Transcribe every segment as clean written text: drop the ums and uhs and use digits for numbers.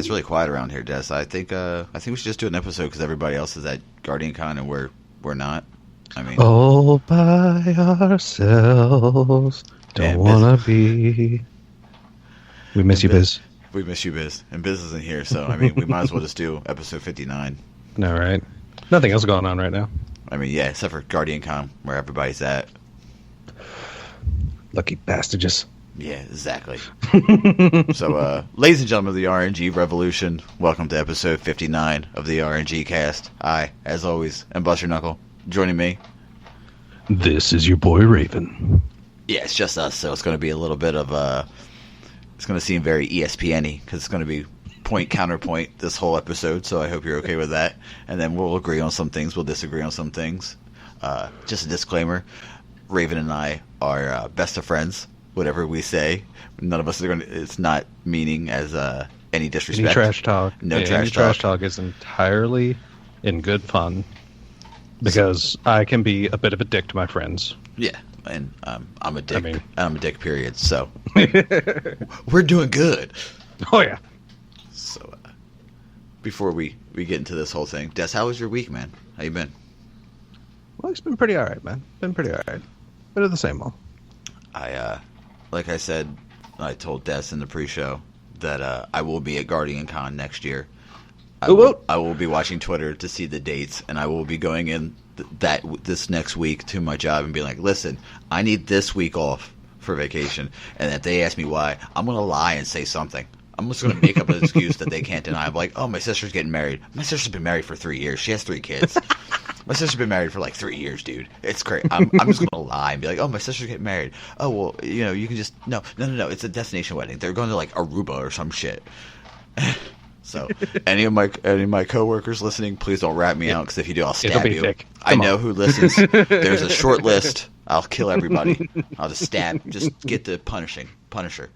it's really quiet around here, Des. I think we should just do an episode because everybody else is at Guardian Con and we're not. I mean, all by ourselves. Don't wanna be. We miss you, Biz. We miss you, Biz. And Biz isn't here, so I mean, we might as well just do episode 59. No, right? Nothing else going on right now. I mean, yeah, except for Guardian Con, where everybody's at. Lucky bastards. Yeah, exactly. So, ladies and gentlemen of the RNG Revolution, welcome to episode 59 of the RngCast. I, as always, am Buster Knuckle. Joining me, this is your boy Raven. Yeah, it's just us, so it's going to be a little bit of it's going to seem very ESPN-y because it's going to be point counterpoint this whole episode. So I hope you're okay with that. And then we'll agree on some things, we'll disagree on some things. Just a disclaimer: Raven and I are best of friends. Whatever we say, none of us are going to. It's not meaning as any disrespect. Any trash talk. No trash any talk. Trash talk is entirely in good fun. Because I can be a bit of a dick to my friends. Yeah, and I'm a dick. I mean, I'm a dick, period. So we're doing good. Oh, yeah. So before we get into this whole thing, Des, how was your week, man? How you been? Well, it's been pretty all right, man. Been pretty all right. Bit of the same old. Like I said, I told Des in the pre-show that I will be at Guardian Con next year. I will be watching Twitter to see the dates, and I will be going in this next week to my job and be like, listen, I need this week off for vacation. And if they ask me why, I'm going to lie and say something. I'm just going to make up an excuse that they can't deny. I'm like, oh, my sister's getting married. My sister's been married for 3 years. She has 3 kids. My sister's been married for like 3 years, dude. It's crazy. I'm just going to lie and be like, oh, my sister's getting married. Oh, well, you can just, no. It's a destination wedding. They're going to like Aruba or some shit. So, any of my coworkers listening, please don't rat me out, because if you do, I'll stab you. Thick. I know who listens. There's a short list. I'll kill everybody. I'll just stab. Just get the Punisher.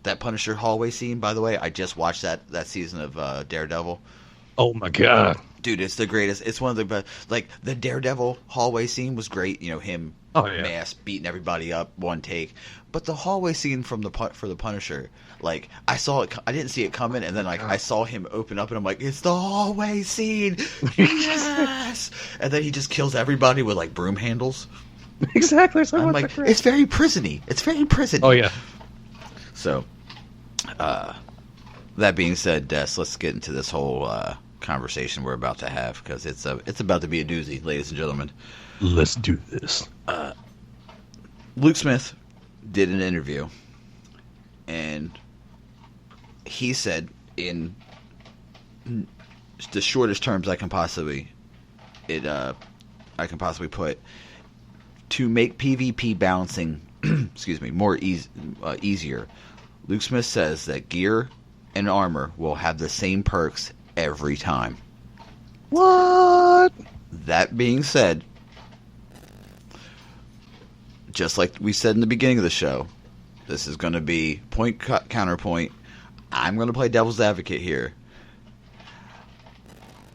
That Punisher hallway scene, by the way, I just watched that season of Daredevil. Oh my god, dude, it's the greatest. It's one of the best. Like, the Daredevil hallway scene was great. Him, mask beating everybody up, one take. But the hallway scene for the Punisher, like, I saw it. I didn't see it coming, and then I saw him open up, and I'm like, it's the hallway scene. Yes. And then he just kills everybody with like broom handles. Exactly. So I'm like, it's very prison-y. It's very prison-y. Oh yeah. So, that being said, Des, let's get into this whole conversation we're about to have, because it's about to be a doozy, ladies and gentlemen. Let's do this. Luke Smith did an interview, and he said, in the shortest terms I can possibly put, to make PvP balancing more easier. Luke Smith says that gear and armor will have the same perks every time. What? That being said, just like we said in the beginning of the show, this is going to be point counterpoint. I'm going to play devil's advocate here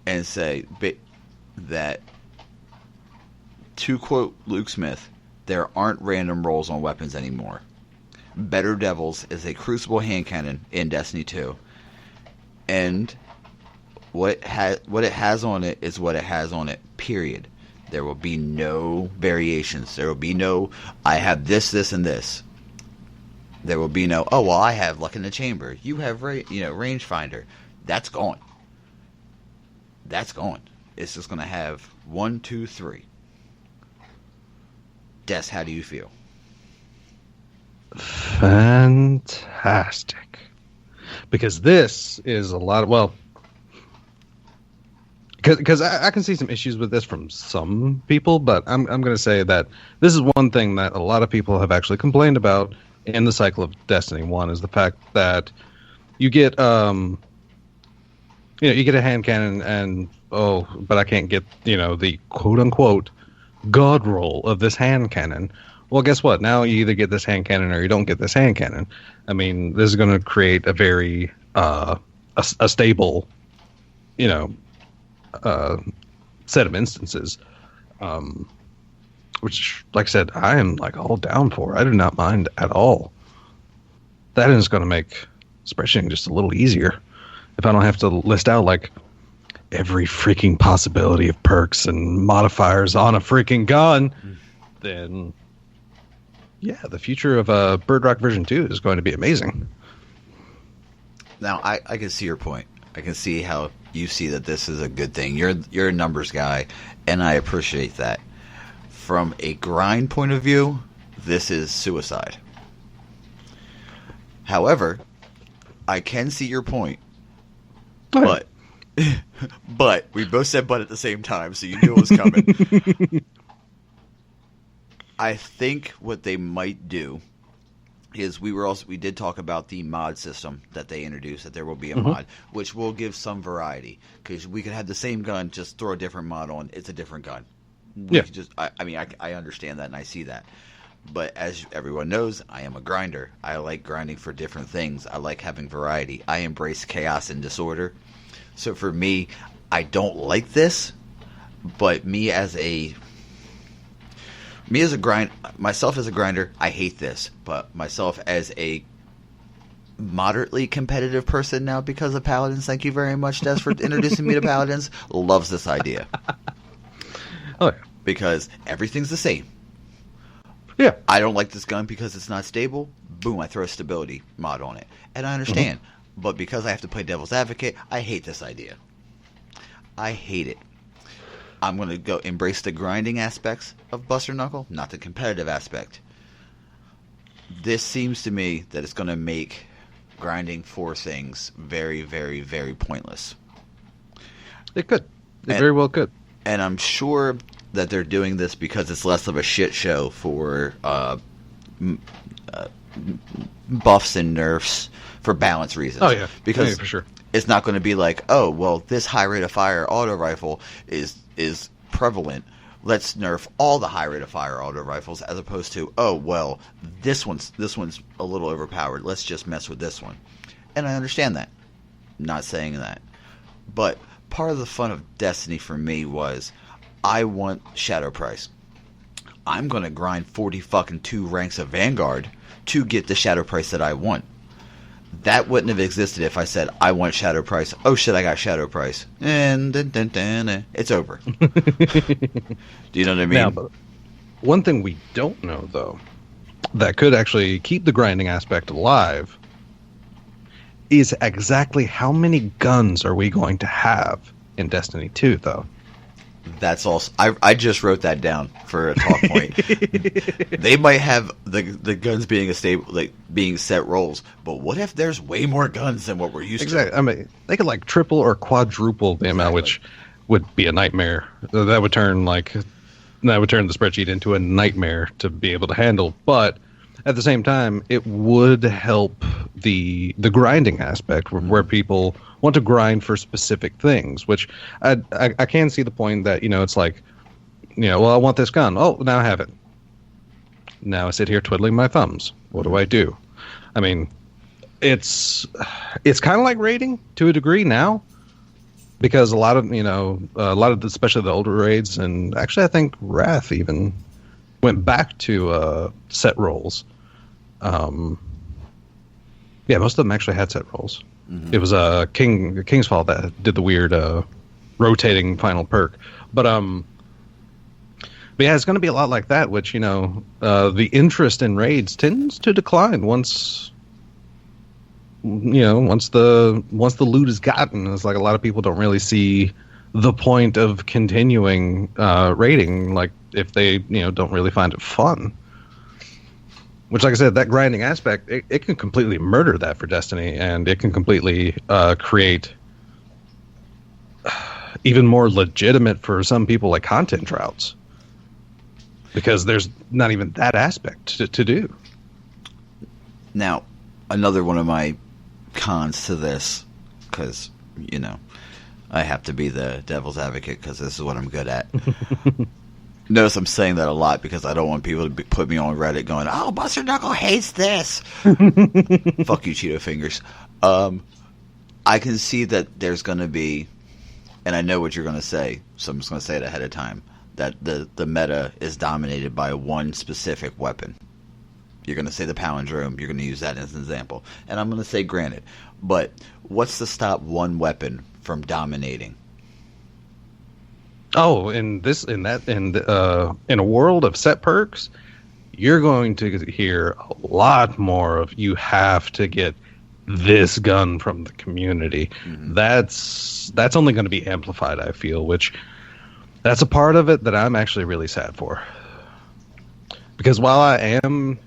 and say that, to quote Luke Smith, there aren't random rolls on weapons anymore. Better Devils is a crucible hand cannon in Destiny 2, and what it has on it is what it has on it, period. There will be no variations. There will be no, I have this, and this. There will be no, oh, well, I have Luck in the Chamber. You have, Rangefinder. That's gone. That's gone. It's just going to have 1, 2, 3. Des, how do you feel? Fantastic. Because this is a lot of, because I can see some issues with this from some people, but I'm going to say that this is one thing that a lot of people have actually complained about in the cycle of Destiny 1, is the fact that you get you get a hand cannon, and but I can't get the quote unquote god roll of this hand cannon. Well, guess what? Now you either get this hand cannon or you don't get this hand cannon. I mean, this is going to create a very a stable, set of instances, which, like I said, I am like all down for. I do not mind at all. That is going to make spreadsheeting just a little easier. if I don't have to list out like every freaking possibility of perks and modifiers on a freaking gun, then yeah, the future of Bird Rock version 2 is going to be amazing. Now, I can see your point. I can see how you see that this is a good thing. You're a numbers guy, and I appreciate that. From a grind point of view, this is suicide. However, I can see your point. But we both said but at the same time, so you knew it was coming. I think what they might do is we did talk about the mod system that they introduced, that there will be a mod, which will give some variety, because we could have the same gun, just throw a different mod on. It's a different gun. I understand that and I see that. But as everyone knows, I am a grinder. I like grinding for different things. I like having variety. I embrace chaos and disorder. So for me, I don't like this, but myself as a grinder, I hate this. But myself as a moderately competitive person now because of Paladins, thank you very much, Des, for introducing me to Paladins, loves this idea. Oh, yeah. Because everything's the same. Yeah. I don't like this gun because it's not stable. Boom, I throw a stability mod on it. And I understand. But because I have to play devil's advocate, I hate this idea. I hate it. I'm going to go embrace the grinding aspects of Buster Knuckle, not the competitive aspect. This seems to me that it's going to make grinding for things very, very, very pointless. It could. It very well could. And I'm sure that they're doing this because it's less of a shit show for buffs and nerfs for balance reasons. Oh, yeah. Because for sure. It's not going to be like, oh, well, this high rate of fire auto rifle is prevalent. Let's nerf all the high rate of fire auto rifles, as opposed to, oh, well, this one's a little overpowered. Let's just mess with this one. And I understand that. I'm not saying that. But part of the fun of Destiny for me was I want Shadow Price. I'm going to grind 42 ranks of Vanguard to get the Shadow Price that I want. That wouldn't have existed if I said, I want Shadow Price. Oh shit, I got Shadow Price. And it's over. Do you know what I mean? Now, but one thing we don't know, though, that could actually keep the grinding aspect alive is exactly how many guns are we going to have in Destiny 2, though? That's also. I just wrote that down for a talk point. They might have the guns being being set rolls, but what if there's way more guns than what we're used to? Exactly. I mean, they could triple or quadruple the amount, which would be a nightmare. That would turn the spreadsheet into a nightmare to be able to handle. But at the same time, it would help the grinding aspect where people want to grind for specific things, which I can see the point that, it's like, well, I want this gun. Oh, now I have it. Now I sit here twiddling my thumbs. What do I do? I mean, it's kind of like raiding to a degree now, because a lot of especially the older raids, and actually I think Wrath even went back to set rolls. Yeah, most of them actually had set rolls. Mm-hmm. It was King's Fall that did the weird rotating final perk. But yeah, it's going to be a lot like that, which, the interest in raids tends to decline once the loot is gotten. It's like a lot of people don't really see the point of continuing raiding, like if they, don't really find it fun. Which, like I said, that grinding aspect, it can completely murder that for Destiny, and it can completely create even more legitimate for some people content droughts. Because there's not even that aspect to do. Now, another one of my cons to this, because, I have to be the devil's advocate because this is what I'm good at. Notice I'm saying that a lot because I don't want people to put me on Reddit going, oh, Buster Knuckle hates this. Fuck you, Cheeto Fingers. I can see that there's going to be, and I know what you're going to say, so I'm just going to say it ahead of time, that the meta is dominated by one specific weapon. You're going to say the palindrome. You're going to use that as an example. And I'm going to say granted. But what's to stop one weapon from dominating? Oh, in a world of set perks, you're going to hear a lot more of you have to get this gun from the community. Mm-hmm. That's only going to be amplified, I feel, which that's a part of it that I'm actually really sad for. Because while I'm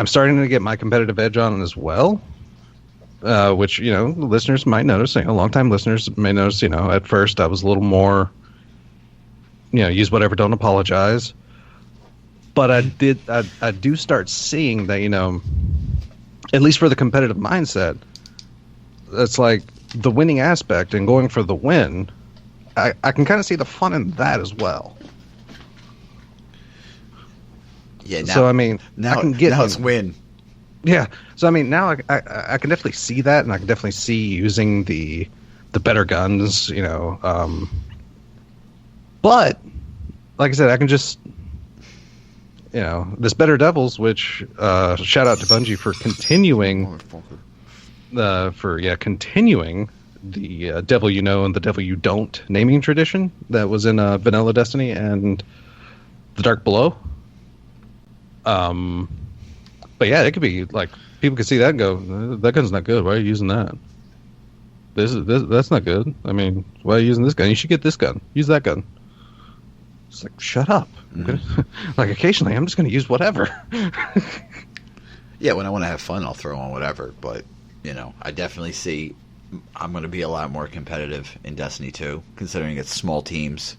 starting to get my competitive edge on as well, which, listeners might notice, long-time listeners may notice, at first I was a little more, use whatever, don't apologize. But I do start seeing that, at least for the competitive mindset, it's like the winning aspect and going for the win. I can kind of see the fun in that as well. Yeah. Now, so I mean, now, I can get now it's win. Yeah. So I mean, now I can definitely see that, and I can definitely see using the better guns. But like I said, I can just. This Better Devils, which shout out to Bungie for continuing continuing the Devil You Know and the Devil You Don't naming tradition that was in Vanilla Destiny and The Dark Below. But yeah, it could be like people could see that and go, that gun's not good. Why are you using that? That's not good. I mean, why are you using this gun? You should get this gun. Use that gun. It's like, shut up. Like, occasionally, I'm just going to use whatever. Yeah, when I want to have fun, I'll throw on whatever. But, I definitely see I'm going to be a lot more competitive in Destiny 2, considering it's small teams.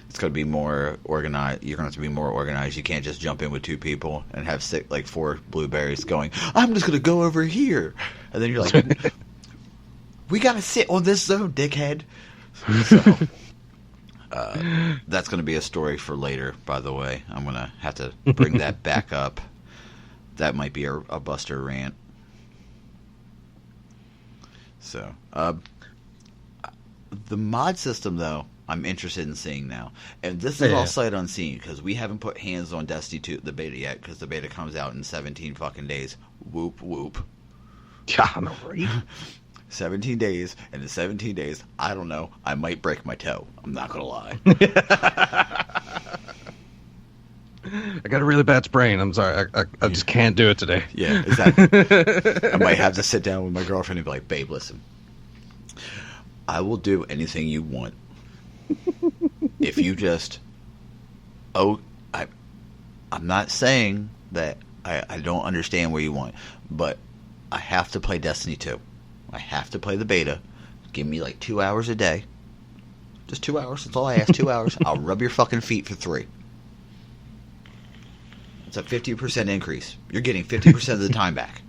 It's going to be more organized. You're going to have to be more organized. You can't just jump in with 2 people and have 4 blueberries going, I'm just going to go over here. And then you're like, we got to sit on this zone, dickhead. So... that's going to be a story for later, by the way. I'm going to have to bring that back up. That might be a Buster rant. So, the mod system, though, I'm interested in seeing now. And this is all sight unseen, because we haven't put hands on Destiny 2, the beta yet, because the beta comes out in 17 fucking days. Whoop, whoop. Yeah, I know, right? 17 days, and in 17 days, I don't know, I might break my toe. I'm not going to lie. I got a really bad sprain. I'm sorry. I just can't do it today. Yeah, exactly. I might have to sit down with my girlfriend and be like, babe, listen. I will do anything you want. If you just... I'm not saying that I don't understand what you want, but I have to play Destiny 2. I have to play the beta. Give me like 2 hours a day. Just 2 hours. That's all I ask. 2 hours. I'll rub your fucking feet for 3. It's a 50% increase. You're getting 50% of the time back.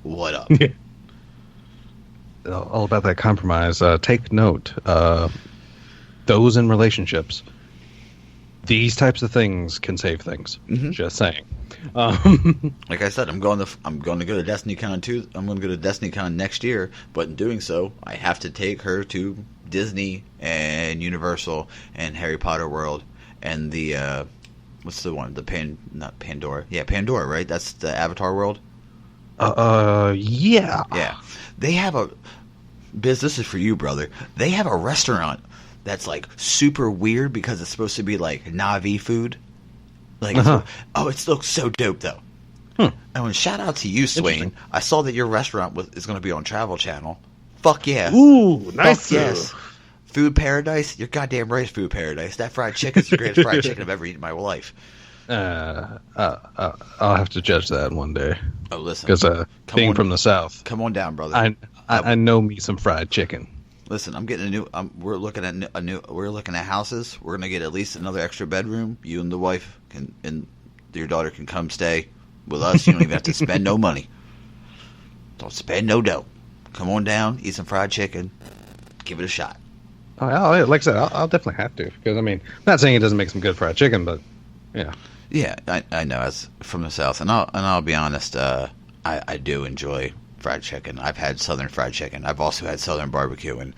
What up? Yeah. All about that compromise. Take note. Those in relationships. These types of things can save things. Mm-hmm. Just saying. Like I said, I'm going to go to DestinyCon 2. I'm going to go to DestinyCon next year, but in doing so, I have to take her to Disney and Universal and Harry Potter World and the what's the one? Not Pandora. Yeah, Pandora, right? That's the Avatar world. Yeah. Yeah. They have a business is for you, brother. They have a restaurant that's like super weird because it's supposed to be like Na'vi food. Like, it looks so dope, though. And shout out to you, Swain. I saw that your restaurant is going to be on Travel Channel. Fuck yeah. Ooh, nice. Fuck yes. Food paradise? You're goddamn right, food paradise. That fried chicken's the greatest fried chicken I've ever eaten in my life. I'll have to judge that one day. Oh, listen. Because being from the South. Come on down, brother. I know me some fried chicken. Listen, I'm getting a new. We're looking at houses. We're gonna get at least another extra bedroom. You and the wife and your daughter can come stay with us. You don't even have to spend no money. Don't spend no dough. Come on down, eat some fried chicken, give it a shot. Oh, like I said, I'll definitely have to, because I mean, I'm not saying it doesn't make some good fried chicken, but yeah. Yeah, I know. As from the South, and I'll be honest. I do enjoy fried chicken. I've had Southern fried chicken. I've also had Southern barbecue, and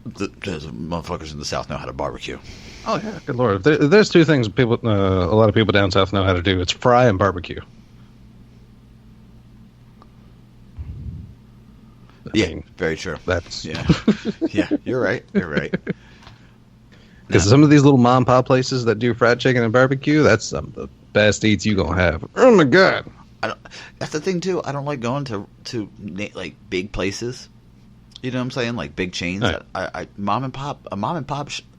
The motherfuckers in the South know how to barbecue. Oh yeah, good lord! There's two things a lot of people down south know how to do. It's fry and barbecue. I mean, very true. That's yeah. You're right. Because some of these little mom and pop places that do fried chicken and barbecue, that's some of the best eats you gonna have. Oh my god! That's the thing too. I don't like going to like big places. You know what I'm saying? Like big chains. Right. A mom and pop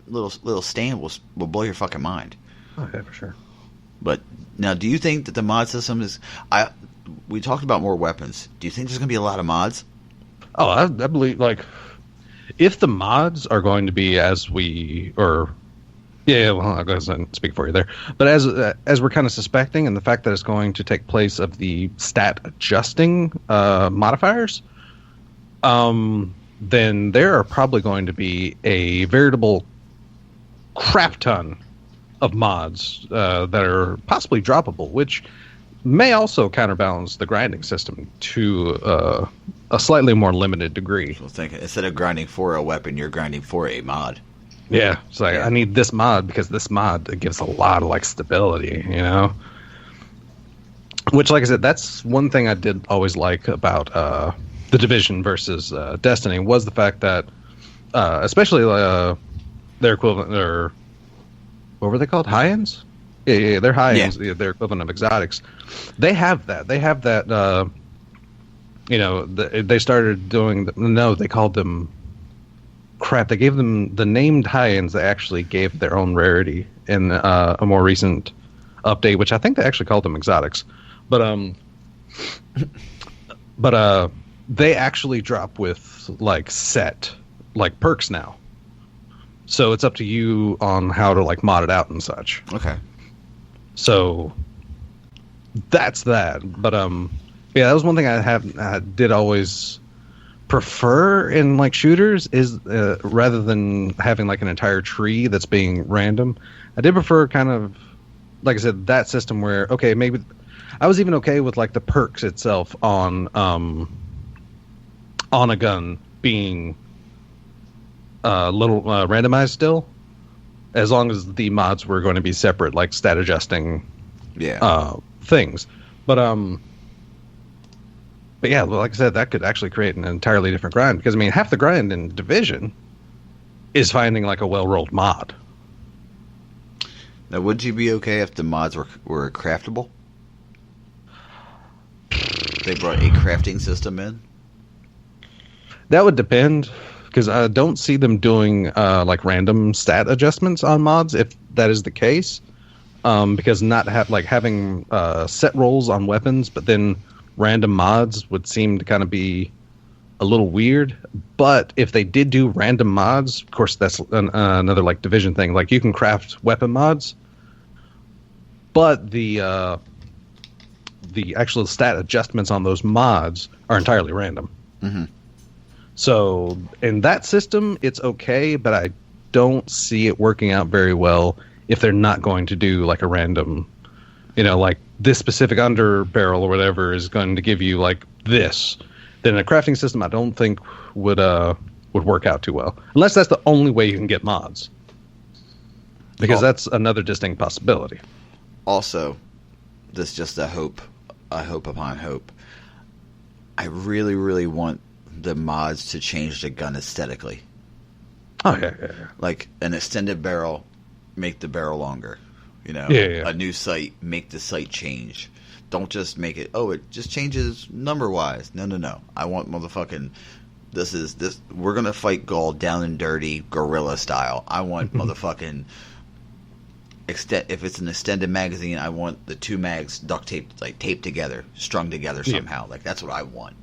little stand will blow your fucking mind. Oh yeah, for sure. But now, do you think that the mod system is? We talked about more weapons. Do you think there's gonna be a lot of mods? Oh, I believe if the mods are going to be well, I'll go ahead and speak for you there. But as we're kind of suspecting, and the fact that it's going to take place of the stat adjusting modifiers, then there are probably going to be a veritable crap ton of mods that are possibly droppable, which may also counterbalance the grinding system to a slightly more limited degree. So think instead of grinding for a weapon, you're grinding for a mod. Yeah, it's like I need this mod because this mod gives a lot of stability, you know. Which, like I said, that's one thing I did always like about the Division versus Destiny was the fact that, especially their equivalent, or what were they called? High-ends? Yeah, they're high-ends. Yeah. Their equivalent of exotics. They have that. They have that. They started doing. They called them. Crap! They gave them the named high-ends. They actually gave their own rarity in a more recent update, which I think they actually called them exotics. But they actually drop with set perks now. So it's up to you on how to mod it out and such. Okay. So that's that. But that was one thing I did always prefer in shooters is rather than having an entire tree that's being random. I did prefer kind of, like I said, that system where maybe I was even okay with the perks itself on a gun being a little randomized still, as long as the mods were going to be separate, stat adjusting things. But yeah, like I said, that could actually create an entirely different grind, because half the grind in Division is finding a well-rolled mod. Now, would you be okay if the mods were craftable? They brought a crafting system in? That would depend, because I don't see them doing random stat adjustments on mods if that is the case. Because not having set rolls on weapons, but then random mods would seem to kind of be a little weird. But if they did do random mods, of course that's another Division thing. You can craft weapon mods, but the actual stat adjustments on those mods are entirely random. Mm-hmm. So in that system, it's okay, but I don't see it working out very well if they're not going to do a random, this specific under barrel or whatever is going to give you this. Then a crafting system I don't think would work out too well, unless that's the only way you can get mods, because that's another distinct possibility. Also, this is just a hope upon hope. I really, really want the mods to change the gun aesthetically. Oh yeah. An extended barrel, make the barrel longer. A new sight, make the sight change. Don't just make it, it just changes number-wise. No. I want motherfucking, we're going to fight Gaul down and dirty, guerrilla style. I want motherfucking, if it's an extended magazine, I want the two mags duct taped, taped together, strung together somehow. That's what I want.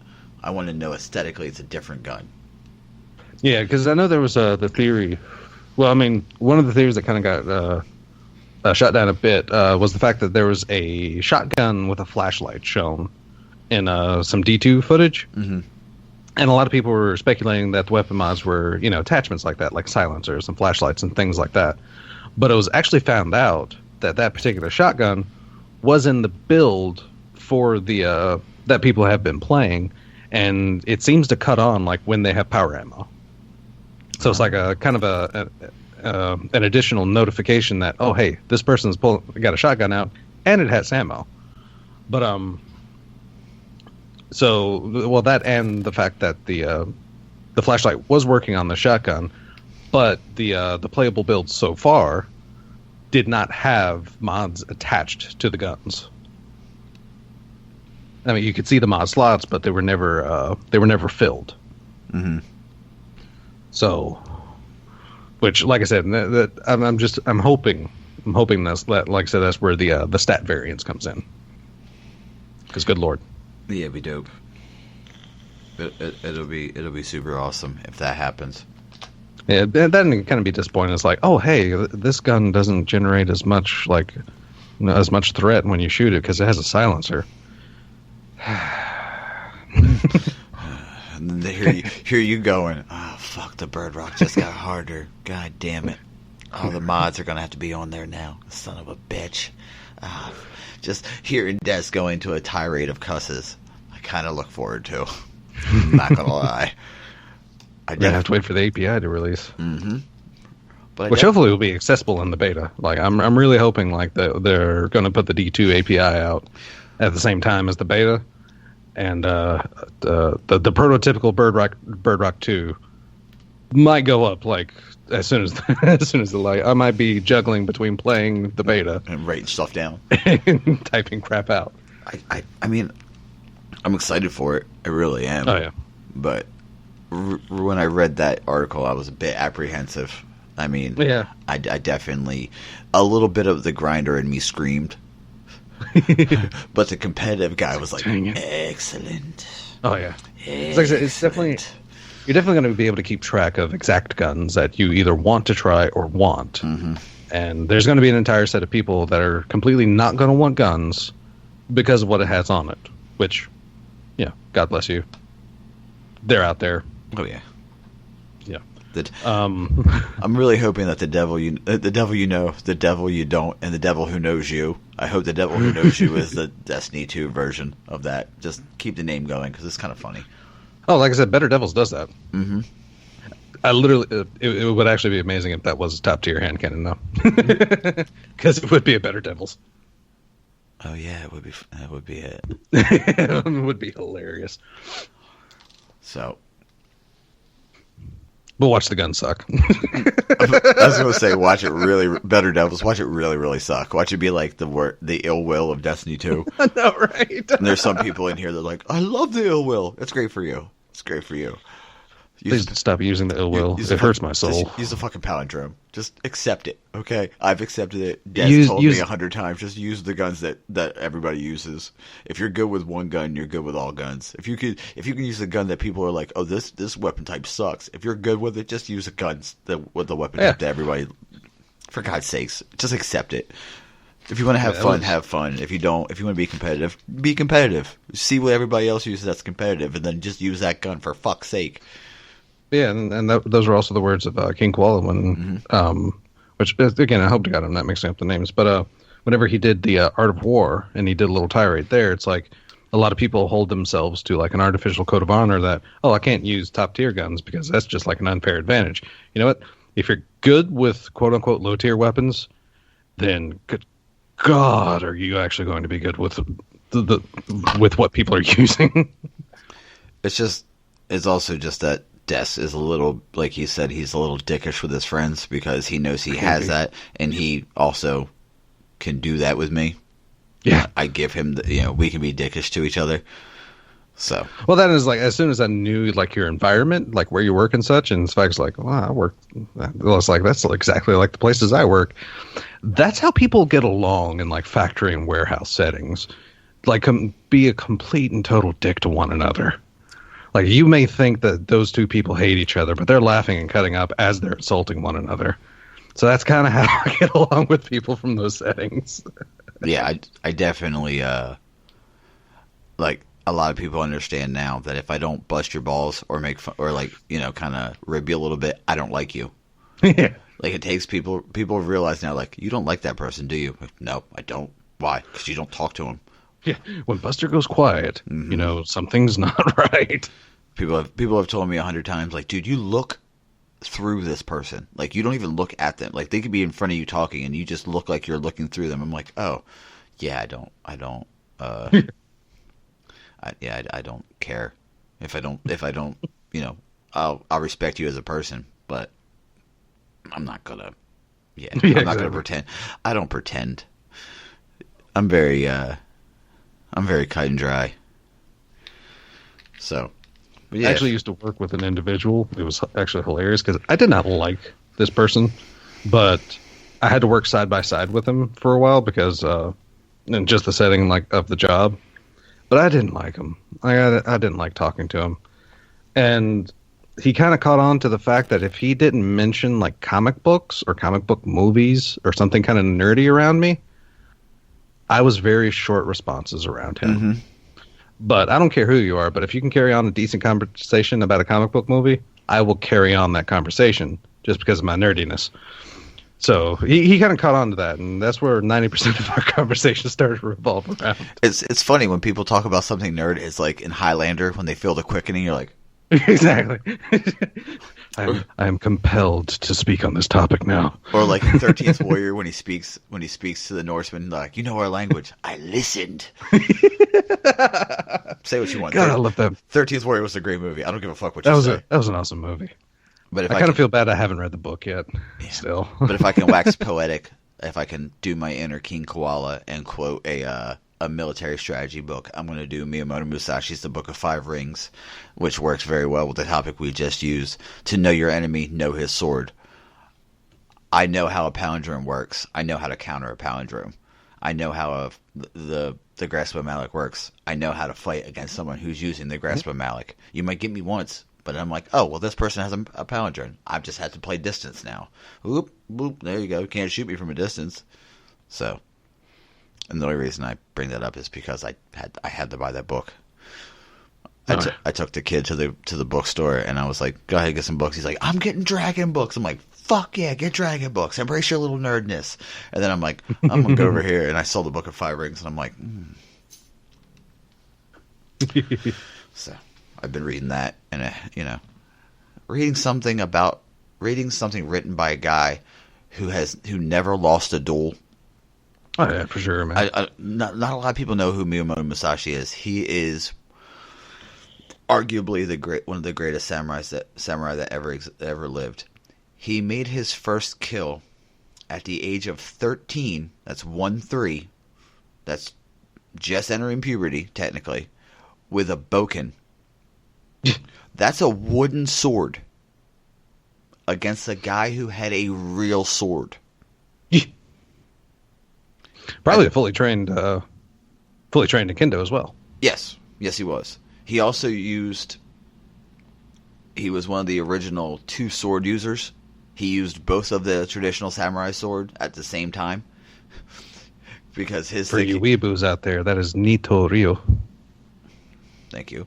I want to know aesthetically it's a different gun. Yeah, because I know there was the theory. Well, one of the theories that kind of got shot down a bit was the fact that there was a shotgun with a flashlight shown in some D2 footage. Mm-hmm. And a lot of people were speculating that the weapon mods were, attachments like that, like silencers and flashlights and things like that. But it was actually found out that that particular shotgun was in the build for the that people have been playing, and it seems to cut on when they have power ammo. So it's like a kind of an additional notification that, oh, hey, this person's got a shotgun out, and it has ammo. But that and the fact that the flashlight was working on the shotgun, but the playable builds so far did not have mods attached to the guns. I mean, you could see the mod slots, but they were never filled. Mm-hmm. So, which, like I said, I'm hoping that's, like I said, that's where the stat variance comes in. Because, good lord, yeah, it'd be dope. It'll be super awesome if that happens. Yeah, then it kind of be disappointing. It's like, oh, hey, this gun doesn't generate as much as much threat when you shoot it because it has a silencer. And then they hear you going, oh, fuck, the bird rock just got harder. God damn it. Oh, the mods are going to have to be on there now. Son of a bitch. Just hearing Des go into a tirade of cusses, I kind of look forward to. I'm not going to lie. We're going to have to wait for the API to release. Mm-hmm. Which hopefully will be accessible in the beta. Like, I'm really hoping like they're going to put the D2 API out at the same time as the beta. And the prototypical Bird Rock 2 might go up like as soon as the light. I might be juggling between playing the beta and writing stuff down and typing crap out. I mean, I'm excited for it. I really am. Oh yeah. But when I read that article, I was a bit apprehensive. I mean, yeah. I definitely, a little bit of the grinder in me screamed. But the competitive guy was like, excellent. Oh yeah. It's like I said, you're definitely going to be able to keep track of exact guns that you either want to try or want. Mm-hmm. And there's going to be an entire set of people that are completely not going to want guns because of what it has on it. Which, yeah, God bless you. They're out there. Oh yeah. Yeah. I'm really hoping that the devil you know, the devil you don't, and the devil who knows you. I hope the devil who knows you is the Destiny 2 version of that. Just keep the name going because it's kind of funny. Oh, like I said, Better Devils does that. Mm-hmm. I literally, it would actually be amazing if that was a top tier hand cannon, though, because it would be a Better Devils. Oh yeah, it would be. That would be it. It would be hilarious. So. But watch the gun suck. I was going to say, watch it really, Better Devils, watch it really, really suck. Watch it be like the ill will of Destiny 2. I know, right? And there's some people in here that are like, I love the ill will. It's great for you. It's great for you. Please stop using the ill will. It hurts my soul. Use a fucking palindrome. Just accept it, okay? I've accepted it. Des told me 100 times, just use the guns that everybody uses. If you're good with one gun, you're good with all guns. If you can use a gun that people are like, oh, this weapon type sucks. If you're good with it, just use the guns with the weapon type that everybody. For God's sakes, just accept it. If you want to have fun, have fun. If you want to be competitive, be competitive. See what everybody else uses that's competitive, and then just use that gun for fuck's sake. Yeah, and those are also the words of King Koala when, which again, I hope to God I'm not mixing up the names, but whenever he did the Art of War and he did a little tirade there, it's like a lot of people hold themselves to like an artificial code of honor that, oh, I can't use top tier guns because that's just like an unfair advantage. You know what? If you're good with quote unquote low tier weapons, then good God, are you actually going to be good with with what people are using? It's also just that Des is a little, like he said, he's a little dickish with his friends because he knows he has that, and he also can do that with me. Yeah, I give him we can be dickish to each other. So well, that is like as soon as I knew like your environment, like where you work and such, and Spike's like, well, I work. It's like that's exactly like the places I work. That's how people get along in like factory and warehouse settings. Like be a complete and total dick to one another. Like, you may think that those two people hate each other, but they're laughing and cutting up as they're insulting one another. So that's kind of how I get along with people from those settings. Yeah, I definitely, like, a lot of people understand now that if I don't bust your balls or make fun, or, like, kind of rib you a little bit, I don't like you. Yeah. Like, it takes people realize now, like, you don't like that person, do you? Like, no, I don't. Why? Because you don't talk to him. Yeah, when Buster goes quiet, something's not right. People have told me 100 times, like, dude, you look through this person. Like, you don't even look at them. Like, they could be in front of you talking, and you just look like you're looking through them. I'm like, oh, yeah, I don't care if I don't, I'll respect you as a person, but I'm not gonna, I'm not gonna pretend. I don't pretend. I'm very cut and dry. So, I actually used to work with an individual. It was actually hilarious because I did not like this person, but I had to work side by side with him for a while because, in just the setting of the job. But I didn't like him. I didn't like talking to him, and he kind of caught on to the fact that if he didn't mention like comic books or comic book movies or something kind of nerdy around me, I was very short responses around him. Mm-hmm. But I don't care who you are, but if you can carry on a decent conversation about a comic book movie, I will carry on that conversation just because of my nerdiness. So he kind of caught on to that, and that's where 90% of our conversation started to revolve around. It's funny when people talk about something nerd. It's like in Highlander when they feel the quickening. You're like, exactly. I am compelled to speak on this topic now. Or like in 13th Warrior when he speaks to the Norsemen, like, you know our language. I listened. Say what you want. God, I love that. 13th Warrior was a great movie. I don't give a fuck what you say. That was an awesome movie. But I kind of feel bad I haven't read the book yet. Yeah. Still. But if I can wax poetic, if I can do my inner King Koala and quote a military strategy book, I'm going to do Miyamoto Musashi's The Book of Five Rings, which works very well with the topic we just used. To know your enemy, know his sword. I know how a palindrome works. I know how to counter a palindrome. I know how the Grasp of Malak works. I know how to fight against someone who's using the Grasp of Malak. You might get me once, but I'm like, oh, well, this person has a palindrome. I've just had to play distance now. Whoop, whoop, there you go. Can't shoot me from a distance. So, and the only reason I bring that up is because I had to buy that book. I took the kid to the bookstore, and I was like, go ahead, get some books. He's like, I'm getting dragon books. I'm like, fuck yeah, get dragon books. Embrace your little nerdness. And then I'm like, I'm going to go over here, and I saw the Book of Five Rings, and I'm like, So, I've been reading that, and, reading something written by a guy who never lost a duel. Oh, yeah, for sure, man. Not a lot of people know who Miyamoto Musashi is. He is arguably one of the greatest samurai that ever lived. He made his first kill at the age of 13. That's 1-3. That's just entering puberty, technically, with a bokken. That's a wooden sword against a guy who had a real sword. Probably fully trained Kendo as well. Yes, he was. He also he was one of the original two sword users. He used both of the traditional samurai sword at the same time. Because For you weeboos out there, that is Nito Ryo. Thank you.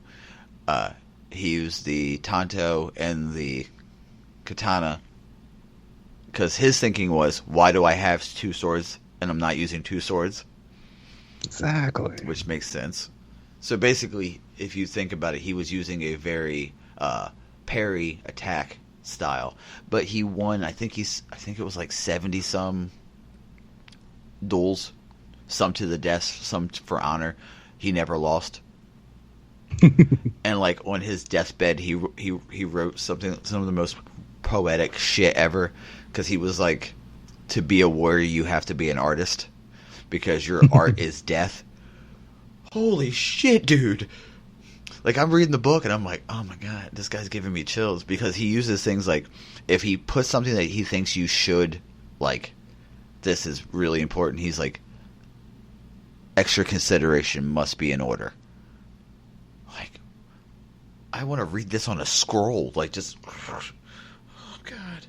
He used the Tanto and the Katana because his thinking was, why do I have two swords and I'm not using two swords? Exactly. Which makes sense. So basically, if you think about it, he was using a very parry attack style. But he won, I think it was like 70-some duels. Some to the death, some for honor. He never lost. And like on his deathbed, he wrote some of the most poetic shit ever, because he was like, to be a warrior you have to be an artist, because your art is death. Holy shit, dude. Like, I'm reading the book and I'm like, oh my god, this guy's giving me chills, because he uses things like, if he puts something that he thinks you should, like, this is really important, he's like, extra consideration must be in order. Like, I want to read this on a scroll. Like, just, oh god.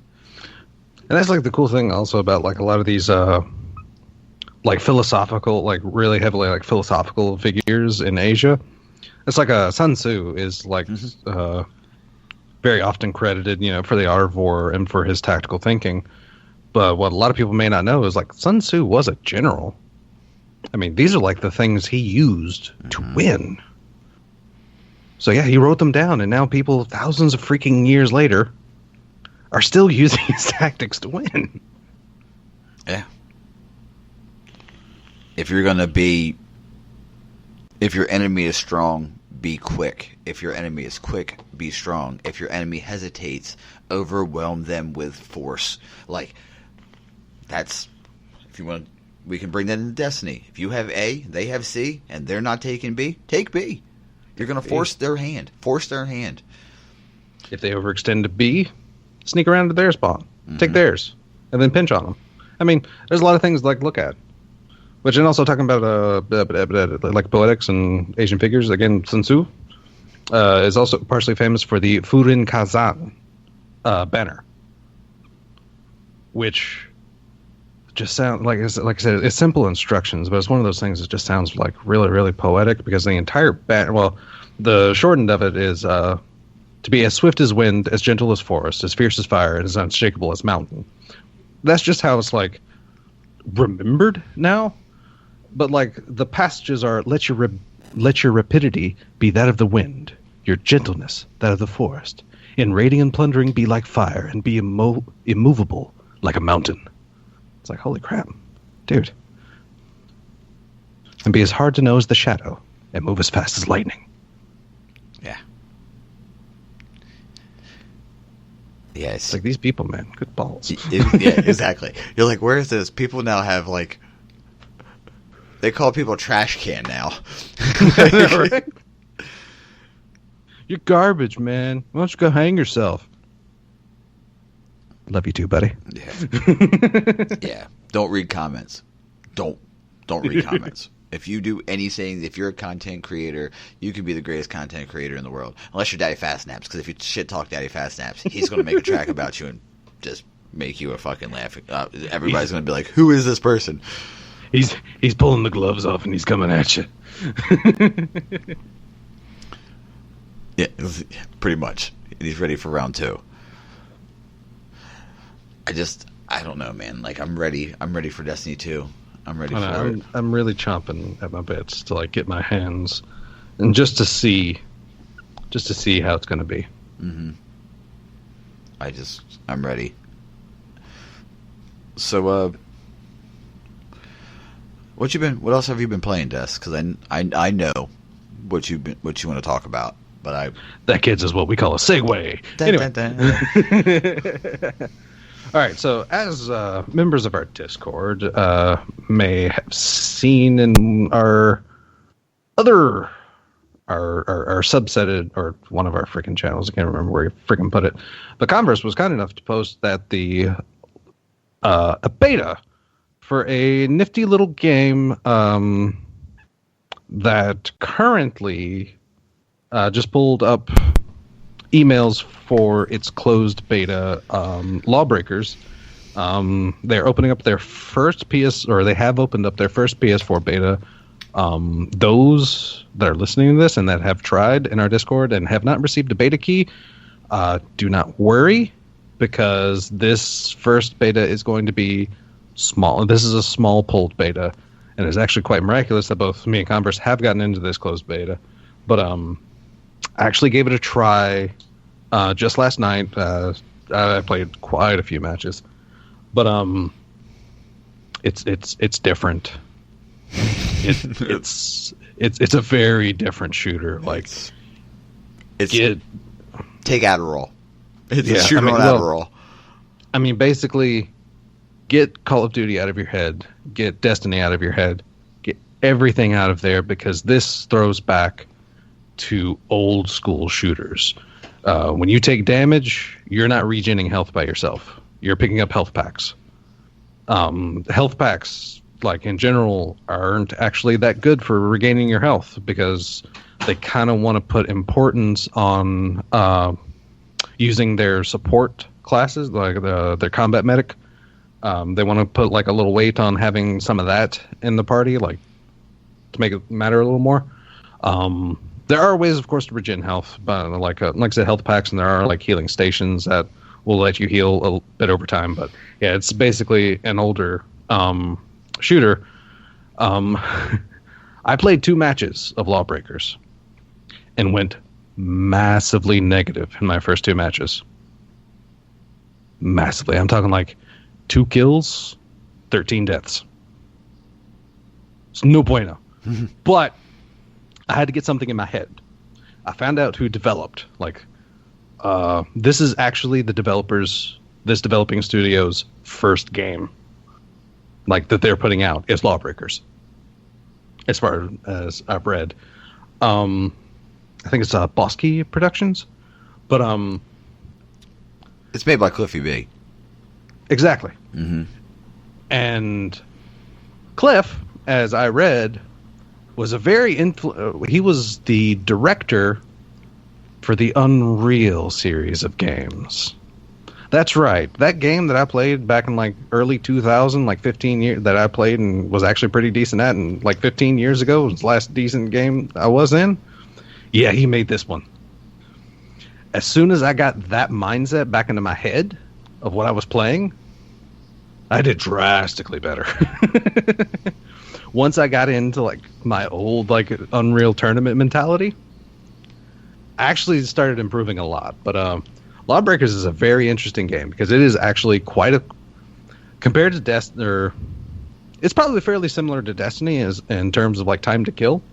And that's like the cool thing also about like a lot of these like philosophical, like really heavily like philosophical figures in Asia. It's like Sun Tzu is like very often credited, for the art of war and for his tactical thinking. But what a lot of people may not know is like Sun Tzu was a general. I mean, these are like the things he used to win. So yeah, he wrote them down, and now people thousands of freaking years later are still using his tactics to win. Yeah. If your enemy is strong, be quick. If your enemy is quick, be strong. If your enemy hesitates, overwhelm them with force. Like, that's, if you want, we can bring that into Destiny. If you have A, they have C, and they're not taking B, take B. You're going to force their hand. Force their hand. If they overextend to B, sneak around to their spawn. Take theirs. And then pinch on them. I mean, there's a lot of things to look at. Which, and also talking about like poetics and Asian figures, again, Sun Tzu is also partially famous for the Furin Kazan banner, which just sounds like I said, it's simple instructions, but it's one of those things that just sounds like really, really poetic, because the entire banner, well, the shortened of it is to be as swift as wind, as gentle as forest, as fierce as fire, and as unshakable as mountain. That's just how it's like remembered now. But like the passages are, let your rapidity be that of the wind, your gentleness that of the forest. In raiding and plundering, be like fire, and be immovable like a mountain. It's like, holy crap, dude. And be as hard to know as the shadow, and move as fast as lightning. Yeah. Yeah, it's like these people, man, good balls. Yeah, exactly. You're like, where is this? People now have like. They call people trash can now. Right? You're garbage, man. Why don't you go hang yourself? Love you too, buddy. Yeah. Yeah. Don't read comments. Don't read comments. If you do anything, if you're a content creator, you can be the greatest content creator in the world. Unless you're Daddy Fast Snaps, because if you shit talk Daddy Fast Snaps, he's going to make a track about you and just make you a fucking laugh. Everybody's going to be like, who is this person? He's pulling the gloves off and he's coming at you. Yeah, pretty much. He's ready for round 2. I don't know, man. Like, I'm ready. I'm ready for Destiny 2. I'm ready for it. I'm really chomping at my bits to like get my hands and just to see how it's going to be. Mm-hmm. I'm ready. So, what else have you been playing, Des? Because I know what you want to talk about, but that, kids, is what we call a segue. Anyway. All right, so as members of our Discord may have seen in our subsetted, or one of our freaking channels, I can't remember where you freaking put it, but Converse was kind enough to post that a beta for a nifty little game that currently just pulled up emails for its closed beta, LawBreakers. They're opening up their first they have opened up their first PS4 beta. Those that are listening to this and that have tried in our Discord and have not received a beta key, do not worry, because this first beta is going to be small. This is a small pulled beta, and it's actually quite miraculous that both me and Converse have gotten into this closed beta. But I actually gave it a try just last night. I played quite a few matches, but it's different. It's a very different shooter. Like, take Adderall. It's a shooter on Adderall. I mean, basically, get Call of Duty out of your head, get Destiny out of your head, get everything out of there, because this throws back to old school shooters. When you take damage, you're not regening health by yourself. You're picking up health packs. Health packs, like in general, aren't actually that good for regaining your health, because they kind of want to put importance on using their support classes, like their combat medic. They want to put like a little weight on having some of that in the party, like to make it matter a little more. There are ways, of course, to regen health, but like I said, health packs, and there are like healing stations that will let you heal a bit over time. But yeah, it's basically an older shooter. I played 2 matches of LawBreakers and went massively negative in my first 2 matches. massively. I'm talking like 2 kills, 13 deaths. It's no bueno. But I had to get something in my head. I found out who developed. This is actually this developing studio's first game. That they're putting out is LawBreakers. As far as I've read. I think it's Bosky Productions. But it's made by Cliffy B. Exactly. Mm-hmm. And Cliff, as I read, was he was the director for the Unreal series of games. That's right. That game that I played back in early 2000, 15 years that I played and was actually pretty decent at, and 15 years ago was the last decent game I was in. Yeah, he made this one. As soon as I got that mindset back into my head of what I was playing, I did drastically better. Once I got into my old Unreal Tournament mentality, I actually started improving a lot. But LawBreakers is a very interesting game because it is actually compared to Destiny. It's probably fairly similar to Destiny in terms of time to kill.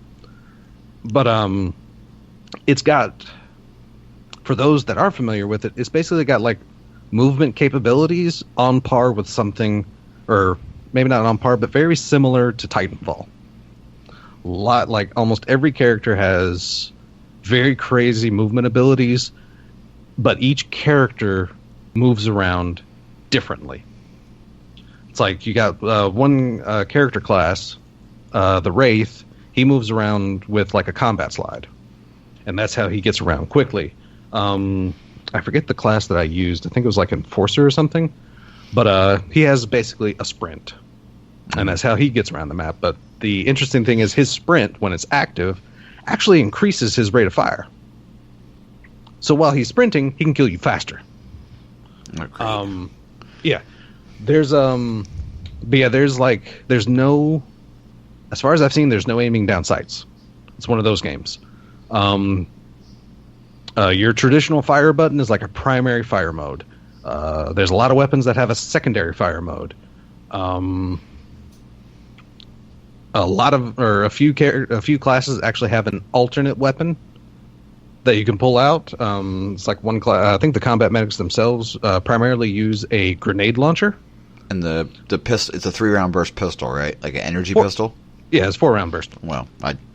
But it's got, for those that are familiar with it, it's basically got movement capabilities on par with something, or maybe not on par, but very similar to Titanfall. Almost every character has very crazy movement abilities, but each character moves around differently. It's you got one character class, the Wraith. He moves around with a combat slide, and that's how he gets around quickly. I forget the class that I used. I think it was Enforcer or something. But he has basically a sprint. And that's how he gets around the map. But the interesting thing is his sprint, when it's active, actually increases his rate of fire. So while he's sprinting, he can kill you faster. Okay. Yeah. There's there's no, as far as I've seen, there's no aiming down sights. It's one of those games. Your traditional fire button is a primary fire mode. There's a lot of weapons that have a secondary fire mode. A few classes actually have an alternate weapon that you can pull out. It's one class. I think the combat medics themselves primarily use a grenade launcher. And the pistol, it's a 3-round burst pistol, right? An energy pistol. Yeah, it's 4-round burst. Well,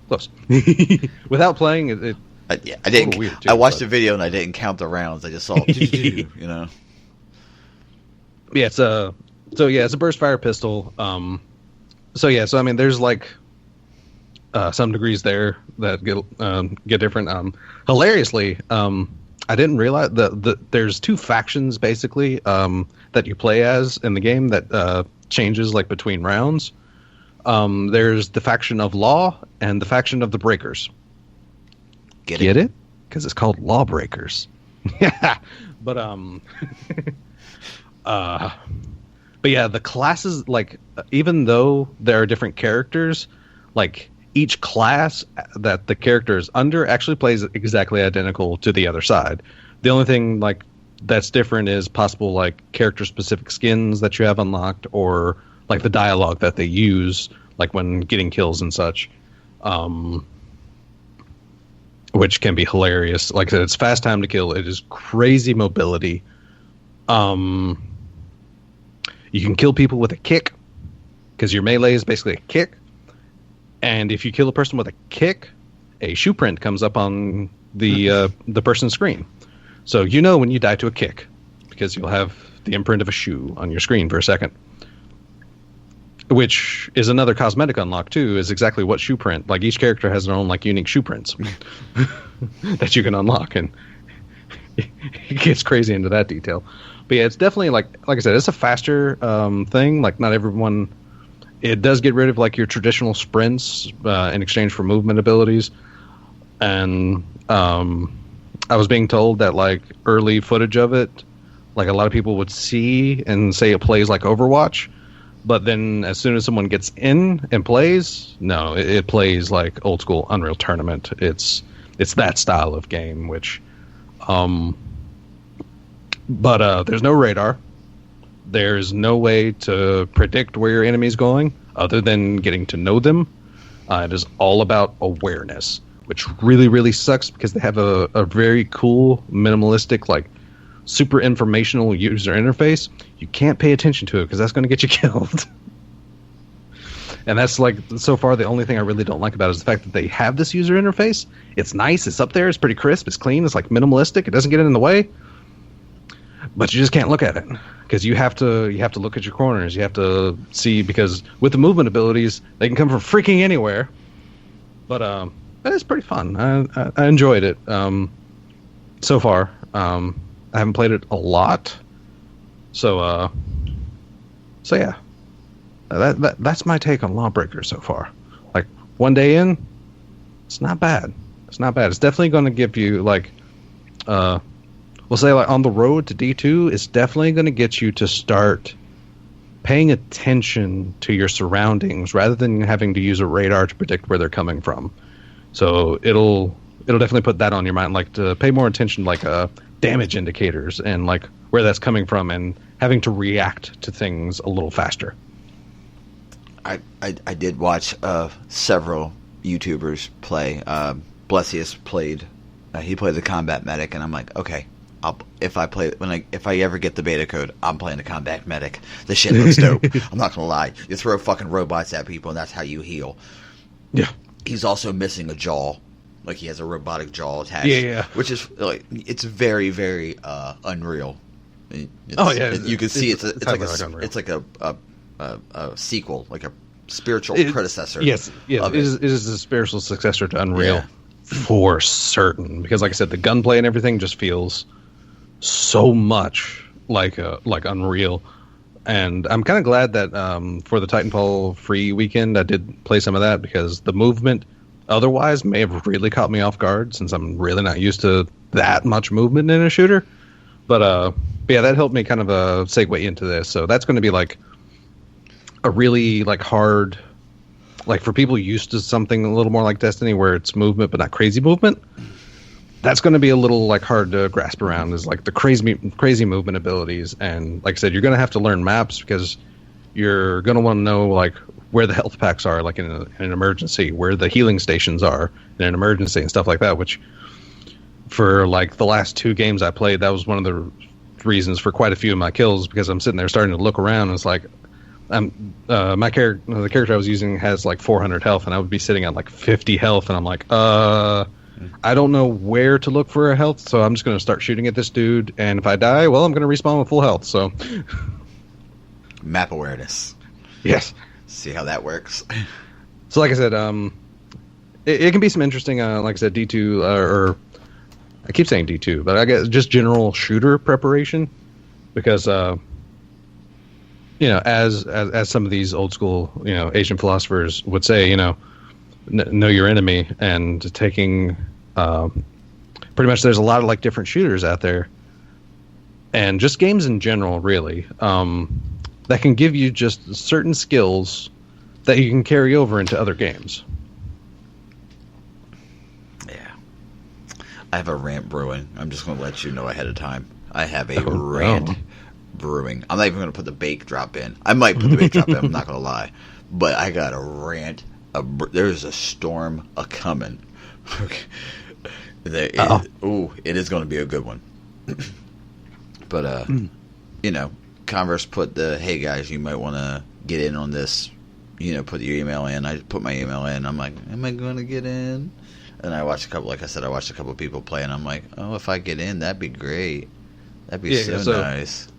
close. Without playing it. I didn't. Weird too, I watched the video and I didn't count the rounds. I just saw, you know. Yeah, it's a burst fire pistol. So I mean, there's some degrees there that get different. Hilariously, I didn't realize that there's 2 factions basically that you play as in the game that changes between rounds. There's the faction of Law and the faction of the Breakers. Get it? Because it's called LawBreakers. Yeah, but yeah, the classes even though there are different characters, each class that the character is under actually plays exactly identical to the other side. The only thing that's different is possible character specific skins that you have unlocked, or the dialogue that they use when getting kills and such. Which can be hilarious. Like I said, it's fast time to kill. It is crazy mobility. You can kill people with a kick, because your melee is basically a kick. And if you kill a person with a kick, a shoe print comes up on the person's screen. So you know when you die to a kick, because you'll have the imprint of a shoe on your screen for a second. Which is another cosmetic unlock too, is exactly what shoe print. Each character has their own unique shoe prints that you can unlock, and it gets crazy into that detail. But yeah, it's definitely like I said, it's a faster thing. Not everyone. It does get rid of your traditional sprints in exchange for movement abilities, and I was being told that early footage of it, a lot of people would see and say it plays like Overwatch. But then as soon as someone gets in and plays, no, it plays like old school Unreal Tournament. It's that style of game, which But there's no radar. There's no way to predict where your enemy is going other than getting to know them. It is all about awareness, which really, really sucks because they have a very cool, minimalistic, like super informational user interface. You can't pay attention to it because that's going to get you killed. And that's like, so far, the only thing I really don't like about it is the fact that they have this user interface. It's nice. It's up there. It's pretty crisp. It's clean. It's like minimalistic. It doesn't get in the way. But you just can't look at it because you have to look at your corners. You have to see, because with the movement abilities, they can come from freaking anywhere. But it's pretty fun. I enjoyed it so far. I haven't played it a lot. So yeah. That's my take on Lawbreakers so far. Like, one day in, it's not bad. It's not bad. It's definitely going to give you, like, we'll say, like, on the road to D2, it's definitely going to get you to start paying attention to your surroundings rather than having to use a radar to predict where they're coming from. So it'll definitely put that on your mind, like, to pay more attention, like, damage indicators and, like, where that's coming from and having to react to things a little faster. I did watch several YouTubers play. Blessius played. He played the combat medic, and I'm like, okay, if I ever get the beta code, I'm playing the combat medic. The shit looks dope. I'm not gonna lie. You throw fucking robots at people, and that's how you heal. Yeah. He's also missing a jaw. Like, he has a robotic jaw attached. Yeah. Which is like, it's very, very Unreal. You can see it's like a sequel, like a spiritual predecessor. Yes, it is a spiritual successor to Unreal, for certain. Because, like I said, the gunplay and everything just feels so much like Unreal. And I'm kind of glad that for the Titanfall free weekend, I did play some of that, because the movement otherwise may have really caught me off guard, since I'm really not used to that much movement in a shooter. But yeah, that helped me kind of segue into this. So that's going to be like a really like hard, like for people used to something a little more like Destiny where it's movement but not crazy movement. That's going to be a little like hard to grasp around, is like the crazy movement abilities. And like I said, you're going to have to learn maps, because you're going to want to know like where the health packs are, like in an emergency, where the healing stations are in an emergency and stuff like that, which for like the last 2 games I played, that was one of the reasons for quite a few of my kills, because I'm sitting there starting to look around and it's like, the character I was using has like 400 health, and I would be sitting at like 50 health, and I'm like, I don't know where to look for a health, so I'm just going to start shooting at this dude, and if I die, well, I'm going to respawn with full health. So map awareness. Yes. See how that works. So like I said, it can be some interesting, like I said, D2, or I keep saying D2, but I guess just general shooter preparation, because as some of these old school, Asian philosophers would say, know your enemy, and taking pretty much, there's a lot of like different shooters out there, and just games in general, really, that can give you just certain skills that you can carry over into other games. Yeah. I have a rant brewing. I'm just going to let you know ahead of time. I have a rant brewing. I'm not even going to put the bake drop in. I might put the bake drop in, I'm not going to lie. But I got a rant. There's a storm a-coming. Okay. It is going to be a good one. But, Converse put hey guys, you might want to get in on this. Put your email in. I put my email in. I'm like, am I going to get in? And I watched a couple of people play, and I'm like, oh, if I get in, that'd be great. That'd be so nice.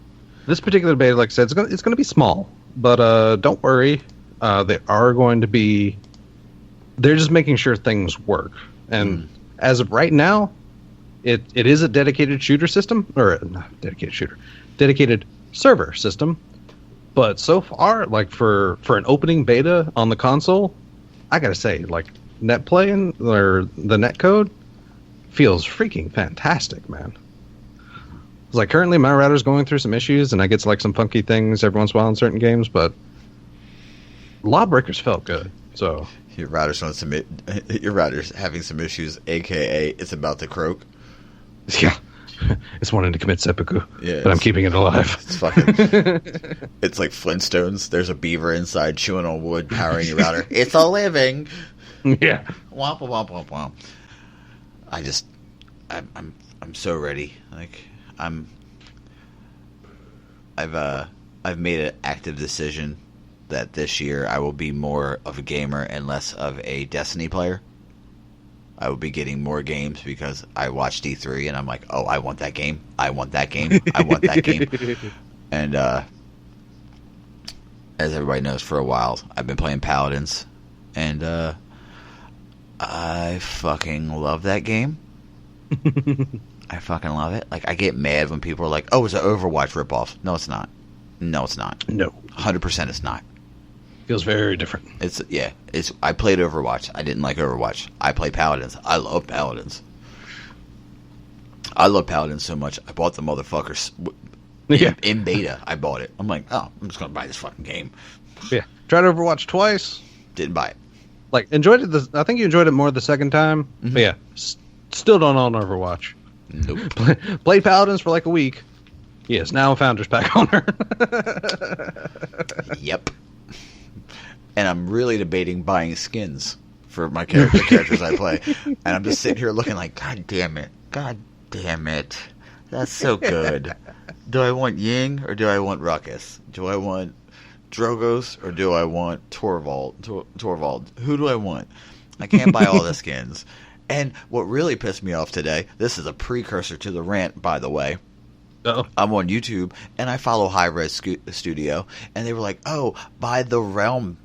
This particular beta, like I said, it's going to be small, but don't worry. They are going to be. They're just making sure things work, and as of right now, it is a dedicated shooter system, or not dedicated server system. But so far, like for an opening beta on the console, I gotta say, like net playing or the net code feels freaking fantastic, man. It's like currently my router's going through some issues, and I get like some funky things every once in a while in certain games, but Lawbreakers felt good. So your router's having some issues, aka it's about to croak. Yeah. It's wanting to commit seppuku, Yeah, but I'm keeping it alive. It's fucking. It's like Flintstones. There's a beaver inside chewing on wood, powering your router. It's a living. Yeah. Womp womp womp womp. I'm so ready. Like I've made an active decision that this year I will be more of a gamer and less of a Destiny player. I will be getting more games because I watched E3 and I'm like, oh, I want that game. I want that game. I want that game. And as everybody knows, for a while I've been playing Paladins, and I fucking love that game. I fucking love it. Like, I get mad when people are like, oh, it's an Overwatch ripoff. No, it's not. No, it's not. No. 100% it's not. Feels very different. I played Overwatch. I didn't like Overwatch. I play Paladins. I love Paladins. I love Paladins so much. I bought the motherfuckers in beta. I bought it. I'm like, oh, I'm just gonna buy this fucking game. Yeah. Tried Overwatch twice. Didn't buy it. Like, enjoyed it. I think you enjoyed it more the second time. Mm-hmm. But yeah, still don't own Overwatch. Nope. Played Paladins for like a week. Yes, now a Founders Pack owner. Yep. And I'm really debating buying skins for my characters I play. And I'm just sitting here looking like, God damn it. God damn it. That's so good. Do I want Ying or do I want Ruckus? Do I want Drogos or do I want Torvald? Who do I want? I can't buy all the skins. And what really pissed me off today, this is a precursor to the rant, by the way. Uh-oh. I'm on YouTube, and I follow High Res Studio, and they were like, oh, buy the Realm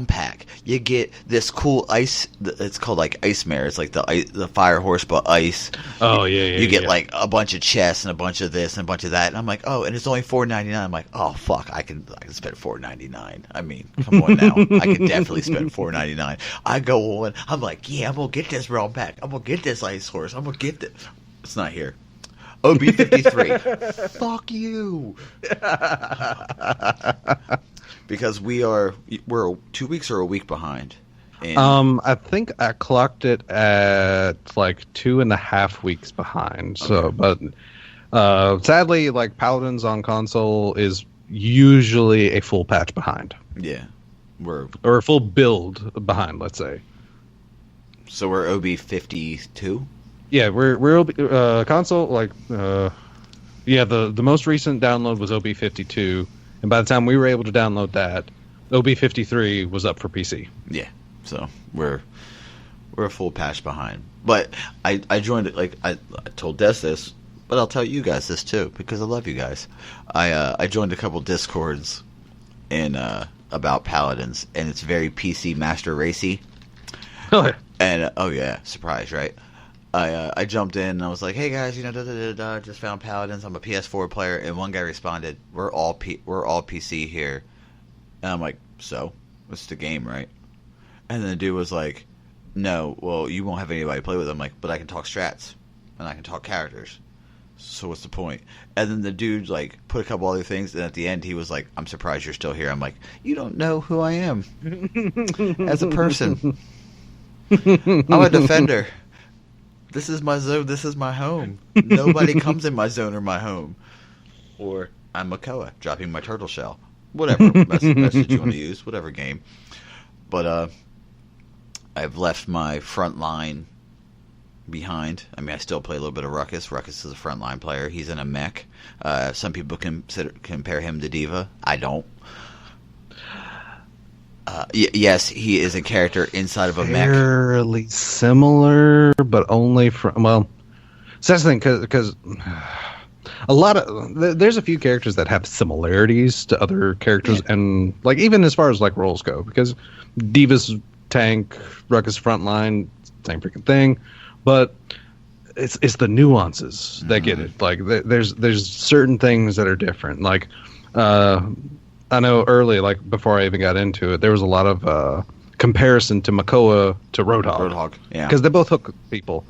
pack. You get this cool ice, it's called like Ice Mare. It's like the fire horse, but ice. Oh, yeah. You get like a bunch of chests and a bunch of this and a bunch of that. And I'm like, oh, and it's only $4.99. I'm like, oh, fuck, I can spend $4.99. I mean, come on now. I can definitely spend $4.99. I go on, I'm like, yeah, I'm going to get this Realm pack. I'm going to get this ice horse. I'm going to get this. It's not here. OB53. Fuck you. Because we're 2 weeks or a week behind. And I think I clocked it at like 2.5 weeks behind. Okay. So, but sadly, like Paladins on console is usually a full patch behind. Yeah, or a full build behind, let's say. So we're OB52. Yeah, we're console like the most recent download was OB52, and by the time we were able to download that, OB53 was up for PC. Yeah, so we're a full patch behind. But I joined it, like I told Des this, but I'll tell you guys this too because I love you guys. I joined a couple Discords in about Paladins, and it's very PC Master Racy. Oh yeah. And oh yeah, surprise, right? I jumped in and I was like, "Hey guys, just found Paladins. I'm a PS4 player." And one guy responded, "We're all PC here." And I'm like, "So, it's the game, right?" And then the dude was like, "No, well, you won't have anybody to play with." I'm like, "But I can talk strats and I can talk characters. So what's the point?" And then the dude like put a couple other things, and at the end he was like, "I'm surprised you're still here." I'm like, "You don't know who I am as a person. I'm a defender. This is my zone. This is my home. Nobody comes in my zone or my home." Or I'm Makoa, dropping my turtle shell. Whatever message you want to use, whatever game. But I've left my front line behind. I mean, I still play a little bit of Ruckus. Ruckus is a frontline player. He's in a mech. Some people compare him to Diva. I don't. Yes, he is a character inside of a mech. Fairly similar, but only from... Well, so that's the thing, because a lot of... There's a few characters that have similarities to other characters, and like even as far as like roles go, because Diva's tank, Ruckus frontline, same freaking thing, but it's the nuances that get it. Like there's certain things that are different. Like I know early, like before I even got into it, there was a lot of comparison to Makoa to Roadhog. Roadhog, yeah, because they both hook people,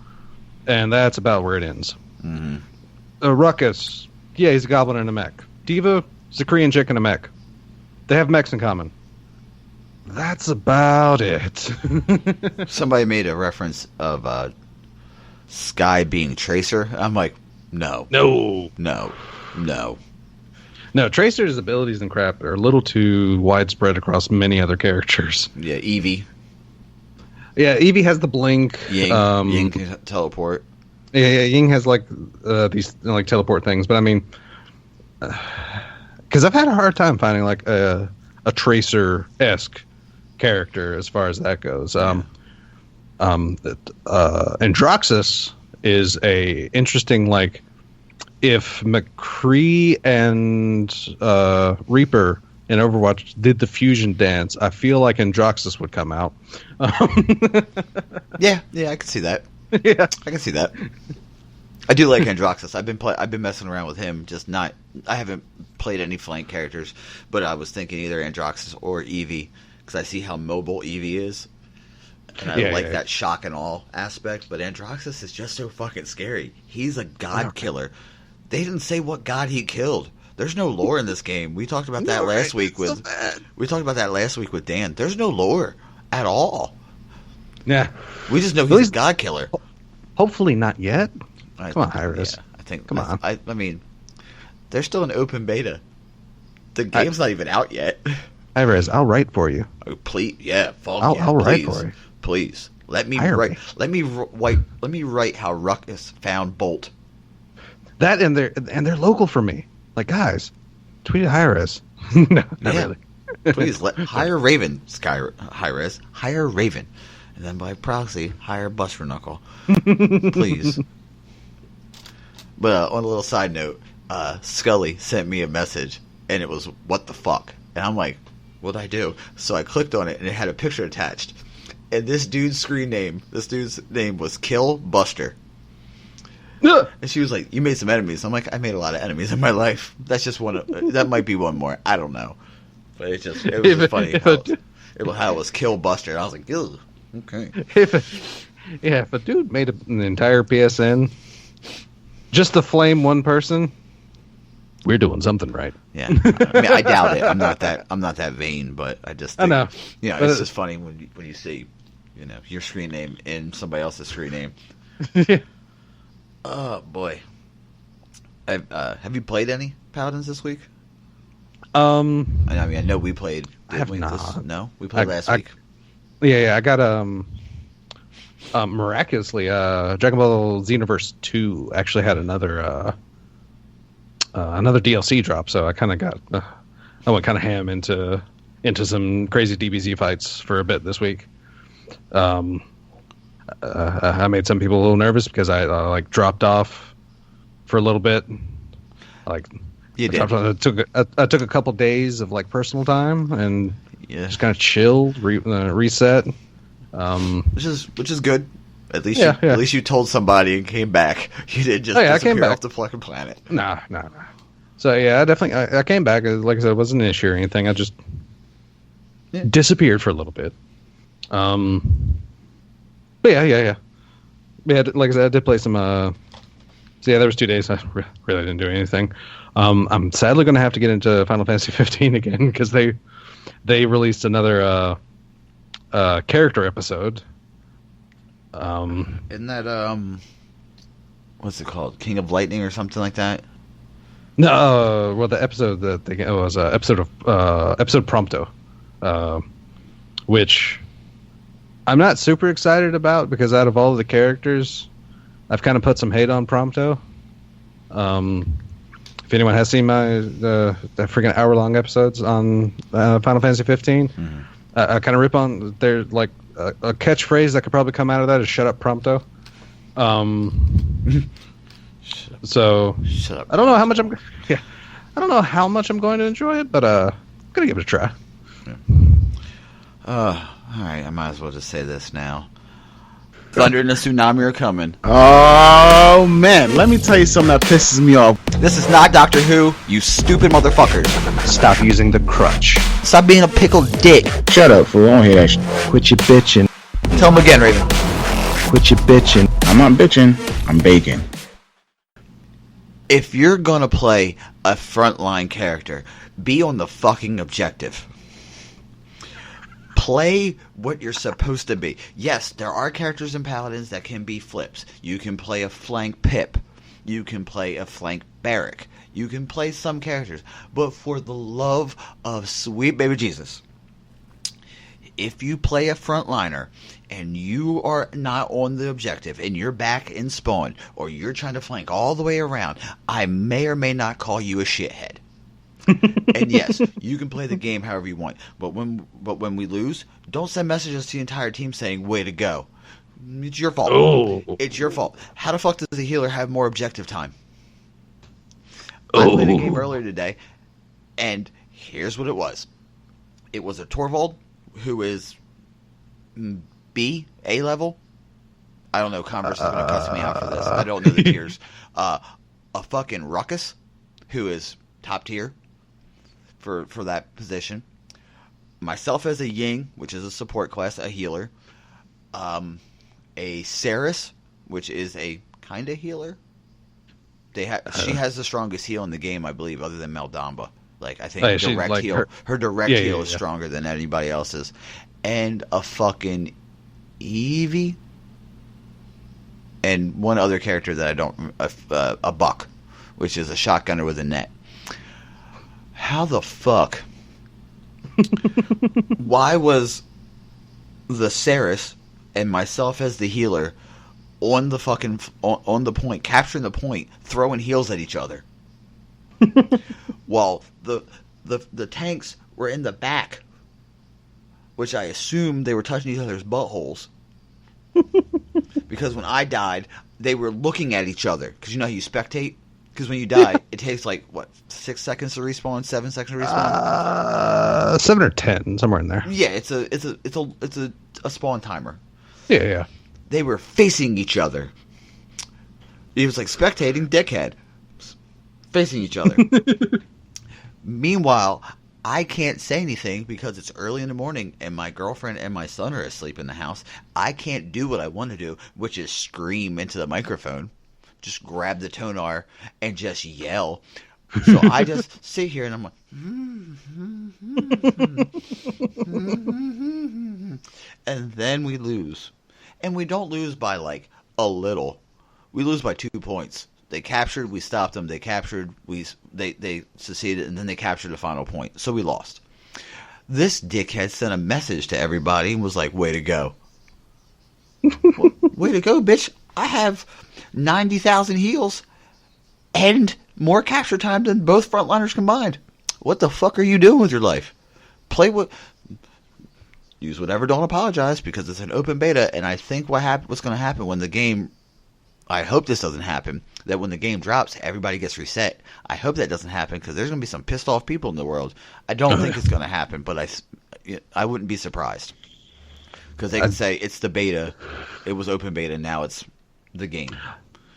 and that's about where it ends. Mm-hmm. Ruckus, yeah, he's a goblin in a mech. Diva is a Korean chick in a mech. They have mechs in common. That's about it. Somebody made a reference of Sky being Tracer. I'm like, No. No, Tracer's abilities and crap are a little too widespread across many other characters. Yeah, Eevee. Yeah, Eevee has the blink. Ying can teleport. Yeah, Ying has like these like teleport things, but I mean, because I've had a hard time finding like a Tracer-esque character as far as that goes. Androxus is a interesting, like, if McCree and Reaper in Overwatch did the fusion dance, I feel like Androxus would come out. Yeah, I can see that. Yeah, I can see that. I do like Androxus. I've been messing around with him. I haven't played any flank characters, but I was thinking either Androxus or Eevee because I see how mobile Eevee is, and I like that shock and awe aspect. But Androxus is just so fucking scary. He's a god killer. They didn't say what god he killed. There's no lore in this game. We talked about that last week with Dan. There's no lore at all. Yeah, we just know he's a god killer. Hopefully not yet. Come on, Hi-Rez. Yeah, I think. Come on. I mean, they're still in open beta. The game's not even out yet. Hi-Rez, I'll write for you. Oh, please, yeah, I'll write for you. Please, let me write. Let me write how Ruckus found Bolt. That and they're local for me. Like, guys, tweet at Hi-Rez. No, not really. Please hire Raven, Hi-Rez, hire Raven, and then by proxy hire Buster Knuckle. Please. But on a little side note, Scully sent me a message, and it was, what the fuck? And I'm like, what'd I do? So I clicked on it, and it had a picture attached. And this dude's name was Kill Buster. And she was like, you made some enemies. I'm like, I made a lot of enemies in my life. That's just that might be one more. I don't know. But it was just funny how it was Kill Buster. And I was like, ugh, okay. If a dude made an entire PSN just to flame one person, we're doing something right. Yeah, I mean, I doubt it. I'm not that vain, but I just think, I know. It's just funny when you see, your screen name in somebody else's screen name. Yeah. Oh boy, have you played any Paladins this week? I mean, I know we played. I have not. No, we played last week. Yeah, I got miraculously, Dragon Ball Xenoverse 2 actually had another DLC drop, so I kind of got I went kind of ham into some crazy DBZ fights for a bit this week. I made some people a little nervous because I like dropped off for a little bit. Like, you did. I took a couple days of like personal time and just kind of chilled, reset. Which is good. At least you told somebody and came back. You didn't just disappear off the fucking planet. Nah. So yeah, I came back. Like I said, it wasn't an issue or anything. I just disappeared for a little bit. But yeah. Like I said, I did play some. So yeah, there was 2 days. I really didn't do anything. I'm sadly going to have to get into Final Fantasy 15 again because they released another character episode. Isn't that what's it called? King of Lightning or something like that? No, well, the episode that they was episode Prompto, which I'm not super excited about because out of all of the characters, I've kind of put some hate on Prompto. If anyone has seen the freaking hour-long episodes on Final Fantasy 15, I kind of rip on their like a catchphrase that could probably come out of that is "Shut up, Prompto." So shut up. I don't know how much I'm going to enjoy it, but I'm gonna give it a try. All right, I might as well just say this now. Thunder and a tsunami are coming. Oh, man. Let me tell you something that pisses me off. This is not Doctor Who, you stupid motherfuckers. Stop using the crutch. Stop being a pickled dick. Shut up, fool. I don't hear that shit. Quit your bitching. Tell him again, Raven. Quit your bitching. I'm not bitching. I'm baking. If you're gonna play a frontline character, be on the fucking objective. Play what you're supposed to be. Yes, there are characters in Paladins that can be flips. You can play a flank Pip. You can play a flank barrack. You can play some characters. But for the love of sweet baby Jesus, if you play a frontliner and you are not on the objective and you're back in spawn or you're trying to flank all the way around, I may or may not call you a shithead. And yes, you can play the game however you want. But when we lose, don't send messages to the entire team saying, way to go. It's your fault. Oh. It's your fault. How the fuck does the healer have more objective time? I played a game earlier today, and here's what it was. It was a Torvald, who is A level. I don't know. Converse is going to cuss me out for this. I don't know the tiers. A fucking Ruckus, who is top tier for that position. Myself as a Ying, which is a support class, a healer. A Saris, which is a kind of healer. She has the strongest heal in the game, I believe, other than Meldamba. Like, I think direct heal. Her direct heal is stronger than anybody else's. And a fucking Eevee. And one other character that I don't... a Buck, which is a shotgunner with a net. How the fuck... Why was the Saris and myself as the healer on the fucking... on the point, capturing the point, throwing heals at each other? While the tanks were in the back, which I assumed they were touching each other's buttholes. Because when I died, they were looking at each other. Because you know how you spectate? Because when you die, it takes 6 seconds to respawn, 7 seconds to respawn? 7 or 10, somewhere in there. Yeah, it's a spawn timer. Yeah. They were facing each other. It was like spectating, dickhead. Facing each other. Meanwhile, I can't say anything because it's early in the morning and my girlfriend and my son are asleep in the house. I can't do what I want to do, which is scream into the microphone. Just grab the tonar and just yell. So I just sit here and I'm like, and then we lose. And we don't lose by a little. We lose by 2 points. They captured, we stopped them. They captured, they seceded, and then they captured the final point. So we lost. This dickhead sent a message to everybody and was like, way to go. Well, way to go, bitch. I have 90,000 heals and more capture time than both frontliners combined. What the fuck are you doing with your life? Use whatever, don't apologize, because it's an open beta, and I think what's going to happen when the game... I hope this doesn't happen, that when the game drops, everybody gets reset. I hope that doesn't happen, because there's going to be some pissed off people in the world. I don't think it's going to happen, but I wouldn't be surprised. Because they can say, it's the beta, it was open beta, now it's the game.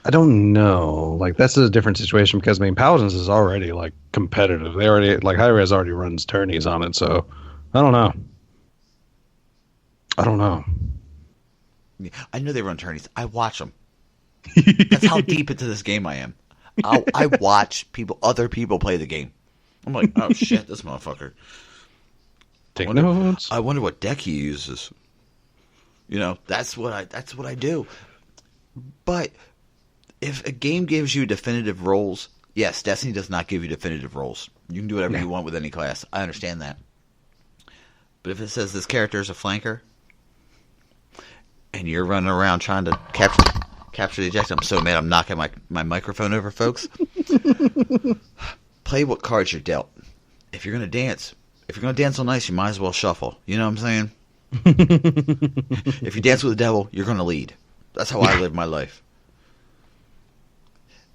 I don't know. That's a different situation, because, Paladins is already, competitive. They already, Hi-Rez already runs tourneys on it, so, I don't know. I know they run tourneys. I watch them. That's how deep into this game I am. I watch other people play the game. I'm like, oh shit, this motherfucker. Take notes. I wonder what deck he uses. That's what I do. But if a game gives you definitive roles, yes, Destiny does not give you definitive roles. You can do whatever you want with any class. I understand that. But if it says this character is a flanker, and you're running around trying to capture the objective, I'm so mad I'm knocking my microphone over, folks. Play what cards you're dealt. If you're going to dance all nice, you might as well shuffle. You know what I'm saying? If you dance with the devil, you're going to lead. That's how I live my life.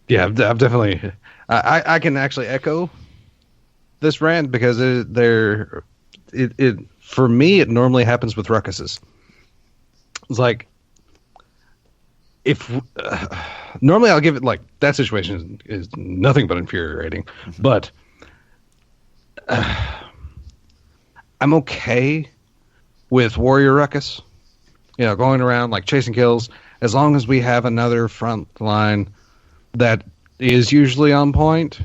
Yeah, I've definitely... I can actually echo this rant because for me, it normally happens with Ruckuses. It's normally I'll give it that situation is nothing but infuriating, but I'm okay with Warrior Ruckus, going around chasing kills as long as we have another front line that is usually on point.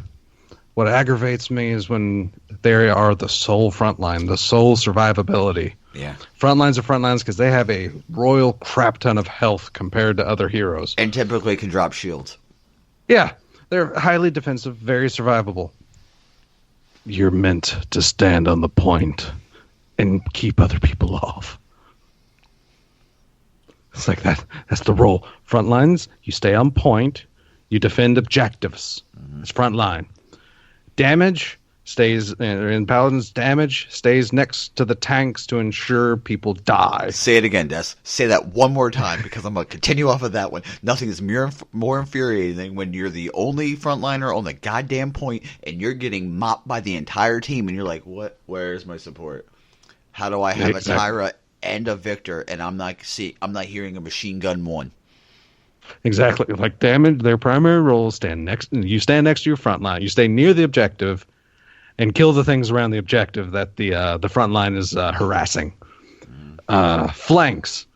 What aggravates me is when they are the sole front line, the sole survivability. Yeah. Front lines are front lines because they have a royal crap ton of health compared to other heroes. And typically can drop shields. Yeah, they're highly defensive, very survivable. You're meant to stand on the point and keep other people off. It's like that. That's the role. Front lines, you stay on point. You defend objectives. It's front line. Damage stays in Paladins. Damage stays next to the tanks to ensure people die. Say it again, Des. Say that one more time because I'm going to continue off of that one. Nothing is more infuriating when you're the only frontliner on the goddamn point and you're getting mopped by the entire team and you're like, what? Where's my support? How do I have a Tyra and a Victor and I'm not hearing a machine gun one? Exactly. Like damage, their primary role is you stand next to your front line. You stay near the objective and kill the things around the objective that the front line is harassing. Flanks.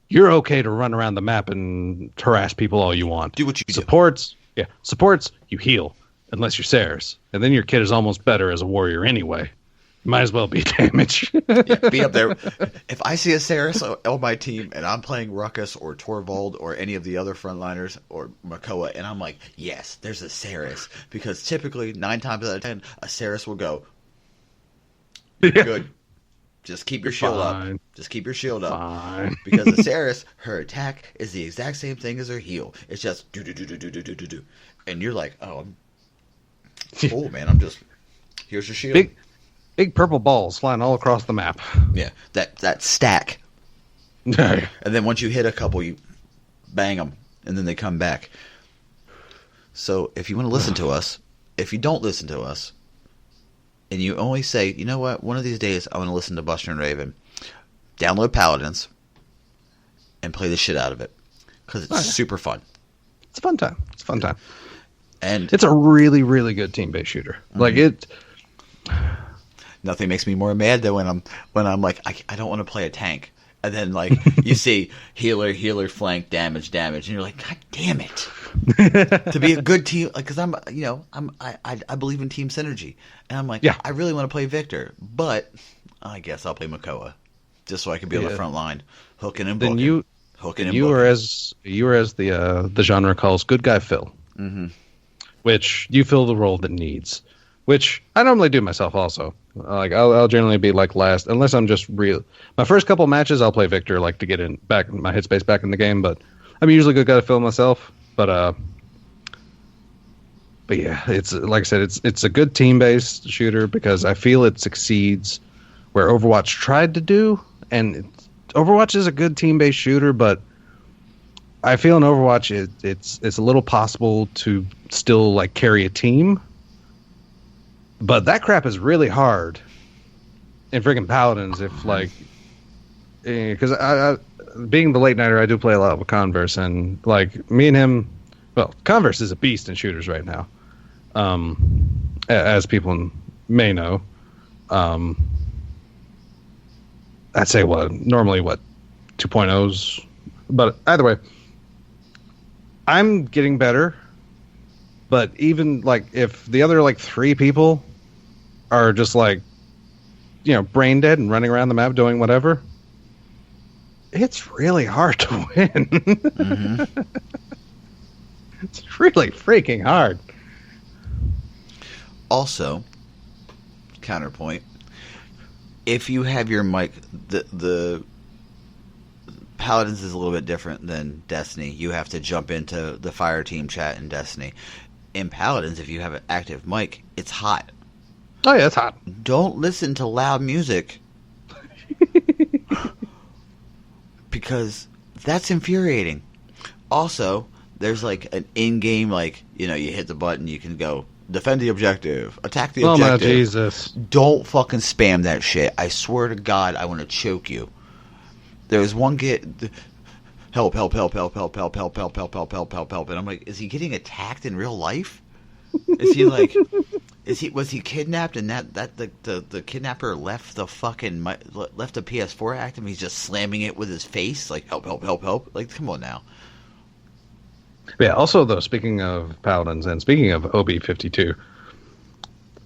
You're okay to run around the map and harass people all you want. Do what you Supports, do. Yeah. Supports, you heal. Unless you're Ceres. And then your kit is almost better as a warrior anyway. You might as well be damage. Yeah, be up there. If I see a Ceres on my team and I'm playing Ruckus or Torvald or any of the other frontliners or Makoa, and I'm like, yes, there's a Ceres. Because typically, 9 times out of 10, a Ceres will go, good. Just keep your shield up. Just keep your shield up. Because the Ceres, her attack is the exact same thing as her heal. It's just do. And you're like, oh, man, I'm just, here's your shield. Big purple balls flying all across the map. Yeah, that stack. And then once you hit a couple, you bang them, and then they come back. So if you want to listen to us, if you don't listen to us, and you only say, you know what, one of these days I want to listen to Buster and Raven, download Paladins and play the shit out of it. Because it's super fun. It's a fun time. And it's a really, really good team-based shooter. Mm-hmm. Like it... Nothing makes me more mad than when I'm like, I don't want to play a tank. And then like you see healer, flank, damage, and you're like, God damn it! To be a good team, like, because I believe in team synergy, and I'm like, yeah. I really want to play Victor, but I guess I'll play Makoa, just so I can be on the front line, hooking and booking. You were as the genre calls good guy Phil, which you fill the role that needs. Which I normally do myself also. Like I'll generally be like last, unless I'm just real. My first couple matches, I'll play Victor, like to get my headspace back in the game. But I'm usually good guy to fill myself. But yeah, it's like I said, it's a good team based shooter because I feel it succeeds where Overwatch tried to do, and Overwatch is a good team based shooter, but I feel in Overwatch it's a little possible to still like carry a team. But that crap is really hard in freaking Paladins. If like, because I being the late nighter, I do play a lot with Converse, and like me and him, well, Converse is a beast in shooters right now, as people may know. I'd say normally 2.0s, but either way, I'm getting better. But even like if the other like 3 people are just like, brain dead and running around the map doing whatever, it's really hard to win. Mm-hmm. It's really freaking hard. Also, counterpoint, if you have your mic, the Paladins is a little bit different than Destiny. You have to jump into the fire team chat in Destiny. In Paladins, if you have an active mic, it's hot. Oh yeah, it's hot. Don't listen to loud music because that's infuriating. Also, there's like an in-game, like, you hit the button, you can go defend the objective, attack the objective. Oh my Jesus! Don't fucking spam that shit. I swear to God, I want to choke you. There's one help, and I'm like, is he getting attacked in real life? Is he like, was he kidnapped and the kidnapper left the PS4 active and he's just slamming it with his face like help, like come on now. Yeah, also though, speaking of Paladins and speaking of OB52,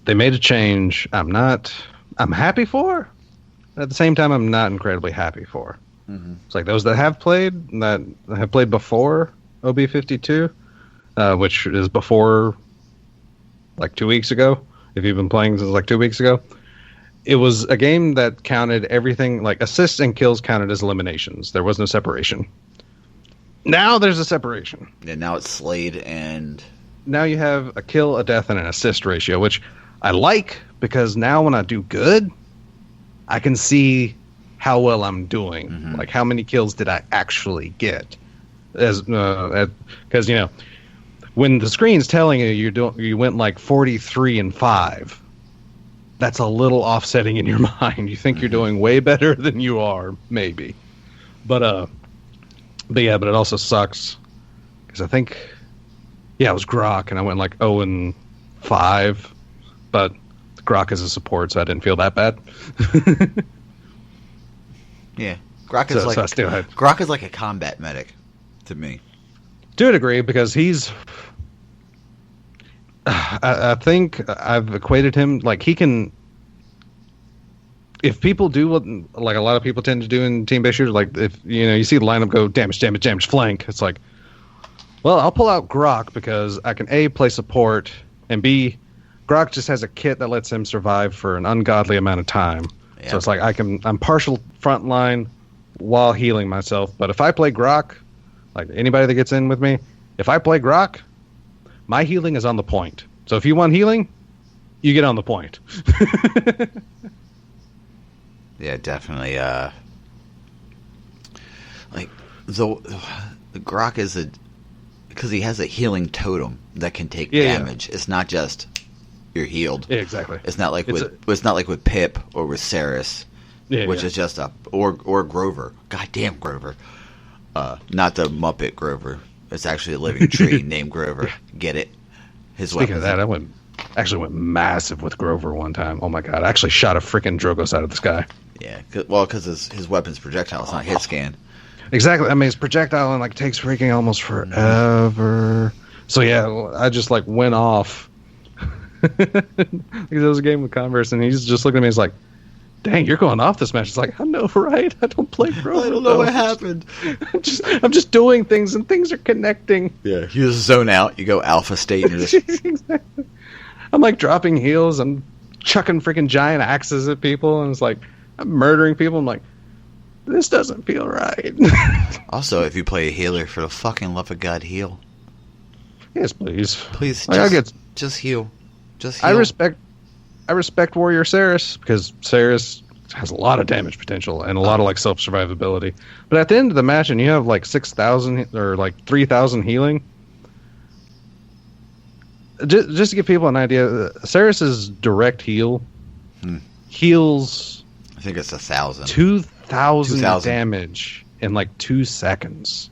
they made a change I'm happy for, at the same time I'm not incredibly happy for. Mm-hmm. It's like those that have played before OB52, which is before like 2 weeks ago. If you've been playing since like 2 weeks ago, it was a game that counted everything, like assists and kills counted as eliminations. There was no separation. Now there's a separation. Yeah, now it's Slade and... Now you have a kill, a death, and an assist ratio, which I like because now when I do good, I can see how well I'm doing. Mm-hmm. Like how many kills did I actually get? Because when the screen's telling you you went like 43 and 5, that's a little offsetting in your mind. You think you're doing way better than you are, maybe. But it also sucks because I think, it was Grok, and I went like 0 and 5, but Grok is a support, so I didn't feel that bad. Yeah, Grok is like a combat medic to me. To a degree, because he's... I think I've equated him, like he can... If people do what like a lot of people tend to do in team-based shooters, like if you see the lineup go damage, flank, it's like, well, I'll pull out Grok because I can A, play support, and B, Grok just has a kit that lets him survive for an ungodly amount of time. Yep. So it's like I'm partial frontline while healing myself. But if I play Grok, like anybody that gets in with me, if I play Grok, my healing is on the point. So if you want healing, you get on the point. Yeah, definitely. Like the Grok is because he has a healing totem that can take damage. Yeah. It's not just you're healed. Yeah, exactly. It's not like with Pip or with Saris, which is just or Grover. Goddamn Grover. Not the Muppet Grover. It's actually a living tree named Grover. Get it? Speaking of that, I went massive with Grover one time. Oh my god! I actually shot a freaking Drogos out of the sky. Yeah, because his weapon's projectile. It's not hit scan. Exactly. I mean, it's projectile and like takes freaking almost forever. So yeah, I just like went off. Because it was a game with Converse, and he's just looking at me. He's like, "Dang, you're going off this match." It's like, I know, right? I don't play Grover. I don't know what happened. I'm just doing things, and things are connecting. Yeah, you just zone out. You go alpha state. And you're just... Exactly. I'm like dropping heals. I'm chucking freaking giant axes at people, and it's like I'm murdering people. I'm like, this doesn't feel right. Also, if you play a healer, for the fucking love of God, heal. Yes, please. Please, just heal. Just heal. I respect Warrior Saris because Saris has a lot of damage potential and a lot of like self survivability. But at the end of the match, and you have like 6,000 or like 3,000 healing. Just to give people an idea, Saris's direct heal heals. I think it's 1,000. 2,000 damage in like 2 seconds.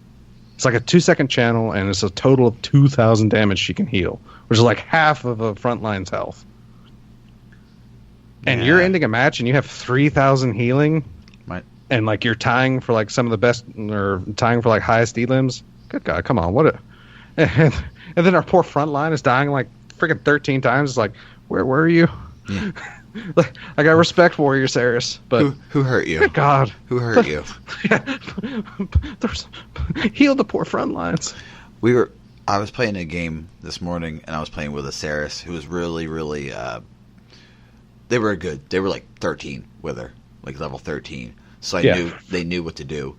It's like a 2-second channel, and it's a total of 2,000 damage she can heal, which is like half of a frontline's health. And you're ending a match, and you have 3,000 healing, and like you're tying for like some of the best, or tying for like highest elims. Good God, come on, what a... And then our poor front line is dying like freaking 13 times. It's like, where were you? Yeah. I got respect for Warrior Saris, but who hurt you? Good God, who hurt you? Heal the poor front lines. I was playing a game this morning, and I was playing with a Saris who was really, really. They were good. They were like 13 with her, like level 13. So I knew they knew what to do.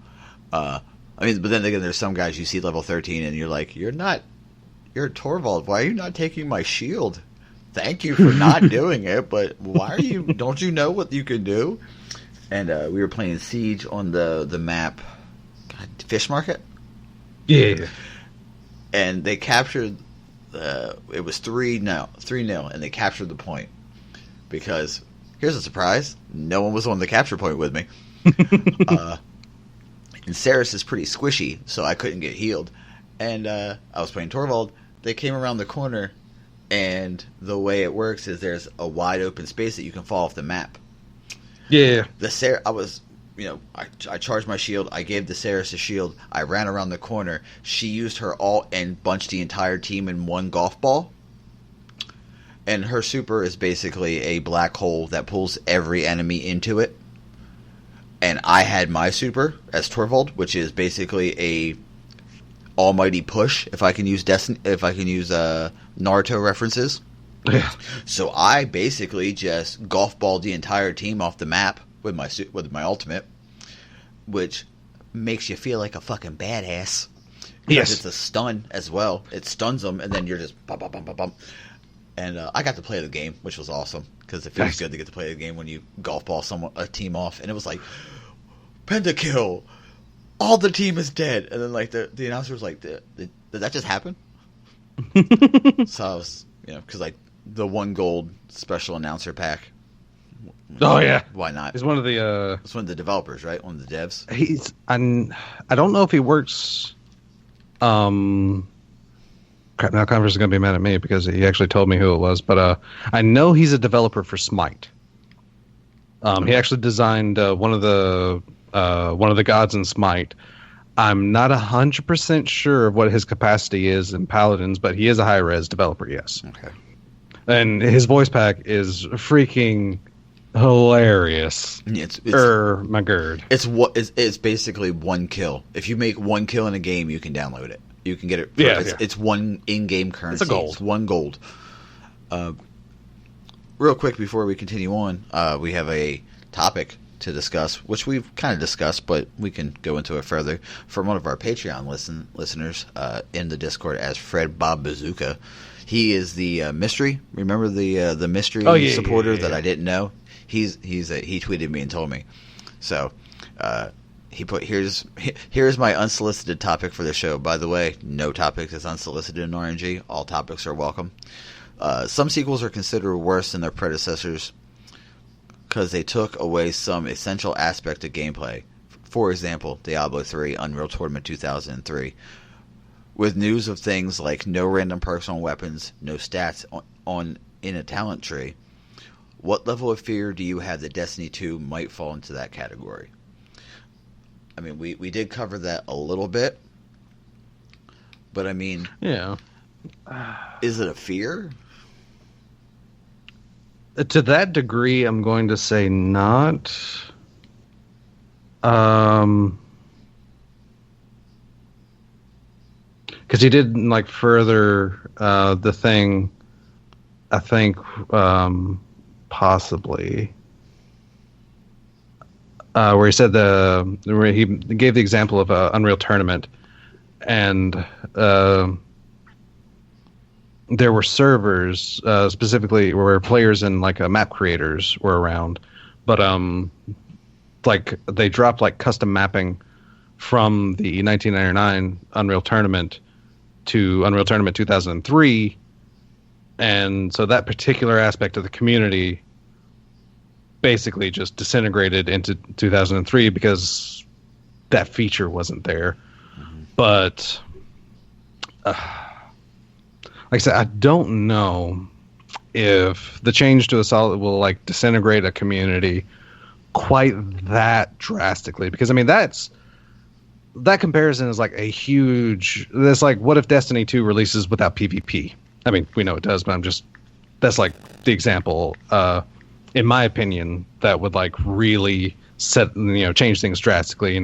But then again, there's some guys you see level 13, and you're like, You're Torvald. Why are you not taking my shield? Thank you for not doing it, but why are you? Don't you know what you can do? And we were playing Siege on the map, Fish Market. Yeah. And they captured. It was 3-0, and they captured the point. Because here's a surprise: no one was on the capture point with me. And Saris is pretty squishy, so I couldn't get healed. And I was playing Torvald. They came around the corner, and the way it works is there's a wide open space that you can fall off the map. Yeah. I charged my shield. I gave the Saris a shield. I ran around the corner. She used her ult and bunched the entire team in one golf ball. And her super is basically a black hole that pulls every enemy into it. And I had my super as Torvald, which is basically almighty push, if I can use Naruto references. Yeah. So I basically just golf balled the entire team off the map with my ultimate, which makes you feel like a fucking badass. Because it's a stun as well. It stuns them, and then you're just bum, bum, bum, bum, bum. And I got to play the game, which was awesome, because it feels good to get to play the game when you golf ball a team off. And it was like, pentakill, all the team is dead. And then like the announcer was like, did that just happen? So I was, because like the 1 gold special announcer pack. Oh yeah, why not? He's one of the. It's one of the developers, right? One of the devs. I don't know if he works. Crap, now Converse is going to be mad at me because he actually told me who it was, but I know he's a developer for Smite. He actually designed one of the gods in Smite. I'm not 100% sure of what his capacity is in Paladins, but he is a high-res developer, yes. Okay. And his voice pack is freaking hilarious. My gird. It's basically 1 kill. If you make 1 kill in a game, you can download it. You can get it. It's 1 in-game currency. It's a gold. It's 1 gold. Real quick before we continue on, we have a topic to discuss, which we've kind of discussed, but we can go into it further. From one of our Patreon listeners in the Discord as Fred Bob Bazooka. He is the mystery. Remember the mystery supporter that I didn't know? He tweeted me and told me. So he put here's my unsolicited topic for the show. By the way, no topic is unsolicited in RNG. All topics are welcome. Some sequels are considered worse than their predecessors because they took away some essential aspect of gameplay. For example, Diablo 3, Unreal Tournament 2003. With news of things like no random perks on weapons, no stats in a talent tree, what level of fear do you have that Destiny 2 might fall into that category? I mean, we did cover that a little bit, but I mean, yeah, is it a fear? To that degree, I'm going to say not. Because he did like further the thing. I think possibly where he said where he gave the example of Unreal Tournament, and there were servers specifically where players and like map creators were around, but like they dropped like custom mapping from the 1999 Unreal Tournament to Unreal Tournament 2003, and so that particular aspect of the community basically just disintegrated into 2003 because that feature wasn't there. Mm-hmm. But like I said, I don't know if the change to a solid will like disintegrate a community quite that drastically, because I mean that comparison is like a huge. That's like, what if Destiny 2 releases without PvP? I mean, we know it does, but that's like the example. In my opinion, that would like really change things drastically.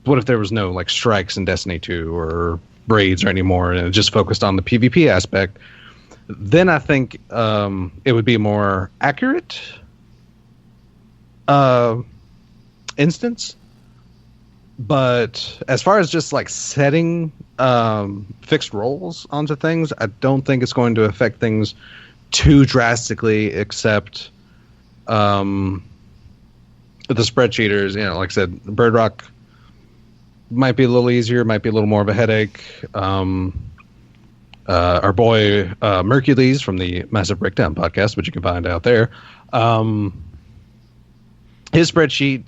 What if there was no like strikes in Destiny 2 or raids or anymore, and it just focused on the PvP aspect? Then I think it would be a more accurate instance. But as far as just like setting fixed roles onto things, I don't think it's going to affect things too drastically, except the spreadsheeters. Like I said, Bird Rock might be a little easier, might be a little more of a headache. Our boy Mercules from the Massive Breakdown podcast, which you can find out there, his spreadsheet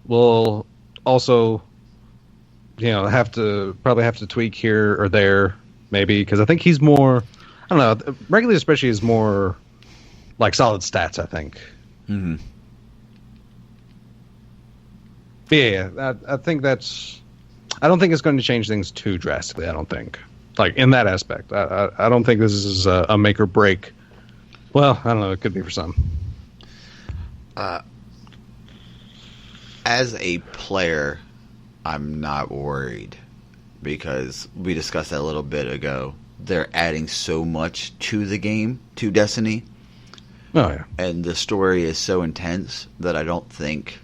will also have to tweak here or there, maybe, because I think he's more, I don't know, regularly especially is more like solid stats, I think. Mm-hmm. But yeah, I think that's, I don't think it's going to change things too drastically. I don't think, like in that aspect, I don't think this is a make or break. Well, I don't know, it could be for some. As a player, I'm not worried because we discussed that a little bit ago. They're adding so much to the game, to Destiny. Oh, yeah. And the story is so intense that I don't think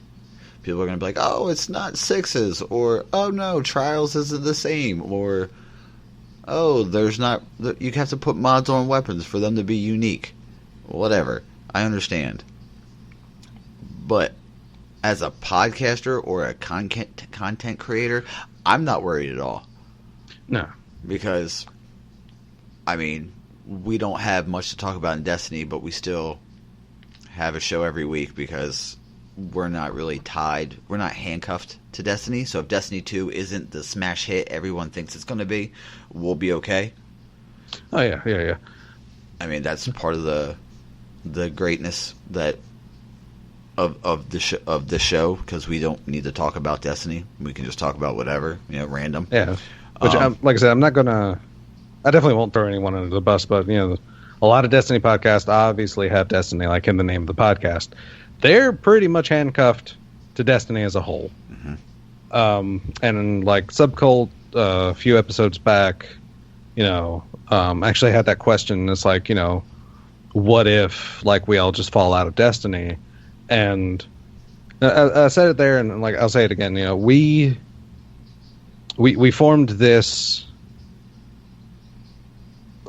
people are going to be like, oh, it's not sixes, or, oh, no, Trials isn't the same, or, oh, there's not, you have to put mods on weapons for them to be unique. Whatever. I understand. But as a podcaster or a content creator, I'm not worried at all. No. Because, I mean, we don't have much to talk about in Destiny, but we still have a show every week because we're not really tied. We're not handcuffed to Destiny. So if Destiny 2 isn't the smash hit everyone thinks it's going to be, we'll be okay. Oh, yeah. I mean, that's part of the greatness that of the show, because we don't need to talk about Destiny. We can just talk about whatever, random. Yeah. Which, like I said, I'm not going to... I definitely won't throw anyone under the bus, but, a lot of Destiny podcasts obviously have Destiny, like in the name of the podcast. They're pretty much handcuffed to Destiny as a whole. Mm-hmm. And like Subcult, a few episodes back, actually had that question. It's like, what if, like, we all just fall out of Destiny? And I said it there, and like I'll say it again. We formed this,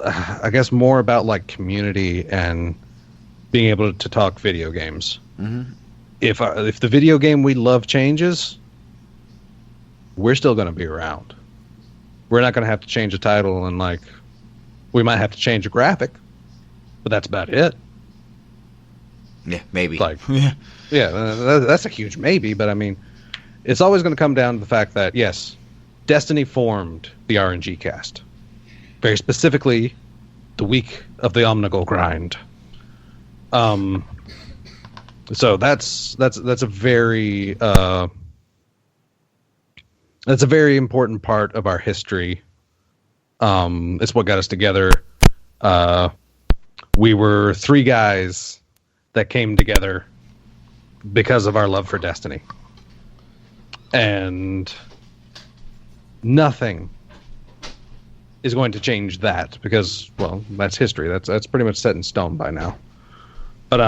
I guess, more about like community and being able to talk video games. Mm-hmm. If the video game we love changes, we're still going to be around. We're not going to have to change a title, and like we might have to change a graphic, but that's about it. Yeah, maybe. Like, yeah, that's a huge maybe. But I mean, it's always going to come down to the fact that yes, Destiny formed the RngCast. Very specifically, the week of the Omnigul grind. So that's a very important part of our history. It's what got us together. We were three guys that came together because of our love for Destiny, and nothing is going to change that because, well, that's history. That's pretty much set in stone by now. But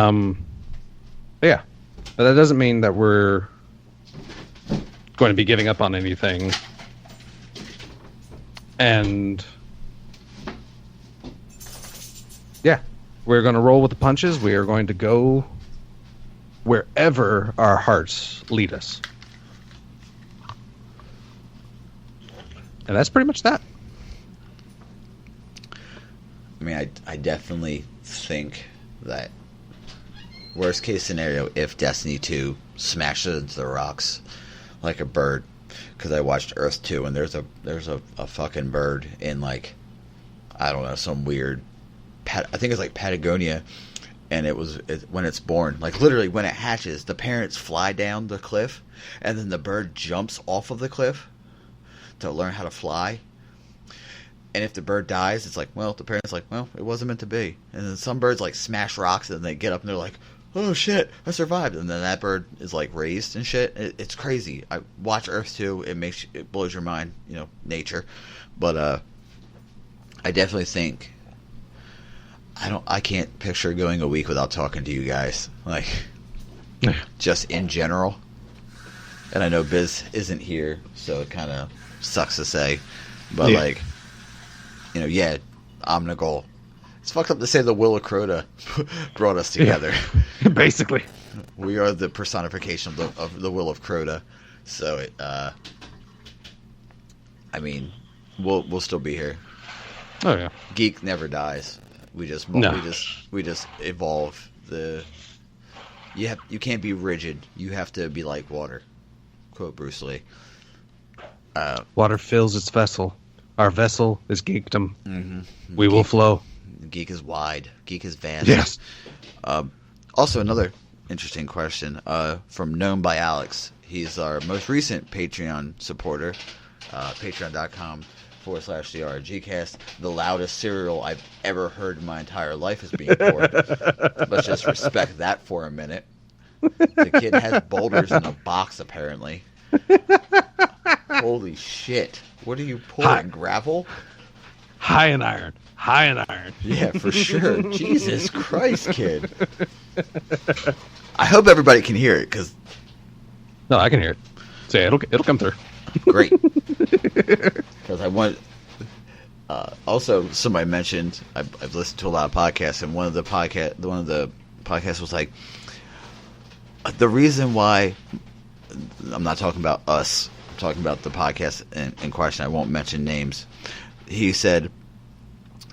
yeah, but that doesn't mean that we're going to be giving up on anything. And yeah, we're going to roll with the punches. We are going to go wherever our hearts lead us. And that's pretty much that. I mean, I definitely think that worst case scenario, if Destiny 2 smashes the rocks like a bird, because I watched Earth 2 and there's a fucking bird in, like, I don't know, some weird, I think it's like Patagonia, and when it's born, like literally when it hatches, the parents fly down the cliff, and then the bird jumps off of the cliff to learn how to fly. And if the bird dies, it's like, well, the parents like, well, it wasn't meant to be. And then some birds like smash rocks, and then they get up and they're like, oh shit, I survived. And then that bird is like raised and shit. It's crazy. I watch Earth 2. It blows your mind, nature. But I definitely think I can't picture going a week without talking to you guys, like just in general. And I know Biz isn't here, so it kind of sucks to say, but yeah. Yeah, Omnigul. It's fucked up to say the Will of Crota brought us together. Yeah. Basically, we are the personification of the Will of Crota. So I mean, we'll still be here. Oh yeah, geek never dies. We just evolve. You can't be rigid. You have to be like water. Quote Bruce Lee. Water fills its vessel. Our vessel is geekdom. Mm-hmm. We will flow. Geek is wide. Geek is vast. Yes. Also, another interesting question from Known by Alex. He's our most recent Patreon supporter. Patreon.com/the RngCast. The loudest cereal I've ever heard in my entire life is being poured. Let's just respect that for a minute. The kid has boulders in a box, apparently. Holy shit. What are you pouring? Gravel? High in iron. High in iron. Yeah, for sure. Jesus Christ, kid. I hope everybody can hear it, because... No, I can hear it. So yeah, it'll come through. Great. Because I want... also, somebody mentioned, I've listened to a lot of podcasts, and one of the podcasts was like, the reason why... I'm not talking about us. I'm talking about the podcast in question. I won't mention names. He said,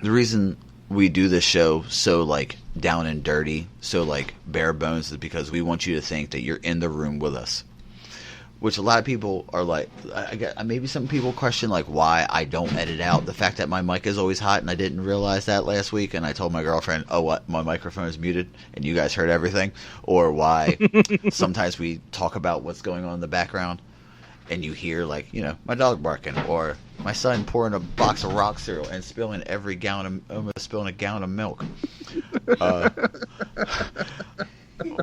the reason we do this show so, like, down and dirty, so, like, bare bones, is because we want you to think that you're in the room with us. Which a lot of people are like, maybe some people question, like, why I don't edit out the fact that my mic is always hot, and I didn't realize that last week, and I told my girlfriend, oh, what, my microphone is muted, and you guys heard everything, or why sometimes we talk about what's going on in the background, and you hear, like, you know, my dog barking, or my son pouring a box of rock cereal and spilling almost spilling a gallon of milk.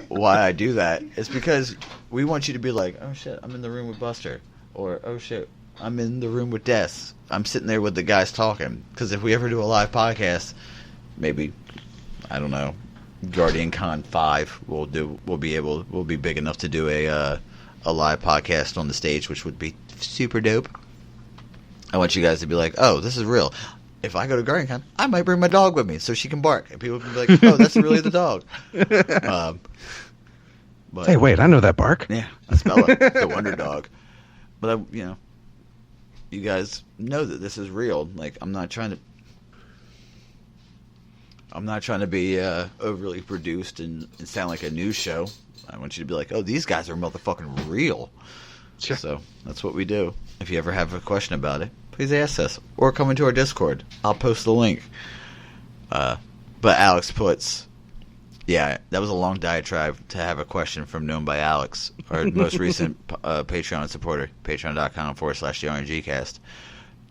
Why I do that is because we want you to be like, oh shit, I'm in the room with Buster, or oh shit, I'm in the room with Des. I'm sitting there with the guys talking. Because if we ever do a live podcast, maybe, I don't know, Guardian Con 5, we'll be big enough to do a live podcast on the stage, which would be super dope. I want you guys to be like, oh, this is real. If I go to Guardian Con, I might bring my dog with me so she can bark, and people can be like, oh, that's really the dog. But, hey, wait, I know that bark. Yeah, that's Bella, the wonder dog. But, you guys know that this is real. Like, I'm not trying to be overly produced and sound like a news show. I want you to be like, oh, these guys are motherfucking real. Sure. So that's what we do. If you ever have a question about it, please ask us, or come into our Discord. I'll post the link. But Alex puts, yeah, that was a long diatribe to have a question from Known by Alex, our most recent Patreon supporter, patreon.com/RngCast.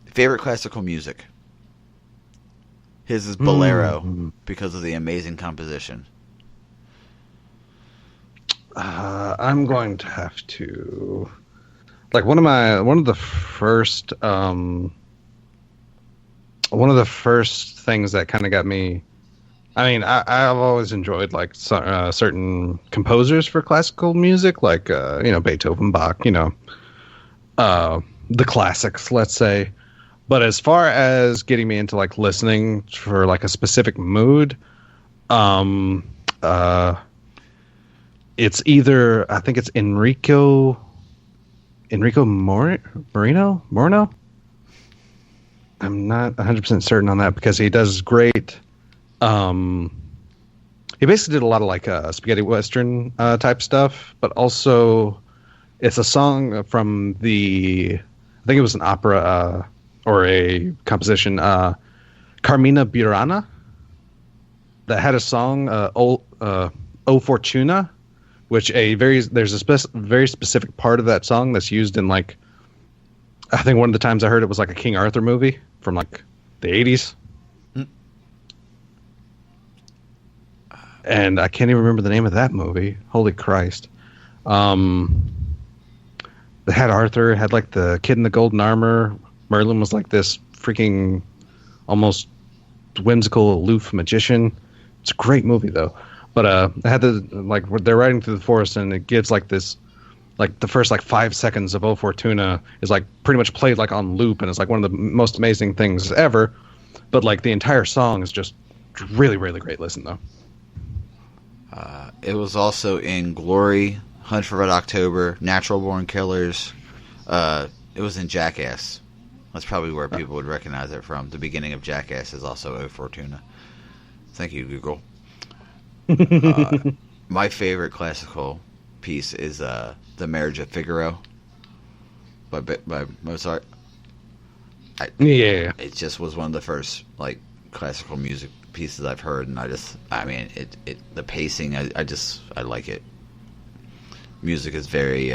Favorite classical music? His is Bolero, because of the amazing composition. I'm going to have to... Like one of the first things that kind of got me. I mean, I've always enjoyed like certain composers for classical music, like Beethoven, Bach, the classics, let's say. But as far as getting me into like listening for like a specific mood, it's either, I think it's Enrico Moreno? I'm not 100% certain on that, because he does great. He basically did a lot of like spaghetti western type stuff, but also it's a song from I think it was an opera or a composition, Carmina Burana, that had a song, O Fortuna, which there's a very specific part of that song that's used in, like, I think one of the times I heard it was like a King Arthur movie from like the 80s. And I can't even remember the name of that movie. Holy Christ. It had Arthur, it had like the kid in the golden armor. Merlin was like this freaking almost whimsical, aloof magician. It's a great movie though. But it had they're riding through the forest, and it gives like this, like the first like 5 seconds of O Fortuna is like pretty much played like on loop, and it's like one of the most amazing things ever. But like the entire song is just really, really great listen though. It was also in Glory, Hunt for Red October, Natural Born Killers. It was in Jackass. That's probably where people would recognize it from. The beginning of Jackass is also O Fortuna. Thank you, Google. My favorite classical piece is The Marriage of Figaro by Mozart. It just was one of the first like classical music pieces I've heard, and the pacing, I like it. Music is very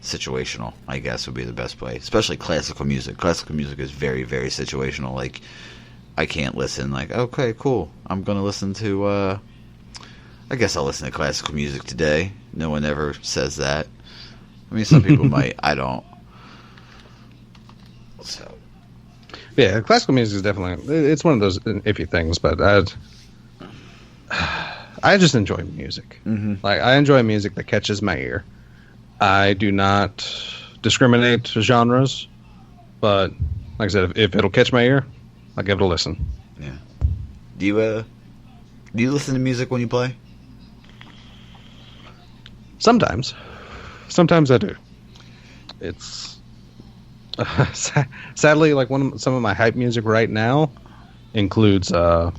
situational, I guess would be the best play, especially classical music. Classical music is very, very situational. Like, I can't listen like, okay, cool, I'm gonna listen to I guess I'll listen to classical music today. No one ever says that. I mean, some people might. I don't. So, yeah, classical music is definitely, it's one of those iffy things, but I just enjoy music. mm-hmm. Like, I enjoy music that catches my ear. I do not discriminate genres, but like I said, if it'll catch my ear, I'll give it a listen. Yeah. Do you listen to music when you play? Sometimes I do. It's sadly, like some of my hype music right now includes. I'm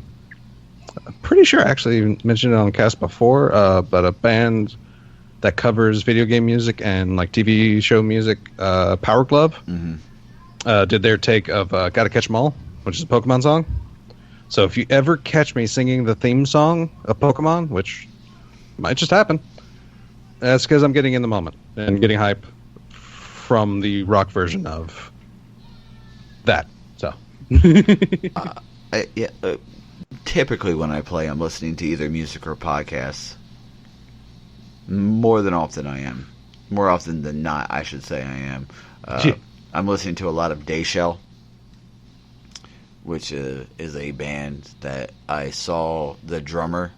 pretty sure I actually mentioned it on the cast before, but a band that covers video game music and like TV show music, Power Glove, did their take of "Gotta Catch 'Em All," which is a Pokemon song. So if you ever catch me singing the theme song of Pokemon, which might just happen, that's because I'm getting in the moment and getting hype from the rock version of that. So, typically when I play, I'm listening to either music or podcasts. More often than not, I should say I am. I'm listening to a lot of Dayshell, which is a band that I saw the drummer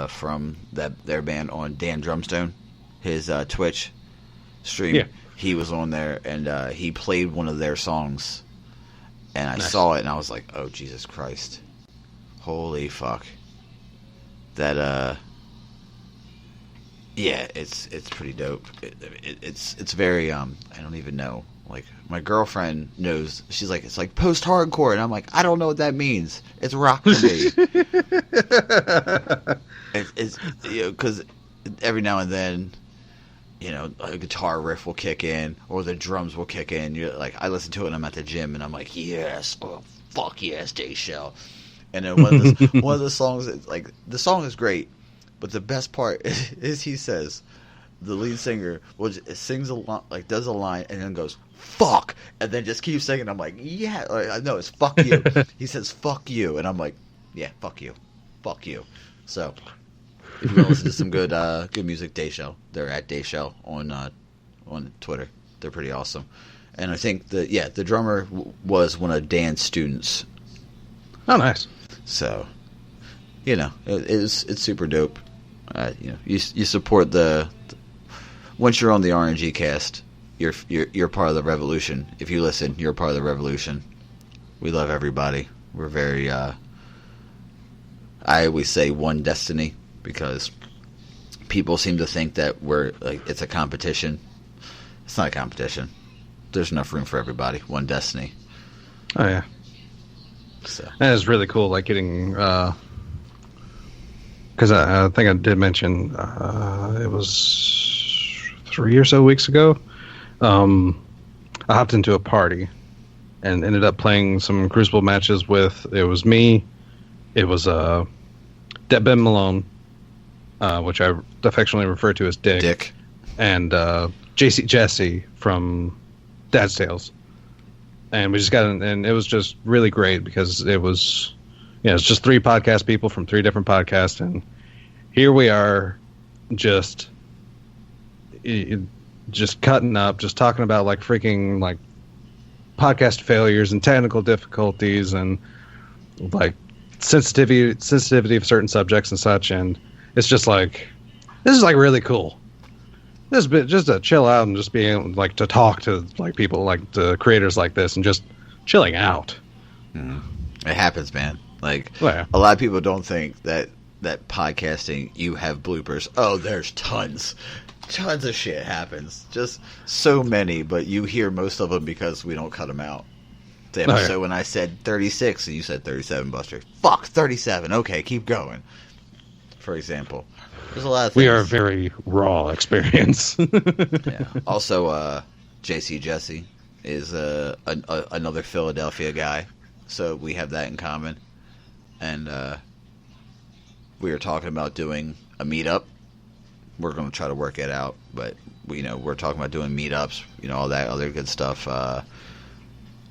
from their band on Dan Drumstone, his Twitch stream. Yeah. He was on there, and he played one of their songs, and I saw it, and I was like, oh, Jesus Christ. Holy fuck. That, yeah, it's pretty dope. It's very, I don't even know. Like, my girlfriend knows, she's like, it's like post-hardcore, and I'm like, I don't know what that means. It's rock to me. It's because every now and then, a guitar riff will kick in, or the drums will kick in. You're like, I listen to it and I'm at the gym, and I'm like, yes, oh, fuck yes, Dayshell. And then one of the songs, like, the song is great, but the best part is he says, the lead singer sings a line, like does a line, and then goes, fuck, and then just keeps singing. I'm like, yeah, I know it's fuck you. He says fuck you, and I'm like, yeah, fuck you. So if you want to listen to some good music, Dayshell. They're at Dayshell on Twitter. They're pretty awesome. And I think the drummer was one of Dan's students. Oh, nice. So, it's super dope. You support once you're on the RngCast, you're part of the revolution. If you listen, you're part of the revolution. We love everybody. We're very I always say one destiny, because people seem to think that we're like it's a competition. It's not a competition. There's enough room for everybody. One destiny. Oh yeah. So that is really cool. Like getting because I think I did mention it was 3 or so weeks ago. I hopped into a party and ended up playing some Crucible matches with. It was me. It was Ben Malone, which I affectionately refer to as Dick. And JC Jesse from Dad's Tales. And we just got in, and it was just really great because it was, it's just 3 podcast people from 3 different podcasts, and here we are, just cutting up, just talking about like freaking like podcast failures and technical difficulties and like sensitivity of certain subjects and such, and it's just like this is like really cool. This bit just to chill out and just being like to talk to like people like the creators like this and just chilling out. It happens, man. Like a lot of people don't think that podcasting you have bloopers. Oh, there's tons of shit happens. Just so many, but you hear most of them because we don't cut them out. So when I said 36 and you said 37, Buster, fuck 37. Okay, keep going. For example. There's a lot of things. We are a very raw experience. Yeah. Also, JC Jesse is another Philadelphia guy, so we have that in common. And we were talking about doing a meetup. We're going to try to work it out, but we're talking about doing meetups, all that other good stuff.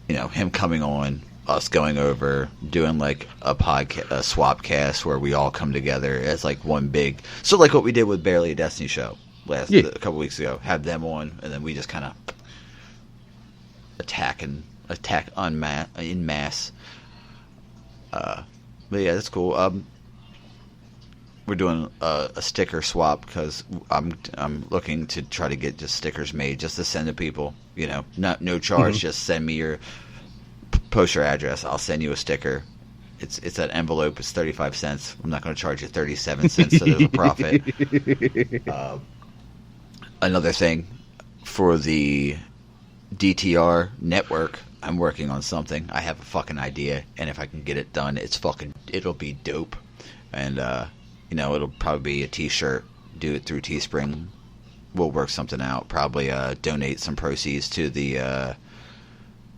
Him coming on, us going over, doing like a podcast, a swap cast where we all come together as like one big. So like what we did with Barely a Destiny show a couple weeks ago, had them on, and then we just kind of attack in mass. But yeah, that's cool. We're doing a sticker swap because I'm looking to try to get just stickers made just to send to people. You know, no charge. Just send me your post your address. I'll send you a sticker. It's an envelope. It's 35 cents. I'm not going to charge you 37 cents, so there's a profit. Another thing for the DTR network, I'm working on something. I have a fucking idea, and if I can get it done, it'll be dope. And it'll probably be a T-shirt. Do it through Teespring. We'll work something out. Probably donate some proceeds to the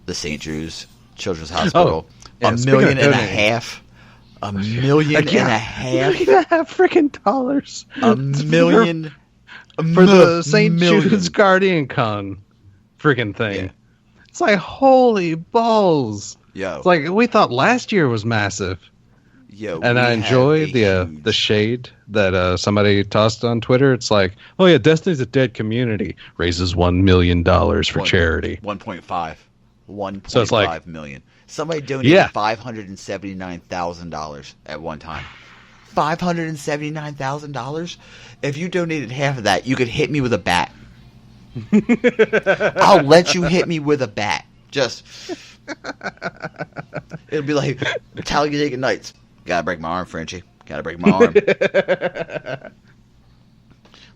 St. Drew's Children's Hospital. Yeah, $1.5 million. $1.5 million. Freaking dollars. $1 million for the St. Jude's Guardian Con freaking thing. Yeah. It's like, holy balls. Yo. It's like, we thought last year was massive. Yo, and I enjoy the shade that somebody tossed on Twitter. It's like, oh yeah, Destiny's a dead community. Raises $1 million for charity. 1.5. So it's like, $1.5 million. Somebody donated $579,000 at one time. $579,000? If you donated half of that, you could hit me with a bat. I'll let you hit me with a bat. Just it'll be like Talladega Nights. Gotta break my arm, Frenchie. Gotta break my arm.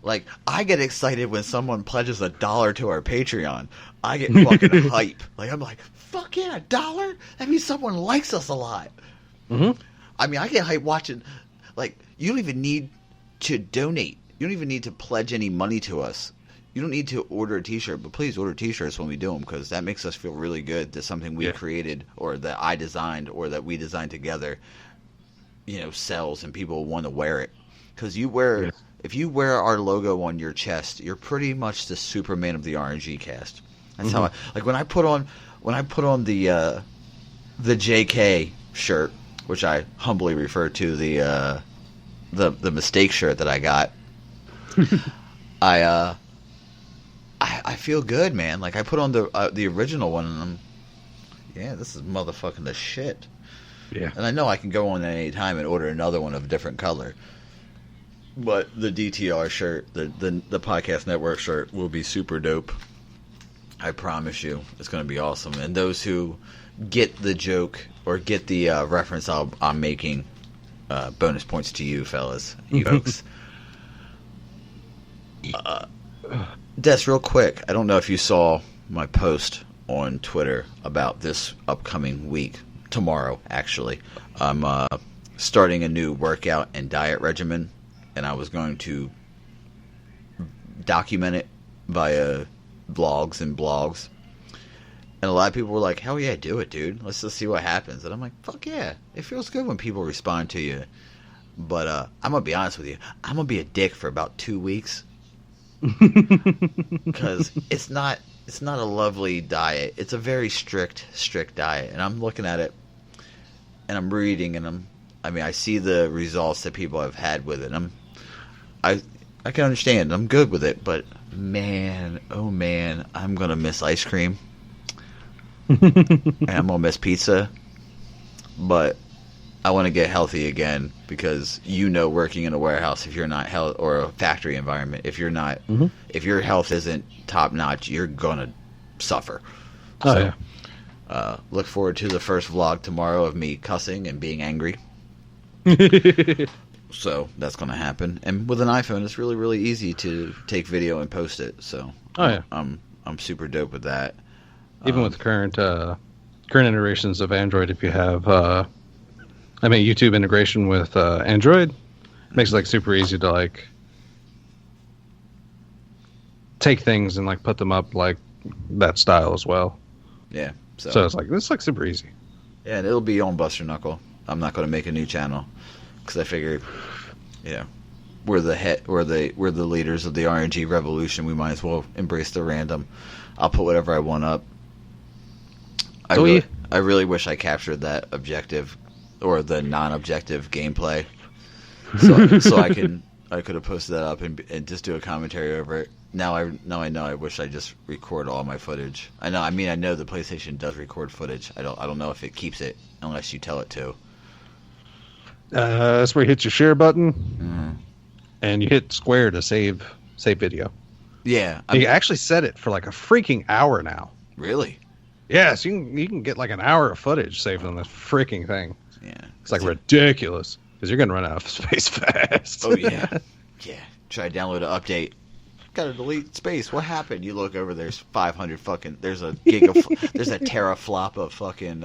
Like, I get excited when someone pledges $1 to our Patreon. I get fucking hype. Like, I'm like, fuck yeah, $1? That means someone likes us a lot. Mm-hmm. I mean, I get hype watching. Like, you don't even need to donate. You don't even need to pledge any money to us. You don't need to order a T-shirt, but please order T-shirts when we do them, because that makes us feel really good that something we created or that I designed or that we designed together, sells and people want to wear it. Because if you wear our logo on your chest, you're pretty much the Superman of the RngCast. That's how when I put on the JK shirt, which I humbly refer to the mistake shirt that I got. I feel good, man. Like, I put on the original one, and this is motherfucking the shit. Yeah. And I know I can go on at any time and order another one of a different color. But the DTR shirt, the Podcast Network shirt, will be super dope. I promise you, it's going to be awesome. And those who get the joke or get the reference I'm making, bonus points to you, fellas, you folks. Des, real quick, I don't know if you saw my post on Twitter about this upcoming week. Tomorrow, actually. I'm starting a new workout and diet regimen, and I was going to document it via blogs. And a lot of people were like, hell yeah, do it, dude. Let's just see what happens. And I'm like, fuck yeah. It feels good when people respond to you. But I'm going to be honest with you. I'm going to be a dick for about 2 weeks. Because it's not a lovely diet. It's a very strict diet. And I'm looking at it, and I'm reading, and I see the results that people have had with it. I can understand. I'm good with it, but man, oh man, I'm gonna miss ice cream, and I'm gonna miss pizza. But I want to get healthy again, because working in a warehouse, if you're not health, or a factory environment, if you're not, if your health isn't top notch, you're gonna suffer. Look forward to the first vlog tomorrow of me cussing and being angry. So that's gonna happen. And with an iPhone, it's really, really easy to take video and post it. So I'm super dope with that. Even with current iterations of Android, if you have YouTube integration with Android, makes it super easy to take things and put them up that style as well. Yeah. So it's this super easy. Yeah, and it'll be on Buster Knuckle. I'm not going to make a new channel because I figure, we're the leaders of the RNG revolution. We might as well embrace the random. I'll put whatever I want up. I really wish I captured that objective or the non-objective gameplay, so I could have posted that up and just do a commentary over it. Now I know. I wish I just record all my footage. I know. I mean, I know the PlayStation does record footage. I don't know if it keeps it unless you tell it to. That's where you hit your share button, and you hit square to save video. Yeah, you actually set it for like a freaking hour now. Really? Yes, you can get like an hour of footage saved on this freaking thing. Yeah, it's like ridiculous because you're gonna run out of space fast. Oh yeah, yeah. Try to download an update. Gotta delete space. What happened? You look over. There's 500 fucking. There's a gig of. There's a teraflop of fucking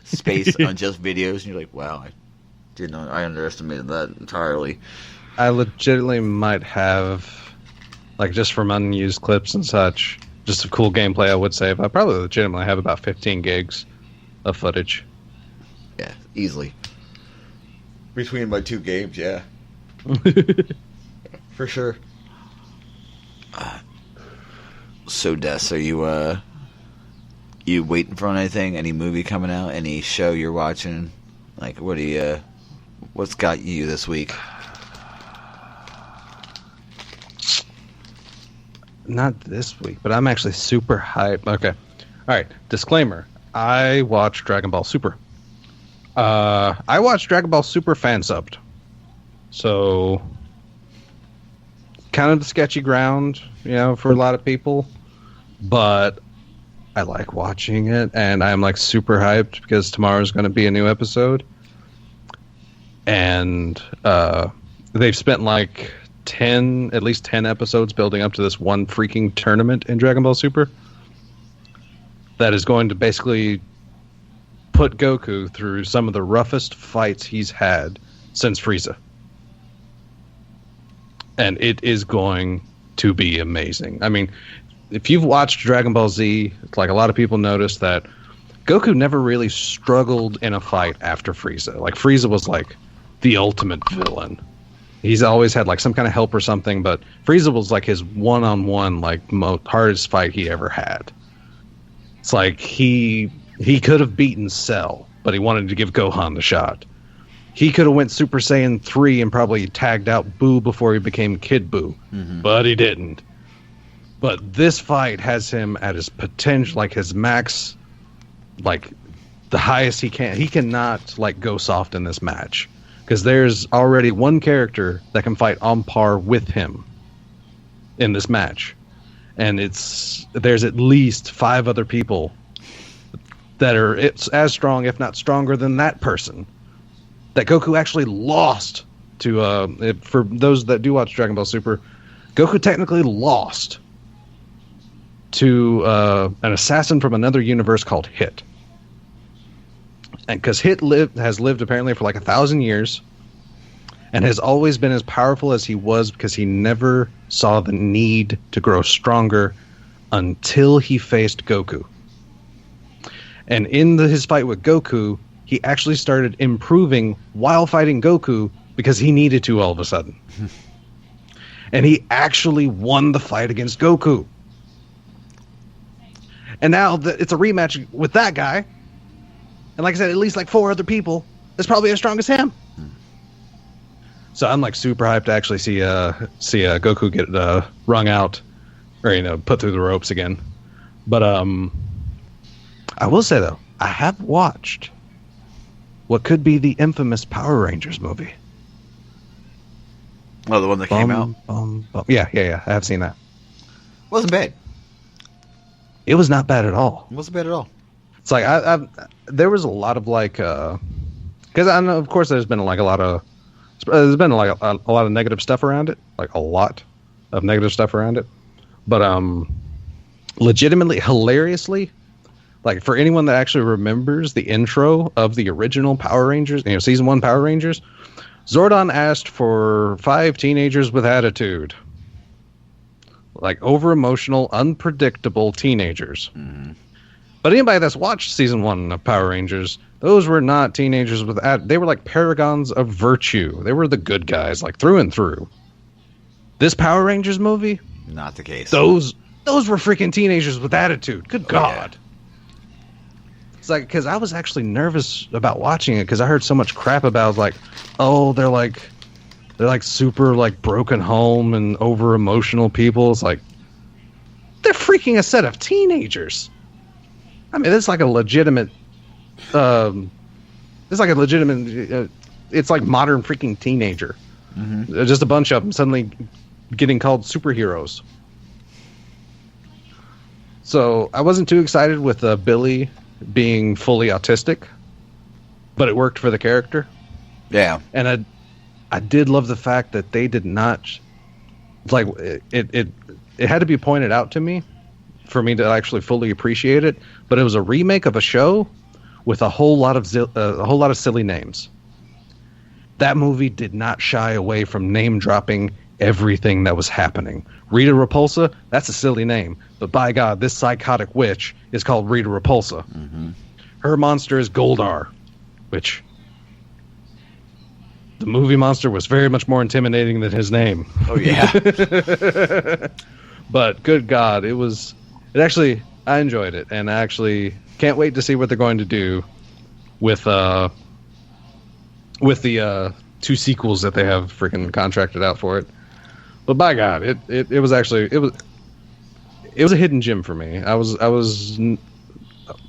space on just videos, and you're like, wow, I underestimated that entirely. I legitimately might have, like, just from unused clips and such, just a cool gameplay I would save. I probably legitimately have about 15 gigs of footage. Yeah, easily. Between my 2 games, yeah. For sure. So, Des, are you waiting for anything? Any movie coming out? Any show you're watching? Like, what's got you this week? Not this week, but I'm actually super hyped. Okay. All right. Disclaimer. I watched Dragon Ball Super. I watched Dragon Ball Super fan subbed. So, kind of the sketchy ground, for a lot of people. But I like watching it, and I'm like super hyped because tomorrow's going to be a new episode. And they've spent like at least 10 episodes building up to this one freaking tournament in Dragon Ball Super that is going to basically put Goku through some of the roughest fights he's had since Frieza. And it is going to be amazing. I mean, if you've watched Dragon Ball Z, it's like a lot of people noticed that Goku never really struggled in a fight after Frieza. Like, Frieza was like the ultimate villain. He's always had like some kind of help or something, but Frieza was like his one-on-one, like hardest fight he ever had. It's like he could have beaten Cell, but he wanted to give Gohan the shot. He could have went Super Saiyan 3 and probably tagged out Buu before he became Kid Buu, but he didn't. But this fight has him at his potential, like his max, like the highest he can. He cannot like go soft in this match because there's already one character that can fight on par with him in this match, and there's at least 5 other people that are as strong, if not stronger, than that person. That Goku actually lost to. For those that do watch Dragon Ball Super, Goku technically lost to an assassin from another universe called Hit. And because Hit has lived apparently for like 1,000 years and has always been as powerful as he was because he never saw the need to grow stronger until he faced Goku. And in his fight with Goku, he actually started improving while fighting Goku because he needed to all of a sudden. And he actually won the fight against Goku. And now it's a rematch with that guy. And like I said, at least like 4 other people that's probably as strong as him. So I'm like super hyped to actually see Goku get wrung out or put through the ropes again. But I will say though, I have watched what could be the infamous Power Rangers movie. Oh, the one that came out? Yeah. I have seen that. Wasn't bad. It was not bad at all. It wasn't bad at all. It's like there was a lot of like because I know of course there's been like a lot of negative stuff around it, like a lot of negative stuff around it. But legitimately, hilariously, like for anyone that actually remembers the intro of the original Power Rangers, season 1 Power Rangers, Zordon asked for 5 teenagers with attitude. Like over-emotional, unpredictable teenagers. Mm-hmm. But anybody that's watched season 1 of Power Rangers, those were not teenagers with they were like paragons of virtue. They were the good guys, like through and through. This Power Rangers movie? Not the case. Those were freaking teenagers with attitude. Good God. Yeah. It's like, because I was actually nervous about watching it because I heard so much crap about like, oh, they're like super like broken home and over emotional people. It's like, They're freaking a set of teenagers. I mean, it's like a legitimate. It's like modern freaking teenager. Mm-hmm. Just a bunch of them suddenly getting called superheroes. So I wasn't too excited with Billy being fully autistic, but it worked for the character. Yeah, and I did love the fact that they did not like it had to be pointed out to me for me to actually fully appreciate it. But it was a remake of a show with a whole lot of silly names. That movie did not shy away from name dropping everything that was happening. Rita Repulsa, that's a silly name, but by God, this psychotic witch is called Rita Repulsa. Mm-hmm. Her monster is Goldar, which the movie monster was very much more intimidating than his name. Oh yeah. But good God, I enjoyed it, and I actually can't wait to see what they're going to do with the 2 sequels that they have freaking contracted out for it. But by God, it was a hidden gem for me. I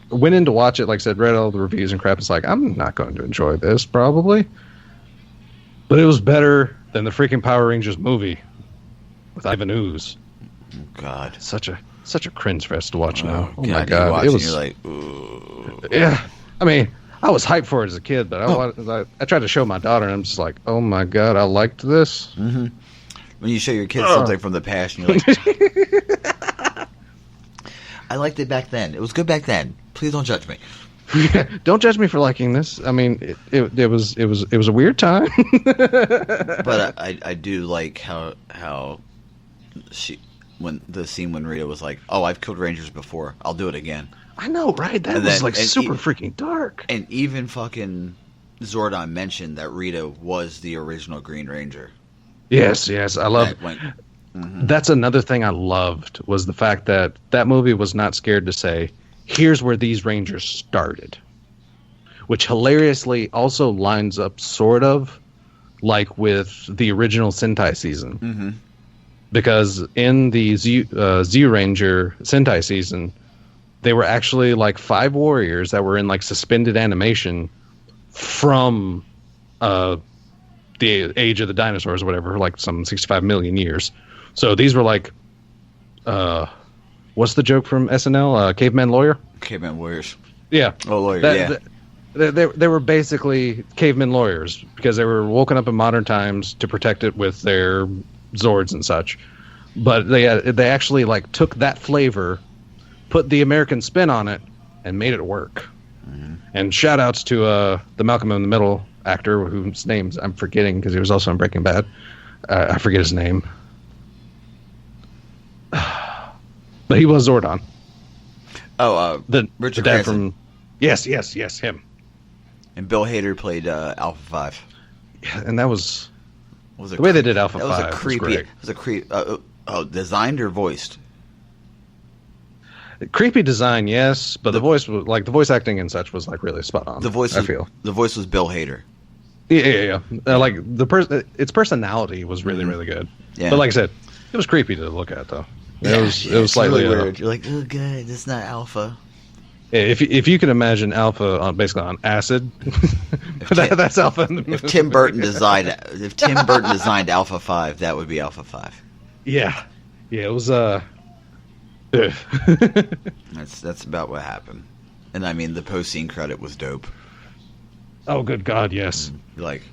went in to watch it, like I said, read all the reviews and crap. It's like, I'm not going to enjoy this probably, but it was better than the freaking Power Rangers movie with Ivan Ooze. Oh, God, such a cringe fest to watch now. Oh God, my God, it was. You're like, ooh. Yeah. I mean, I was hyped for it as a kid, but I tried to show my daughter, and I'm just like, oh my God, I liked this. Mm-hmm. When you show your kids something from the past, and you're like, I liked it back then. It was good back then. Please don't judge me. Don't judge me for liking this. I mean, it was a weird time. But I do like how when Rita was like, "Oh, I've killed Rangers before. I'll do it again." I know, right? That was super freaking dark. And even fucking Zordon mentioned that Rita was the original Green Ranger. Yes, I love. Mm-hmm. That's another thing I loved was the fact that movie was not scared to say, "Here's where these Rangers started," which hilariously also lines up sort of like with the original Sentai season. Mm-hmm. Because in the Z Ranger Sentai season, they were actually like 5 warriors that were in like suspended animation from the age of the dinosaurs or whatever, like some 65 million years. So these were like, what's the joke from SNL? Caveman Lawyer? Caveman Warriors. Yeah. Oh, lawyer, They were basically caveman lawyers because they were woken up in modern times to protect it with their Zords and such. But they actually like took that flavor, put the American spin on it, and made it work. Mm-hmm. And shout outs to the Malcolm in the Middle actor whose names I'm forgetting because he was also in Breaking Bad. I forget his name. But he was Zordon. Oh, Richard dad from... Yes, him. And Bill Hader played Alpha 5. Yeah, and that was the way they did Alpha 5 was creepy. Was great. It was a creep. Designed or voiced? Creepy design, yes, but the voice was like the voice acting and such was like really spot on. The voice was Bill Hader. Yeah. Like its personality was really really good. Yeah. But like I said, it was creepy to look at though. It was slightly really weird. You're like, oh god, that's not Alpha. Yeah, if you can imagine Alpha basically on acid, that's Alpha. If Tim Burton designed Alpha 5, that would be Alpha 5. Yeah, it was That's about what happened. And I mean, the post-scene credit was dope. Oh, good God, yes. Like,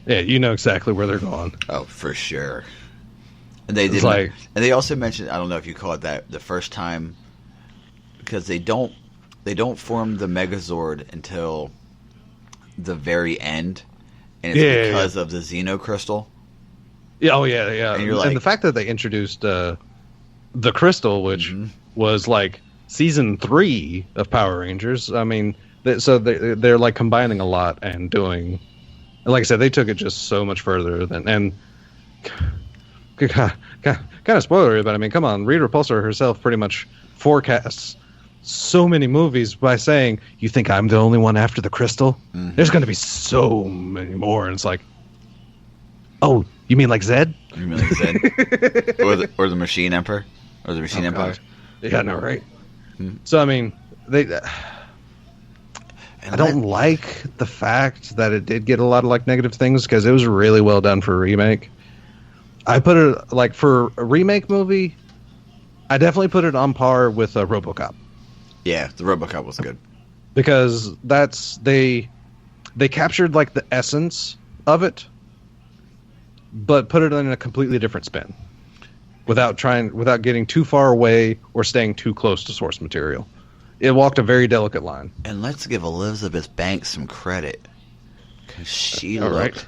yeah, you know exactly where they're going. Oh, for sure. And they did, and they also mentioned, I don't know if you call it that, the first time, because they don't form the Megazord until the very end, and it's because of the Xeno Crystal. Yeah, oh yeah. And the fact that they introduced the Crystal, which was like season 3 of Power Rangers. I mean, they're like combining a lot and doing. Like I said, they took it just so much further than kind of spoilery, but I mean, come on, Rita Repulsa herself pretty much forecasts so many movies by saying, "You think I'm the only one after the Crystal? Mm-hmm. There's going to be so many more." And it's like, oh, You mean like Zed? You mean like Zed? or the Machine Emperor? Or the Machine Empire? God. Yeah, no, right? So, I mean, I don't like the fact that it did get a lot of, like, negative things, because it was really well done for a remake. I put it, like, for a remake movie, I definitely put it on par with RoboCop. Yeah, the RoboCop was good. Because they captured, like, the essence of it, but put it in a completely different spin. Without getting too far away or staying too close to source material. It walked a very delicate line. And let's give Elizabeth Banks some credit. Because she looked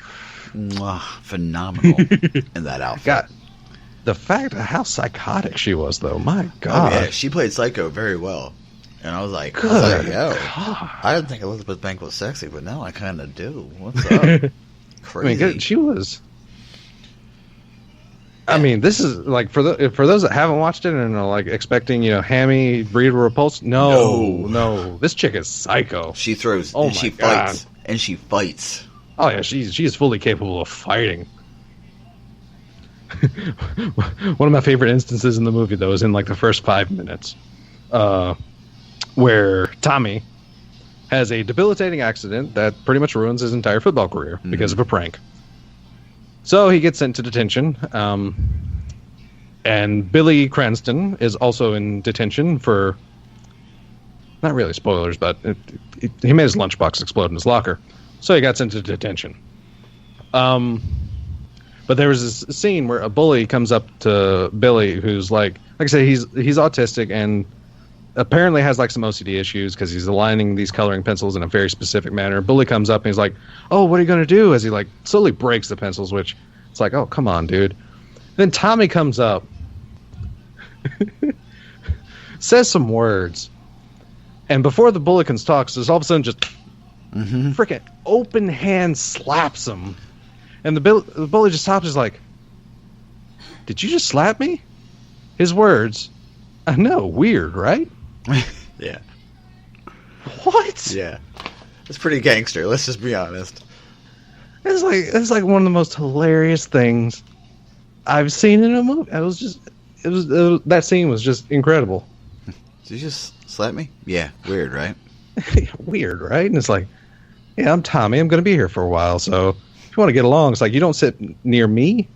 phenomenal in that outfit. God, the fact of how psychotic she was, though, my God. Oh, yeah, she played Psycho very well. And I was like, yo, I didn't think Elizabeth Banks was sexy, but now I kind of do. What's up? Crazy. I mean, she was... I mean, this is like for those that haven't watched it and are like expecting, hammy, breed repulse. No, this chick is psycho. She throws and she fights and she fights. Oh yeah, she's fully capable of fighting. One of my favorite instances in the movie though is in like the first 5 minutes, where Tommy has a debilitating accident that pretty much ruins his entire football career because of a prank. So he gets sent to detention, and Billy Cranston is also in detention for, not really spoilers, but he made his lunchbox explode in his locker, so he got sent to detention. But there was this scene where a bully comes up to Billy, who's like I said, he's autistic and apparently has like some OCD issues because he's aligning these coloring pencils in a very specific manner. Bully comes up and he's like, "Oh, what are you going to do?" As he like slowly breaks the pencils, which it's like, "Oh, come on, dude." Then Tommy comes up, says some words, and before the bully can talk, so all of a sudden just freaking open hand slaps him, and the bully just stops. He's like, "Did you just slap me?" His words, "I know, weird, right?" Yeah. What? Yeah. It's pretty gangster, let's just be honest. It's like one of the most hilarious things I've seen in a movie. That scene was just incredible. Did you just slap me? Yeah, weird, right? Weird, right? And it's like, yeah, I'm Tommy. I'm going to be here for a while, so if you want to get along, it's like, you don't sit near me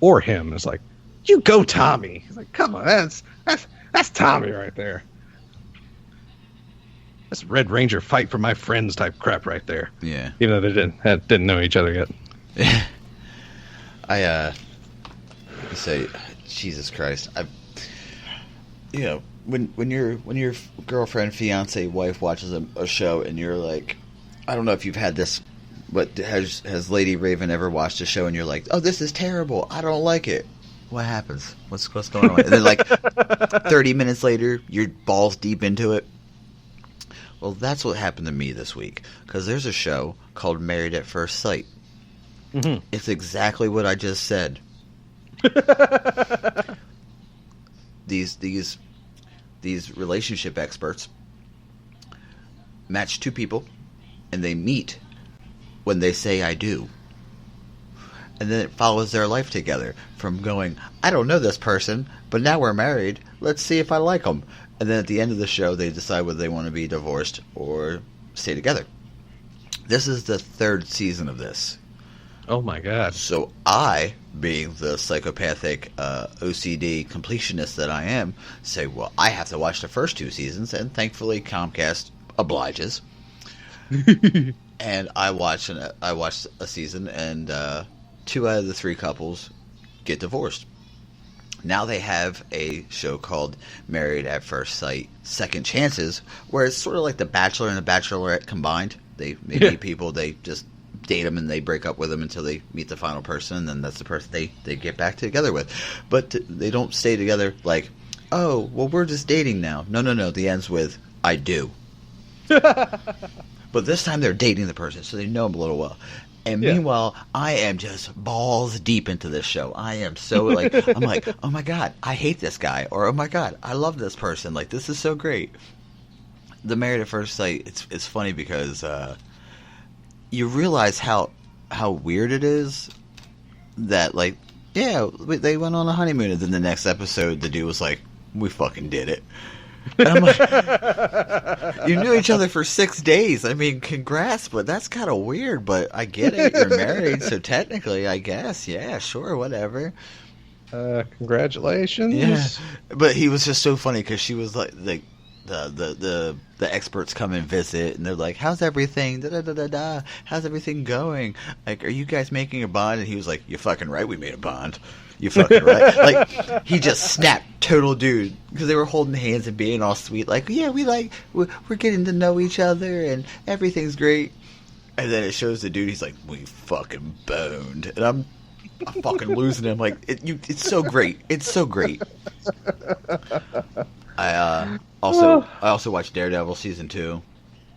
or him. It's like, you go, Tommy. He's like, come on, that's Tommy right there. That's Red Ranger fight for my friends type crap right there. Yeah. Even though they didn't know each other yet. I say, Jesus Christ, when your girlfriend, fiance, wife watches a show and you're like, I don't know if you've had this, but has Lady Raven ever watched a show and you're like, oh, this is terrible, I don't like it. What happens? What's going on? And then like 30 minutes later, you're balls deep into it. Well, that's what happened to me this week. Because there's a show called Married at First Sight. Mm-hmm. It's exactly what I just said. These relationship experts match two people, and they meet when they say I do. And then it follows their life together from going, I don't know this person, but now we're married. Let's see if I like them. And then at the end of the show, they decide whether they want to be divorced or stay together. This is the 3rd season of this. Oh my God. So I, being the psychopathic OCD completionist that I am, say, well, I have to watch the first 2 seasons, and thankfully Comcast obliges. And I watched a season, and 2 out of the 3 couples get divorced. Now they have a show called Married at First Sight Second Chances, where it's sort of like The Bachelor and The Bachelorette combined. They meet people, they just date them, and they break up with them until they meet the final person, and then that's the person they get back together with. But they don't stay together like, oh, well, we're just dating now. No. The ends with, I do. But this time they're dating the person, so they know them a little well. And meanwhile, I am just balls deep into this show. I am so I'm like, oh my God, I hate this guy. Or, oh my God, I love this person. Like, this is so great. The Married at First Sight, it's funny because you realize how weird it is that, like, yeah, they went on a honeymoon, and then the next episode, the dude was like, we fucking did it. And I'm like, you knew each other for 6 days. I mean, congrats, but that's kind of weird, but I get it. You're married, so technically, I guess, yeah, sure, whatever. Congratulations. Yeah. But he was just so funny because she was like the experts come and visit, and they're like, how's everything? Da da da da da. How's everything going? Like, are you guys making a bond? And he was like, you're fucking right, we made a bond. You fucking right. Like, he just snapped total dude because they were holding hands and being all sweet. Like, yeah, we're getting to know each other and everything's great. And then it shows the dude. He's like, we fucking boned, and I'm fucking losing him. Like, it's so great. It's so great. I also watched Daredevil season 2.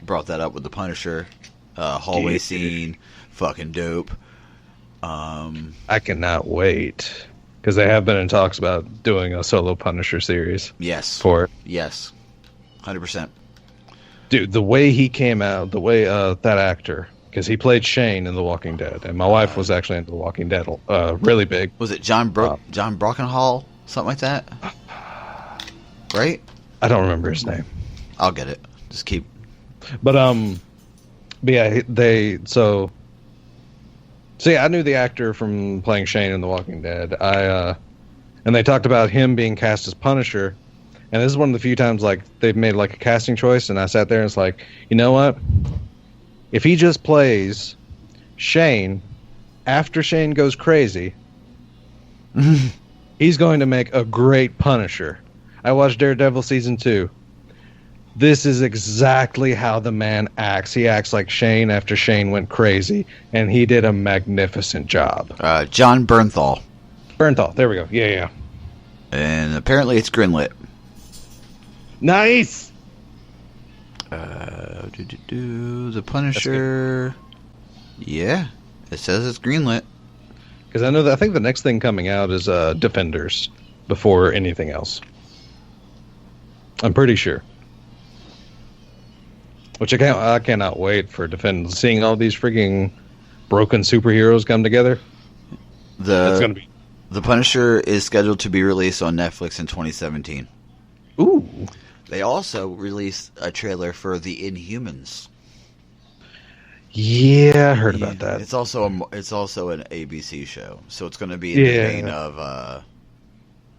Brought that up with the Punisher hallway scene. Fucking dope. I cannot wait because they have been in talks about doing a solo Punisher series. Yes. For it. Yes. 100%. Dude, the way he came out, the way that actor, because he played Shane in The Walking Dead, and my wife was actually into The Walking Dead, really big. Was it John Brockenhall? Something like that? Right? I don't remember his name. I'll get it. Just keep. But yeah, So yeah, I knew the actor from playing Shane in The Walking Dead. And they talked about him being cast as Punisher. And this is one of the few times like they've made like a casting choice, and I sat there and it's like, you know what? If he just plays Shane after Shane goes crazy, he's going to make a great Punisher. I watched Daredevil season 2. This is exactly how the man acts. He acts like Shane after Shane went crazy, and he did a magnificent job. John Bernthal. Bernthal, there we go. Yeah. And apparently it's greenlit. Nice! The Punisher. Yeah, it says it's greenlit. Because I think the next thing coming out is Defenders before anything else. I'm pretty sure. Which I cannot wait for Defenders. Seeing all these freaking broken superheroes come together. That's gonna be. The Punisher is scheduled to be released on Netflix in 2017. Ooh. They also released a trailer for The Inhumans. Yeah, I heard about that. It's also an ABC show, so it's going to be in the vein of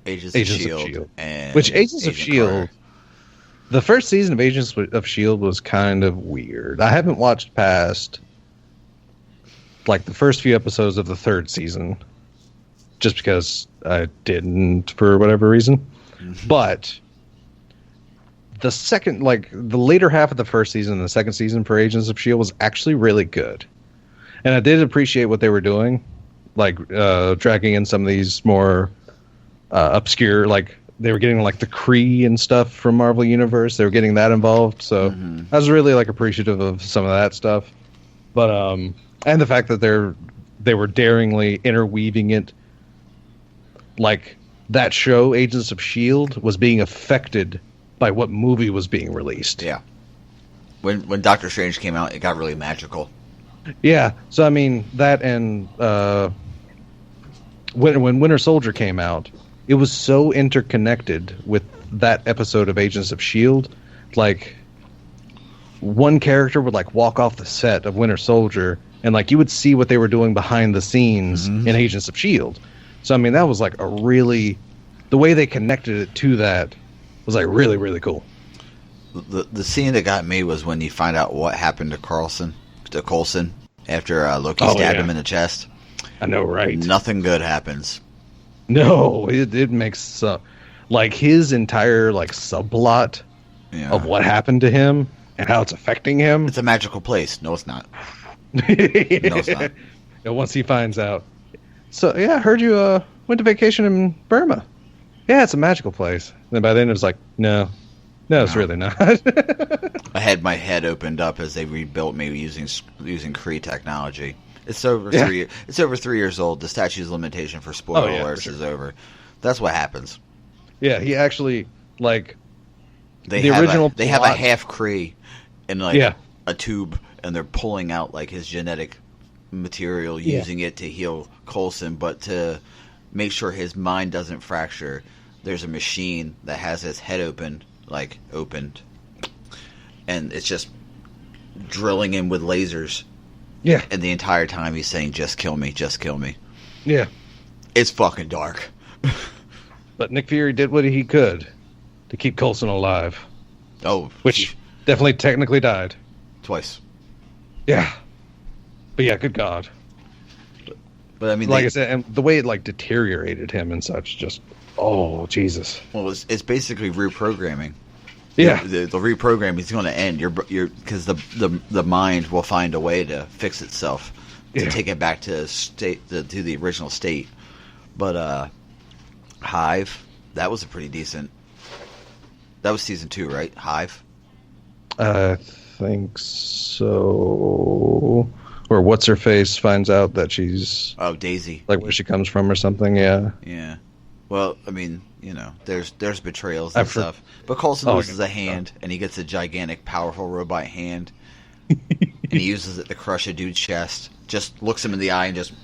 Agents of S.H.I.E.L.D. and Agents of S.H.I.E.L.D. The first season of Agents of S.H.I.E.L.D. was kind of weird. I haven't watched past like the first few episodes of the third season, just because I didn't for whatever reason. Mm-hmm. But the second, like the later half of the first season and the second season for Agents of S.H.I.E.L.D. was actually really good. And I did appreciate what they were doing, like dragging in some of these more obscure, like they were getting like the Kree and stuff from Marvel Universe. They were getting that involved. So I was really like appreciative of some of that stuff. But and the fact that they were daringly interweaving it, like that show, Agents of S.H.I.E.L.D., was being affected by what movie was being released. Yeah. When Doctor Strange came out, it got really magical. Yeah. So, I mean, that and when Winter Soldier came out, it was so interconnected with that episode of Agents of S.H.I.E.L.D. Like, one character would, like, walk off the set of Winter Soldier, and, like, you would see what they were doing behind the scenes in Agents of S.H.I.E.L.D. So, I mean, that was, like, a really... The way they connected it to that was like really, really cool. The scene that got me was when you find out what happened to Coulson after Loki stabbed him in the chest. I know, right? Nothing good happens. No, it makes like his entire like subplot of what happened to him and how it's affecting him. It's a magical place. No, it's not. No, it's not. And once he finds out, so yeah, I heard you went to vacation in Burma. Yeah, it's a magical place. And then by then it was like, no, it's really not. I had my head opened up as they rebuilt me using Kree technology. It's over 3. It's over 3 years old. The statute's limitation for spoiler alerts is over. That's what happens. Yeah, he actually like they have a half Kree in like a tube, and they're pulling out like his genetic material, using it to heal Coulson, but to make sure his mind doesn't fracture, there's a machine that has his head opened, and it's just drilling him with lasers. Yeah. And the entire time he's saying, just kill me, just kill me. Yeah. It's fucking dark. But Nick Fury did what he could to keep Coulson alive. Oh. Which definitely technically died. Twice. Yeah. But yeah, good God. But I mean, like I said, and the way it like deteriorated him and such, just, oh, Jesus. Well, it's basically reprogramming. Yeah. The reprogramming is going to end. Because the mind will find a way to fix itself to take it back to the original state. But Hive, that was a pretty decent. That was season 2, right? Hive. I think so. Or what's her face finds out that she's Daisy, like where she comes from or something. Yeah. Yeah. Well, I mean, there's betrayals and stuff. But Coulson loses a hand, and he gets a gigantic, powerful robot hand, and he uses it to crush a dude's chest. Just looks him in the eye and just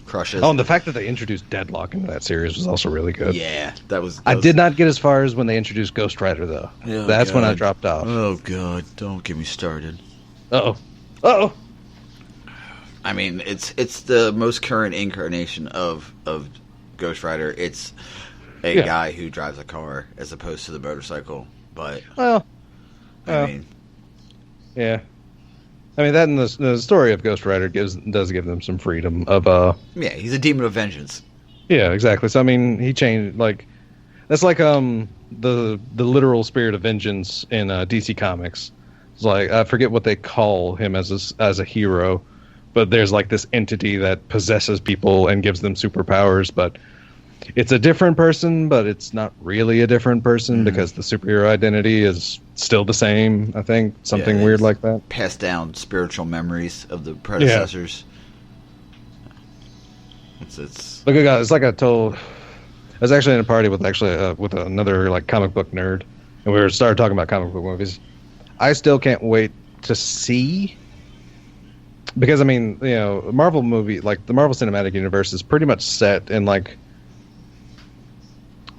crushes. Oh, and the fact that they introduced Deadlock into that series was also really good. Yeah, that was. I did not get as far as when they introduced Ghost Rider, though. Oh, That's God. when I dropped off. Oh God! Don't get me started. Uh-oh. I mean, it's the most current incarnation of Ghost Rider. It's a guy who drives a car as opposed to the motorcycle. But I mean, yeah. I mean, that and the story of Ghost Rider does give them some freedom of he's a demon of vengeance. Yeah, exactly. So I mean, he changed that's like the literal spirit of vengeance in DC Comics. It's like I forget what they call him as a hero, but there's like this entity that possesses people and gives them superpowers, but it's a different person, but it's not really a different person because the superhero identity is still the same, I think. Something weird like that. Passed down spiritual memories of the predecessors. Yeah. It's Look, it's like I was actually in a party with another like comic book nerd, and we started talking about comic book movies. I still can't wait to see, because I mean, Marvel movie, like the Marvel Cinematic Universe is pretty much set in like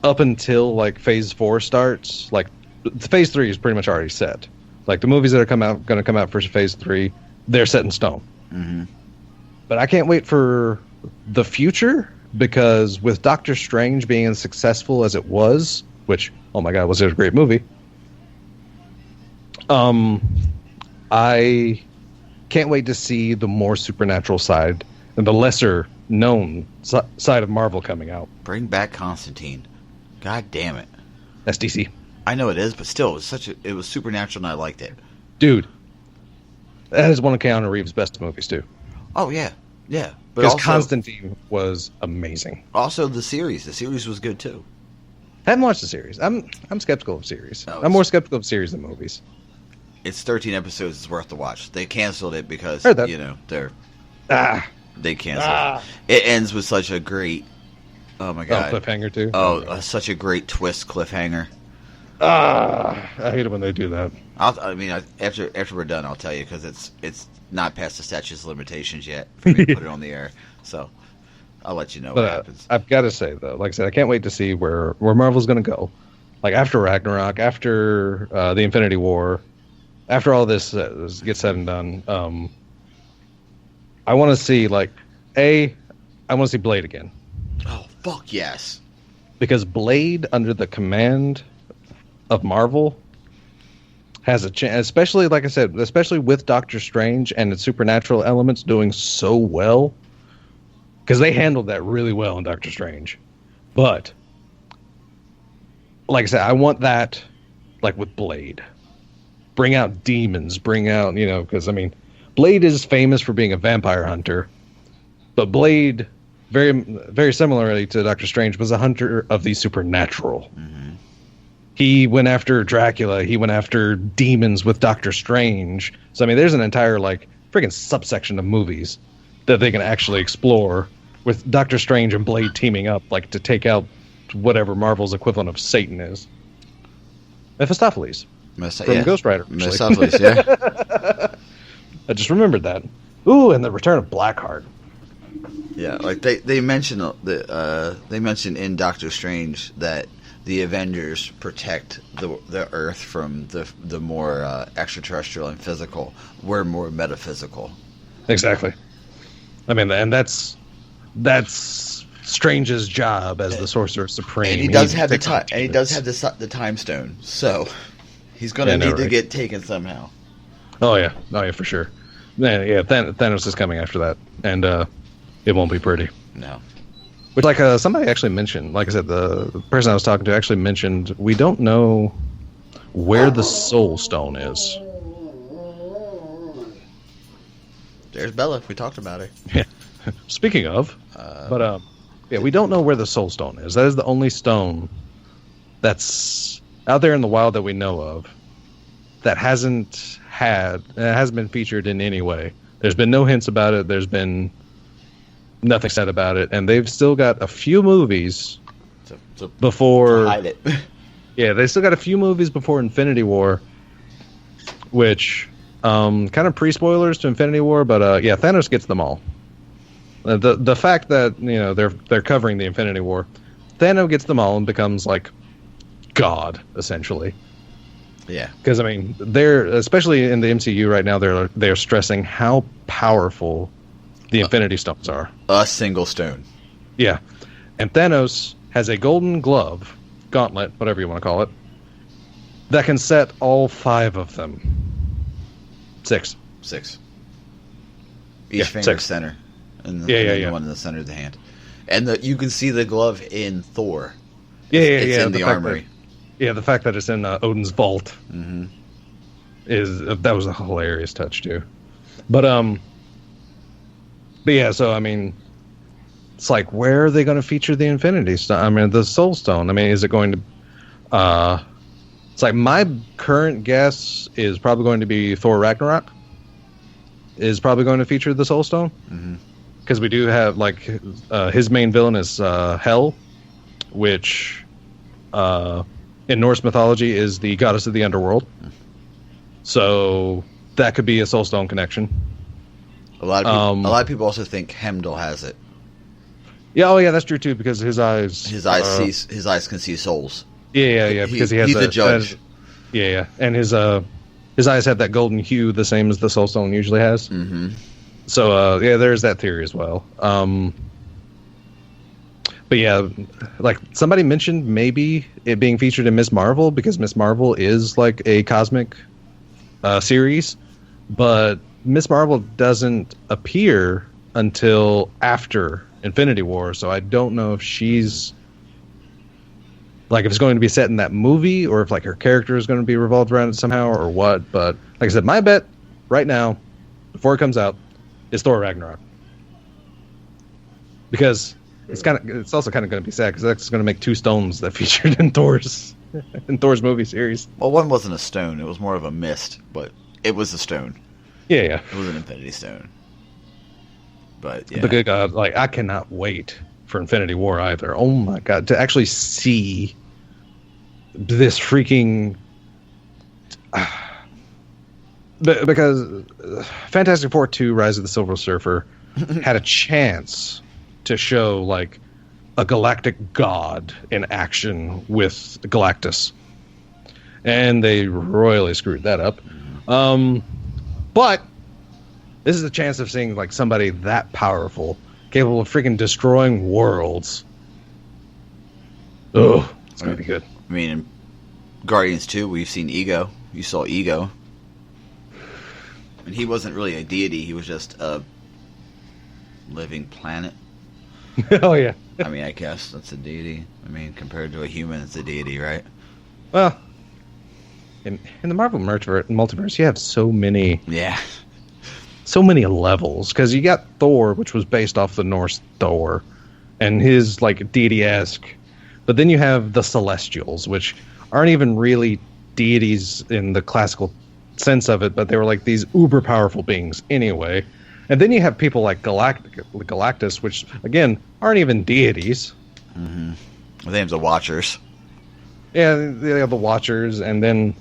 up until like Phase 4 starts. Like Phase 3 is pretty much already set. Like the movies that are going to come out for Phase 3, they're set in stone. Mm-hmm. But I can't wait for the future, because with Doctor Strange being as successful as it was, which, oh my God, was it a great movie? I can't wait to see the more supernatural side and the lesser known side of Marvel coming out. Bring back Constantine. God damn it. That's DC. I know it is, but still, it was supernatural and I liked it. Dude, that is one of Keanu Reeves' best movies too. Oh yeah. Yeah. Because Constantine was amazing. Also the series was good too. I haven't watched the series. I'm skeptical of series. I'm more skeptical of series than movies. It's 13 episodes. It's worth the watch. They canceled it because they canceled it. It ends with such a great, oh my God, cliffhanger too. Such a great twist cliffhanger. I hate it when they do that. After we're done, I'll tell you, because it's not past the statute of limitations yet for me to put it on the air. So I'll let you know what happens. I've got to say though, like I said, I can't wait to see where Marvel's going to go. Like after Ragnarok, after the Infinity War. After all this gets said and done, I want to see I want to see Blade again. Oh fuck yes! Because Blade, under the command of Marvel, has a chance. Especially, like I said, especially with Doctor Strange and its supernatural elements doing so well, because they handled that really well in Doctor Strange. But like I said, I want that, like with Blade. Bring out demons, because, I mean, Blade is famous for being a vampire hunter, but Blade, very, very similarly to Doctor Strange, was a hunter of the supernatural. Mm-hmm. He went after Dracula, he went after demons with Doctor Strange. So, I mean, there's an entire, freaking subsection of movies that they can actually explore with Doctor Strange and Blade teaming up, to take out whatever Marvel's equivalent of Satan is. Mephistopheles. From Ghost Rider. Mephistopheles, yeah. I just remembered that. Ooh, and the return of Blackheart. Yeah, like they mentioned in Doctor Strange that the Avengers protect the Earth from the more extraterrestrial and physical. We're more metaphysical. Exactly. I mean, and that's Strange's job as the Sorcerer Supreme. And he does have the time. And he does have the Time Stone. So he's going to need to get taken somehow. Oh yeah, for sure. Yeah, Thanos is coming after that, and it won't be pretty. No. Which, like, somebody actually mentioned, like I said, the person I was talking to actually mentioned, we don't know where the Soul Stone is. There's Bella. We talked about her. Yeah. Speaking of, we don't know where the Soul Stone is. That is the only stone that's out there in the wild that we know of that hasn't been featured in any way. There's been no hints about it. There's been nothing said about it, and they've still got a few movies before to hide it. Yeah, they still got a few movies before Infinity War, which kind of pre-spoilers to Infinity War, but Thanos gets them all. The fact that they're covering the Infinity War, Thanos gets them all and becomes like God essentially. Yeah, because I mean, they're especially in the MCU right now. They're stressing how powerful the Infinity Stones are. A single stone. Yeah, and Thanos has a golden glove, gauntlet, whatever you want to call it, that can set all 5 of them. 6. Each finger 6. center. And the one in the center of the hand. And you can see the glove in Thor. It's in the armory. The fact that it's in Odin's vault mm-hmm. that was a hilarious touch too. But yeah, so I mean, it's like, where are they going to feature the Infinity Stone? I mean, the Soul Stone. I mean, is it going to? It's like, my current guess is probably going to be Thor Ragnarok. Is probably going to feature the Soul Stone. Mm-hmm. Because we do have, like, his main villain is Hel, which in Norse mythology is the goddess of the underworld. So that could be a Soul Stone connection. A lot of people also think Heimdall has it. Yeah, that's true too, because his eyes can see souls. Yeah, because he's the judge. And his eyes have that golden hue, the same as the Soul Stone usually has. Mm-hmm. So, there's that theory as well. But yeah, like, somebody mentioned maybe it being featured in Ms. Marvel, because Ms. Marvel is like a cosmic series, but Ms. Marvel doesn't appear until after Infinity War, so I don't know if she's, like, if it's going to be set in that movie, or if, like, her character is going to be revolved around it somehow, or what. But, like I said, my bet right now, before it comes out, is Thor Ragnarok, because it's also kind of going to be sad, because that's going to make 2 stones that featured in Thor's movie series. Well, one wasn't a stone; it was more of a mist, but it was a stone. Yeah, it was an Infinity Stone. But yeah, but good God, like, I cannot wait for Infinity War either. Oh my God, to actually see this freaking. Because Fantastic Four 2 Rise of the Silver Surfer had a chance to show, like, a galactic god in action with Galactus. And they royally screwed that up. But this is a chance of seeing, like, somebody that powerful, capable of freaking destroying worlds. Oh, it's going to be good. I mean, in Guardians 2, we've seen Ego. You saw Ego. And he wasn't really a deity. He was just a living planet. Oh, yeah. I mean, I guess that's a deity. I mean, compared to a human, it's a deity, right? Well, in the Marvel multiverse, you have so many... Yeah. So many levels. Because you got Thor, which was based off the Norse Thor, and his, like, deity-esque. But then you have the Celestials, which aren't even really deities in the classical sense of it, but they were like these uber powerful beings anyway. And then you have people like Galactus, which again aren't even deities. Mm-hmm. The name's the Watchers. Yeah, they have the Watchers, and then,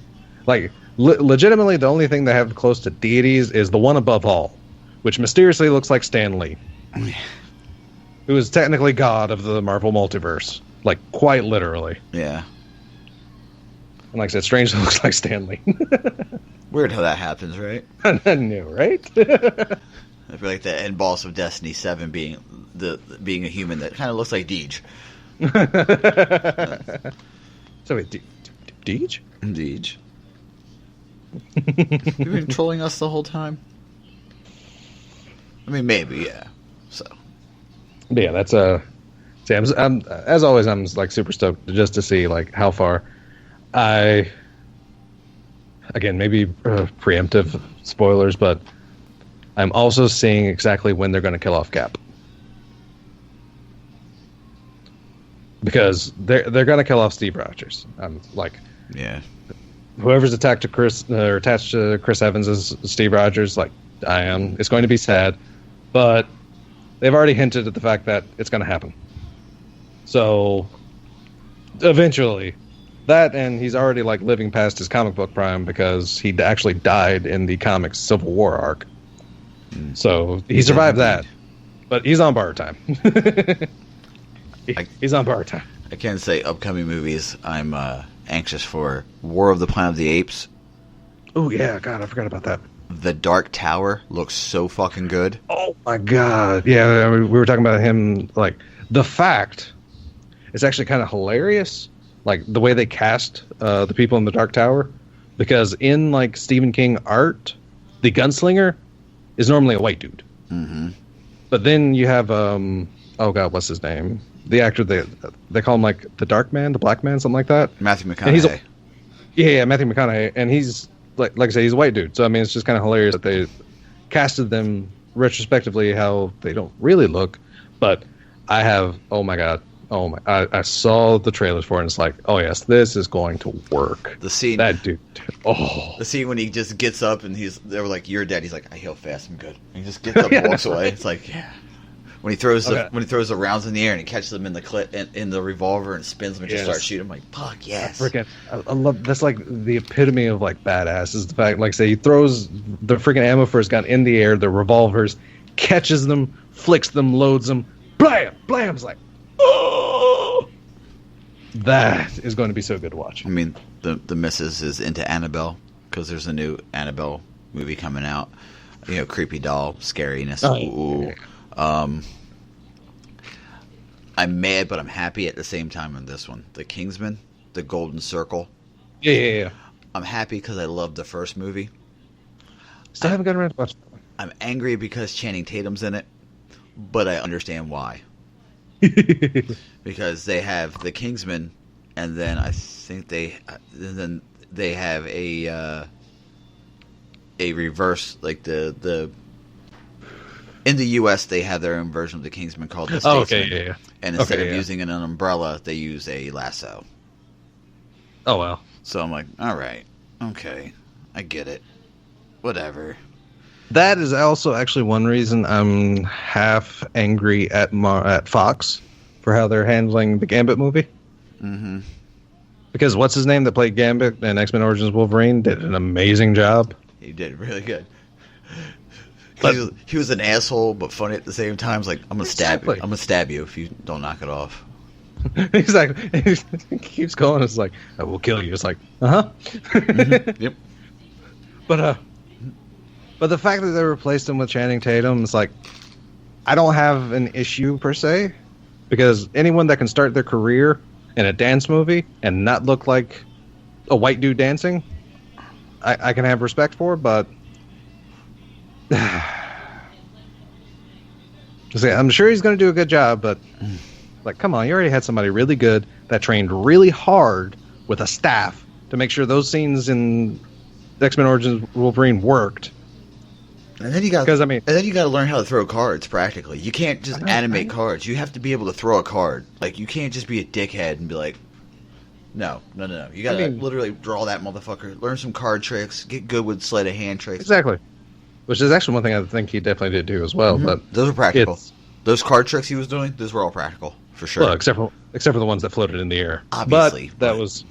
like, legitimately the only thing they have close to deities is the one above all, which mysteriously looks like Stan Lee, who is technically god of the Marvel multiverse, like quite literally. Yeah. And like I said, strangely looks like Stan Lee. Weird how that happens, right? I knew, right? I feel like the end boss of Destiny 7 being a human that kind of looks like Deej. So wait, Deej? Deej. You've been trolling us the whole time? I mean, maybe, yeah. So. Yeah, that's see, I'm as always, I'm like super stoked just to see like how far again, maybe preemptive spoilers, but I'm also seeing exactly when they're going to kill off Cap. Because they're going to kill off Steve Rogers. I'm like, yeah, whoever's attached to Chris Evans as Steve Rogers, like I am. It's going to be sad, but they've already hinted at the fact that it's going to happen. So eventually, that, and he's already like living past his comic book prime because he actually died in the comics Civil War arc. So he survived that, but he's on borrowed time. He's on borrowed time. I can't say upcoming movies. I'm anxious for War of the Planet of the Apes. Oh yeah, God, I forgot about that. The Dark Tower looks so fucking good. Oh my God, yeah. I mean, we were talking about him. Like the fact, it's actually kind of hilarious. Like the way they cast the people in the Dark Tower, because in like Stephen King art, the gunslinger is normally a white dude. Mm-hmm. But then you have oh God, what's his name? The actor they call him like the Dark Man, the Black Man, something like that. Matthew McConaughey. Yeah, Matthew McConaughey, and he's like I say, he's a white dude. So I mean, it's just kind of hilarious that they casted them retrospectively how they don't really look. But I have, oh my God. I saw the trailers for it, and it's like, oh yes, this is going to work. The scene, that dude. Oh, the scene when he just gets up and they were like, "You're dead." He's like, "I heal fast, I'm good." And he just gets up and walks away. It's like, yeah. When he throws the rounds in the air and he catches them in the in the revolver and spins them and just starts shooting, I'm like, fuck yes. I love that's like the epitome of like badass is the fact, like say he throws the freaking ammo for his gun in the air, the revolvers, catches them, flicks them, loads them, blam, blam's like. Oh, that is going to be so good to watch. I mean, the missus is into Annabelle because there's a new Annabelle movie coming out. You know, creepy doll, scariness. Ooh. I'm mad, but I'm happy at the same time on this one. The Kingsman, the Golden Circle. Yeah. I'm happy because I loved the first movie. Still haven't gotten around to watching that one. I'm angry because Channing Tatum's in it, but I understand why. Because they have the Kingsman, and then I think they have a reverse, like the in the U.S. they have their own version of the Kingsman called the Statesman. Okay, yeah. And instead of using an umbrella, they use a lasso. Oh well. So I'm like, all right, okay, I get it, whatever. That is also actually one reason I'm half angry at Fox for how they're handling the Gambit movie. Mm-hmm. Because what's his name that played Gambit in X-Men Origins Wolverine did an amazing job. He did really good. He was an asshole, but funny at the same time. It's like, I'm gonna stab you if you don't knock it off. Exactly. He keeps going. It's like, I will kill you. It's like, Mm-hmm. Yep. But the fact that they replaced him with Channing Tatum is like, I don't have an issue per se, because anyone that can start their career in a dance movie and not look like a white dude dancing, I can have respect for. But I'm sure he's going to do a good job. But like, come on, you already had somebody really good that trained really hard with a staff to make sure those scenes in X-Men Origins Wolverine worked. And then you got to learn how to throw cards practically. You can't just animate cards. You have to be able to throw a card. Like, you can't just be a dickhead and be like, no. You got to literally draw that motherfucker. Learn some card tricks. Get good with sleight of hand tricks. Exactly. Which is actually one thing I think he definitely did do as well. Mm-hmm. But those are practical. Those card tricks he was doing, those were all practical for sure. Well, except for the ones that floated in the air. Obviously, but that was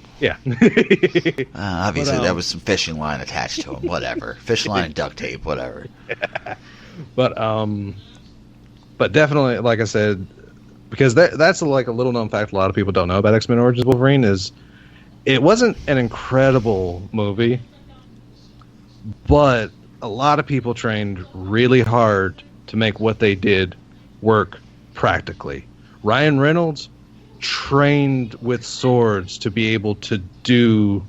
obviously, that was some fishing line attached to him. Whatever, fishing line and duct tape. Whatever. But definitely, like I said, because that's like a little known fact a lot of people don't know about X-Men Origins Wolverine is it wasn't an incredible movie, but a lot of people trained really hard to make what they did work practically. Ryan Reynolds trained with swords to be able to do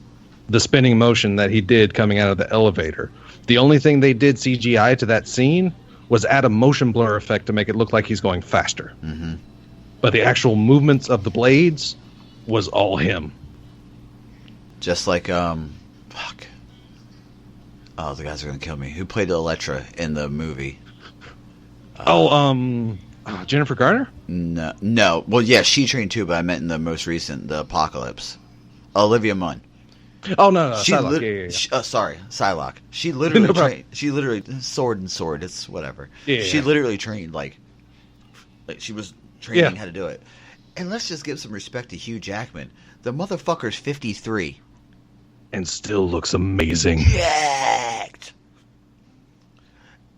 the spinning motion that he did coming out of the elevator. The only thing they did CGI to that scene was add a motion blur effect to make it look like he's going faster. Mm-hmm. But the actual movements of the blades was all him. Just like, fuck. Oh, the guys are going to kill me. Who played Elektra in the movie? Jennifer Garner? No. Well, yeah, she trained too, but I meant in the most recent, the Apocalypse. Olivia Munn. Oh no, Psylocke. Sorry, Psylocke. She literally trained. She literally sword. It's whatever. She literally trained like she was training how to do it. And let's just give some respect to Hugh Jackman. The motherfucker's 53 and still looks amazing. Jacked.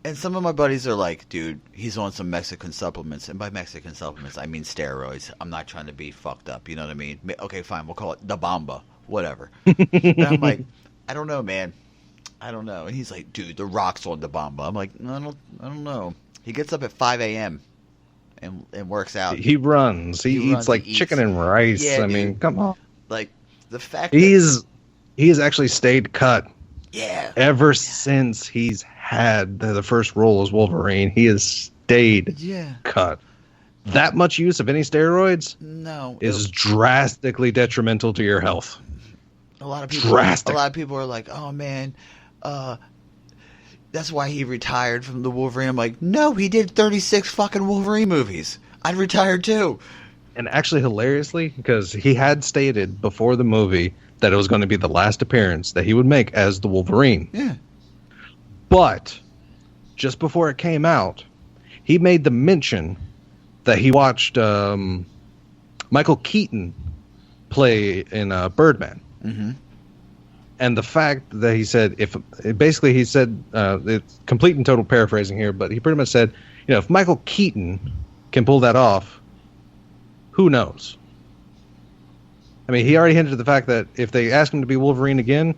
And some of my buddies are like, dude, he's on some Mexican supplements. And by Mexican supplements, I mean steroids. I'm not trying to be fucked up. You know what I mean? Okay, fine. We'll call it the Bamba. Whatever. And I'm like, I don't know, man. I don't know. And he's like, dude, the Rock's on the Bamba. I'm like, I don't know. He gets up at 5 a.m. and works out. He runs. He eats like chicken and rice. Yeah, I mean, come on. Like, the fact he has actually stayed cut. Yeah. Ever since he's had the first role as Wolverine, he has stayed cut. That much use of any steroids is drastically detrimental to your health. A lot of people are like, oh man, that's why he retired from the Wolverine. I'm like, no, he did 36 fucking Wolverine movies. I'd retire too. And actually, hilariously, because he had stated before the movie that it was going to be the last appearance that he would make as the Wolverine. Yeah. But just before it came out, he made the mention that he watched Michael Keaton play in Birdman. Mm-hmm. And the fact that he said, it's complete and total paraphrasing here, but he pretty much said, if Michael Keaton can pull that off, who knows? I mean, he already hinted at the fact that if they ask him to be Wolverine again,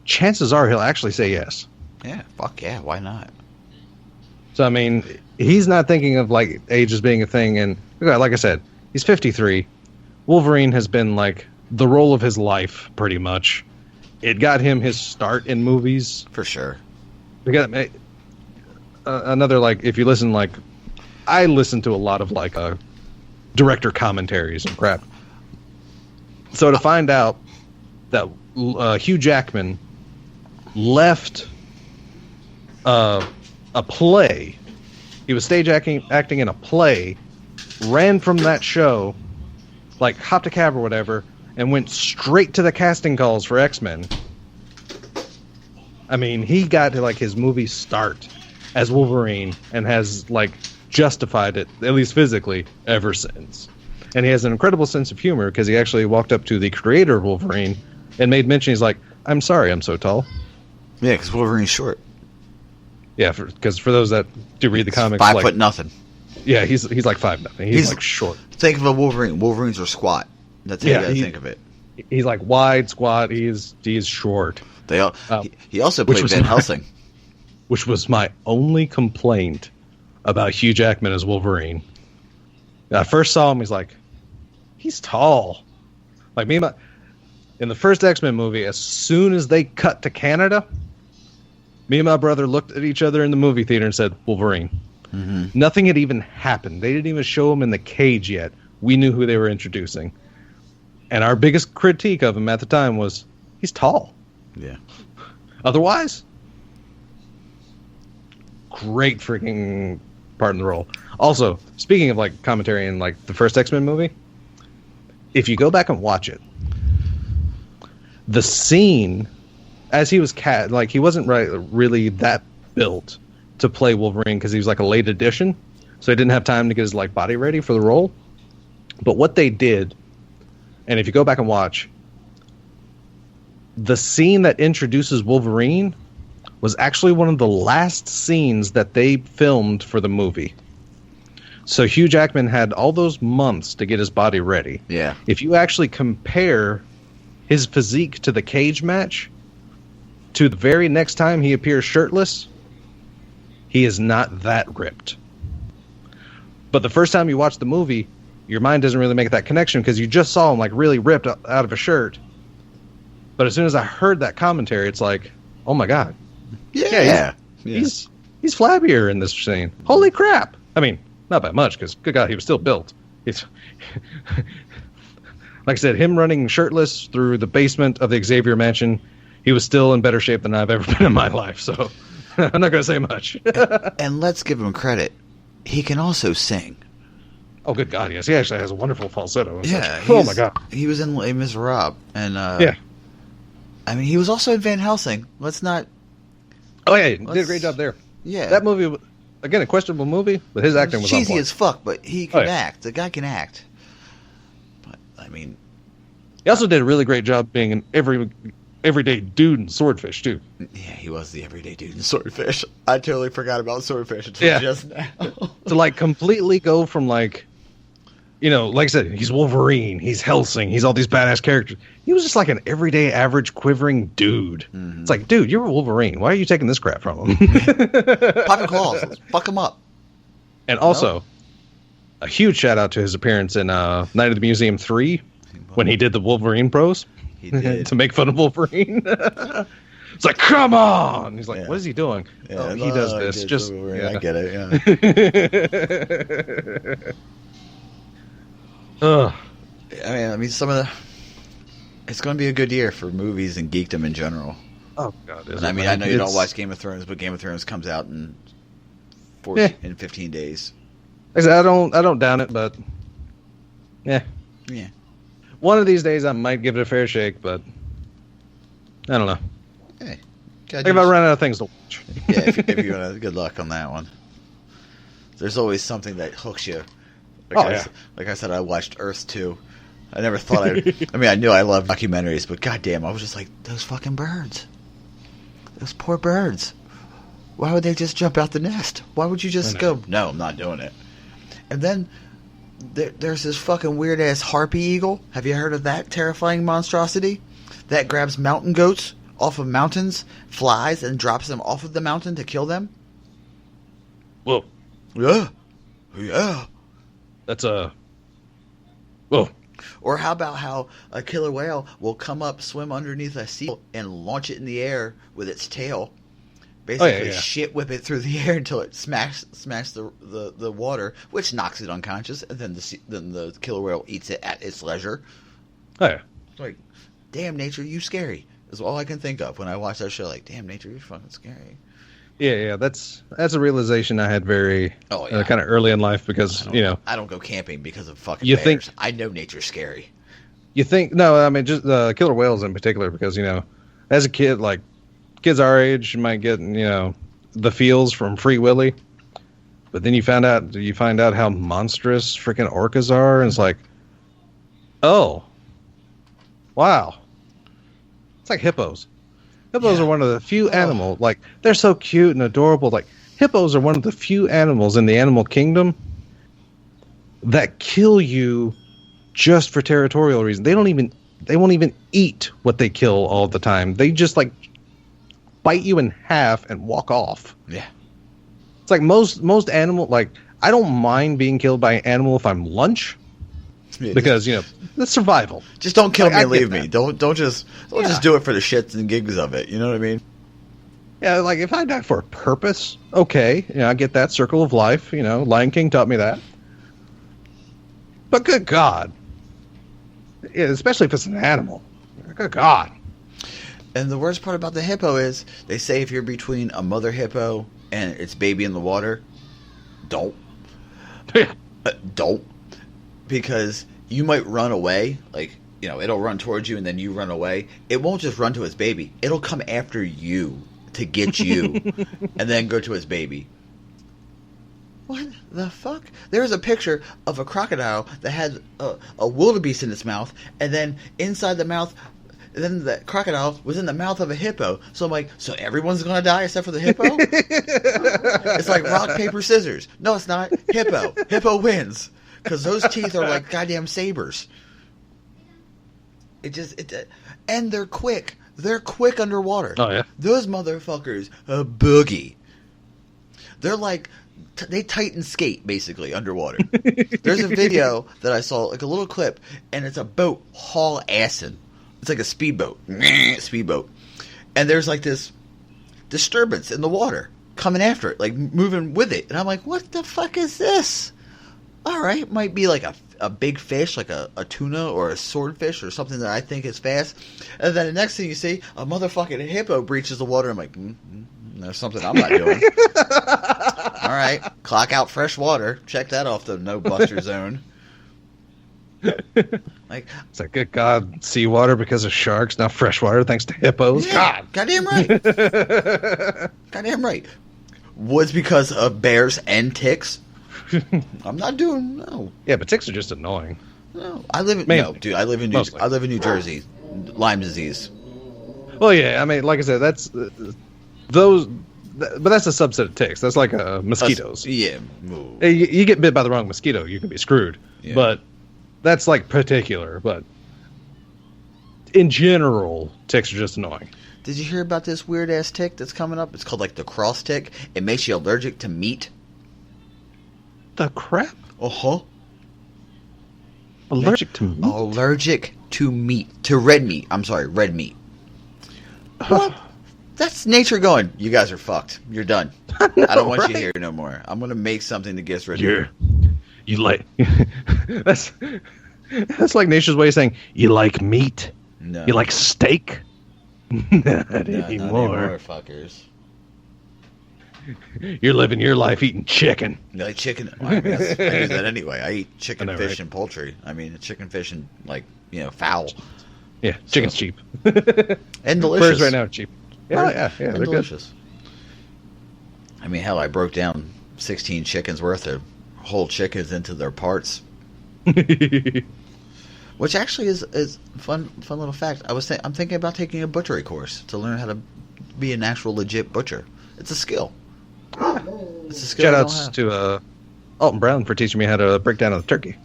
chances are he'll actually say yes. Yeah, fuck yeah, why not? So, I mean, he's not thinking of, like, age as being a thing. And, like I said, he's 53. Wolverine has been, like, the role of his life, pretty much. It got him his start in movies. For sure. We got another, like, if you listen, like, I listen to a lot of, like, director commentaries and crap. So to find out that Hugh Jackman left a play, he was stage acting in a play, ran from that show, like hopped a cab or whatever, and went straight to the casting calls for X-Men. I mean, he got to like his movie start as Wolverine and has like justified it, at least physically, ever since. And he has an incredible sense of humor because he actually walked up to the creator of Wolverine and made mention. He's like, "I'm sorry, I'm so tall." Yeah, because Wolverine's short. Yeah, because for those that do read the comics, 5 foot nothing. Yeah, he's like 5'0". He's like short. Think of a Wolverine. Wolverines are squat. That's how you gotta think of it. He's like wide, squat. He's short. He also played Van Helsing, which was my only complaint about Hugh Jackman as Wolverine. When I first saw him, he's tall. Like me, in the first X-Men movie, as soon as they cut to Canada, me and my brother looked at each other in the movie theater and said, Wolverine. Mm-hmm. Nothing had even happened. They didn't even show him in the cage yet. We knew who they were introducing. And our biggest critique of him at the time was, he's tall. Yeah. Otherwise, great freaking part in the role. Also, speaking of like commentary in like the first X-Men movie, if you go back and watch it, the scene as he was he wasn't really that built to play Wolverine because he was like a late addition, so he didn't have time to get his like body ready for the role. But what they did, and if you go back and watch, the scene that introduces Wolverine was actually one of the last scenes that they filmed for the movie. So Hugh Jackman had all those months to get his body ready. Yeah. If you actually compare his physique to the cage match, to the very next time he appears shirtless, he is not that ripped. But the first time you watch the movie, your mind doesn't really make that connection because you just saw him like really ripped out of a shirt. But as soon as I heard that commentary, it's like, oh my god, he's flabbier in this scene. Holy crap! I mean, not by much because good god, he was still built. It's like I said, him running shirtless through the basement of the Xavier Mansion. He was still in better shape than I've ever been in my life. So I'm not going to say much. And let's give him credit. He can also sing. Oh, good God, yes. He actually has a wonderful falsetto. Yeah. Oh, my God. He was in Les Miserables. And, yeah. I mean, he was also in Van Helsing. Let's not... Oh, yeah, he did a great job there. Yeah. That movie, again, a questionable movie, but his acting was cheesy on point. as fuck, but he can act. The guy can act. But, I mean... He also did a really great job being an everyday dude in Swordfish, too. Yeah, he was the everyday dude in Swordfish. I totally forgot about Swordfish until just now. To, like, completely go from, like... You know, like I said, he's Wolverine, he's Helsing, he's all these badass characters. He was just like an everyday, average, quivering dude. Mm-hmm. It's like, dude, you're Wolverine. Why are you taking this crap from him? Popping claws. Let's fuck him up. And also, a huge shout out to his appearance in Night of the Museum 3 when he did the Wolverine pose. He did. To make fun of Wolverine. It's like, come on! He's like, what is he doing? Yeah, oh, he does this. Just I get it, yeah. I mean, some of the... It's going to be a good year for movies and geekdom in general. Oh, God. And I mean, I know you don't watch Game of Thrones, but Game of Thrones comes out in 15 days. Like I said, I don't down it, but... Yeah. One of these days I might give it a fair shake, but... I don't know. Hey. If I run out of things to watch. Yeah, if you want to... Good luck on that one. There's always something that hooks you. Like I said, I watched Earth 2. I never thought I mean, I knew I loved documentaries, but goddamn, I was just like, those fucking birds. Those poor birds. Why would they just jump out the nest? Why would you just go, no, I'm not doing it? And then there's this fucking weird-ass harpy eagle. Have you heard of that terrifying monstrosity? That grabs mountain goats off of mountains, flies, and drops them off of the mountain to kill them? Whoa. Yeah. That's a... Whoa. Or how about how a killer whale will come up, swim underneath a seal, and launch it in the air with its tail. Basically, shit whip it through the air until it smash the water, which knocks it unconscious, and then the killer whale eats it at its leisure. Oh, yeah. It's like, damn, nature, you scary. Is all I can think of when I watch that show. Like, damn, nature, you're fucking scary. Yeah, that's a realization I had very kind of early in life because, I don't go camping because of fucking bears. I know nature's scary. You think... No, I mean, just killer whales in particular because, as a kid, like, kids our age, you might get, the feels from Free Willy. But then you find out how monstrous freaking orcas are, and it's like, oh, wow. It's like hippos. Hippos are one of the few animals, like, they're so cute and adorable. Like, hippos are one of the few animals in the animal kingdom that kill you just for territorial reasons. They won't even eat what they kill all the time. They just, like, bite you in half and walk off. Yeah. It's like most animal, like, I don't mind being killed by an animal if I'm lunch. Because that's survival. Just don't kill me and leave me. Don't just do it for the shits and gigs of it. You know what I mean? Yeah, like if I die for a purpose, okay, I get that circle of life. Lion King taught me that. But good God, especially if it's an animal. Good God. And the worst part about the hippo is they say if you're between a mother hippo and its baby in the water, don't. Don't. Because you might run away, like, it'll run towards you and then you run away. It won't just run to its baby. It'll come after you to get you and then go to its baby. What the fuck? There's a picture of a crocodile that had a wildebeest in its mouth, and then inside the mouth And then the crocodile was in the mouth of a hippo. So I'm like, so everyone's going to die except for the hippo? It's like rock, paper, scissors. No, it's not. Hippo. Hippo wins. Because those teeth are like goddamn sabers. And they're quick. They're quick underwater. Oh, yeah? Those motherfuckers a boogie. They're like... they tighten skate, basically, underwater. There's a video that I saw, like a little clip, and it's a boat haul-assing. It's like a speedboat. Speedboat. And there's like this disturbance in the water coming after it, like moving with it. And I'm like, what the fuck is this? All right, might be like a big fish, like a tuna or a swordfish or something that I think is fast. And then the next thing you see, a motherfucking hippo breaches the water. I'm like, there's something I'm not doing. All right, clock out fresh water. Check that off the no buster zone. Like, it's like, good God, seawater because of sharks, not freshwater thanks to hippos. Yeah, goddamn right. Goddamn right. Woods because of bears and ticks. I'm not doing no. Yeah, but ticks are just annoying. No, I live in New Jersey. Lyme disease. Well, yeah, I mean, like I said, that's those. But that's a subset of ticks. That's like mosquitoes. Yeah. You get bit by the wrong mosquito, you can be screwed. Yeah. But that's like particular. But in general, ticks are just annoying. Did you hear about this weird ass tick that's coming up? It's called like the cross tick. It makes you allergic to meat. The crap? Uh-huh. Allergic to meat? Allergic to meat. To red meat. I'm sorry, red meat. What? That's nature going, you guys are fucked. You're done. I don't want you here no more. I'm going to make something that gets rid of you. You like... that's like nature's way of saying, you like meat? No. You like steak? Not anymore. Fuckers. You're living your life eating chicken. You like chicken? Well, I do that anyway. I eat chicken, fish, and poultry. I mean, chicken, fish, and, fowl. Yeah, chicken's cheap. And delicious. Birds right now are cheap. Yeah, they're delicious. Good. I mean, hell, I broke down 16 chickens worth of whole chickens into their parts. Which actually is fun little fact. I'm thinking about taking a butchery course to learn how to be an actual legit butcher. It's a skill. It's a skill. Shout outs to Alton Brown for teaching me how to break down a turkey.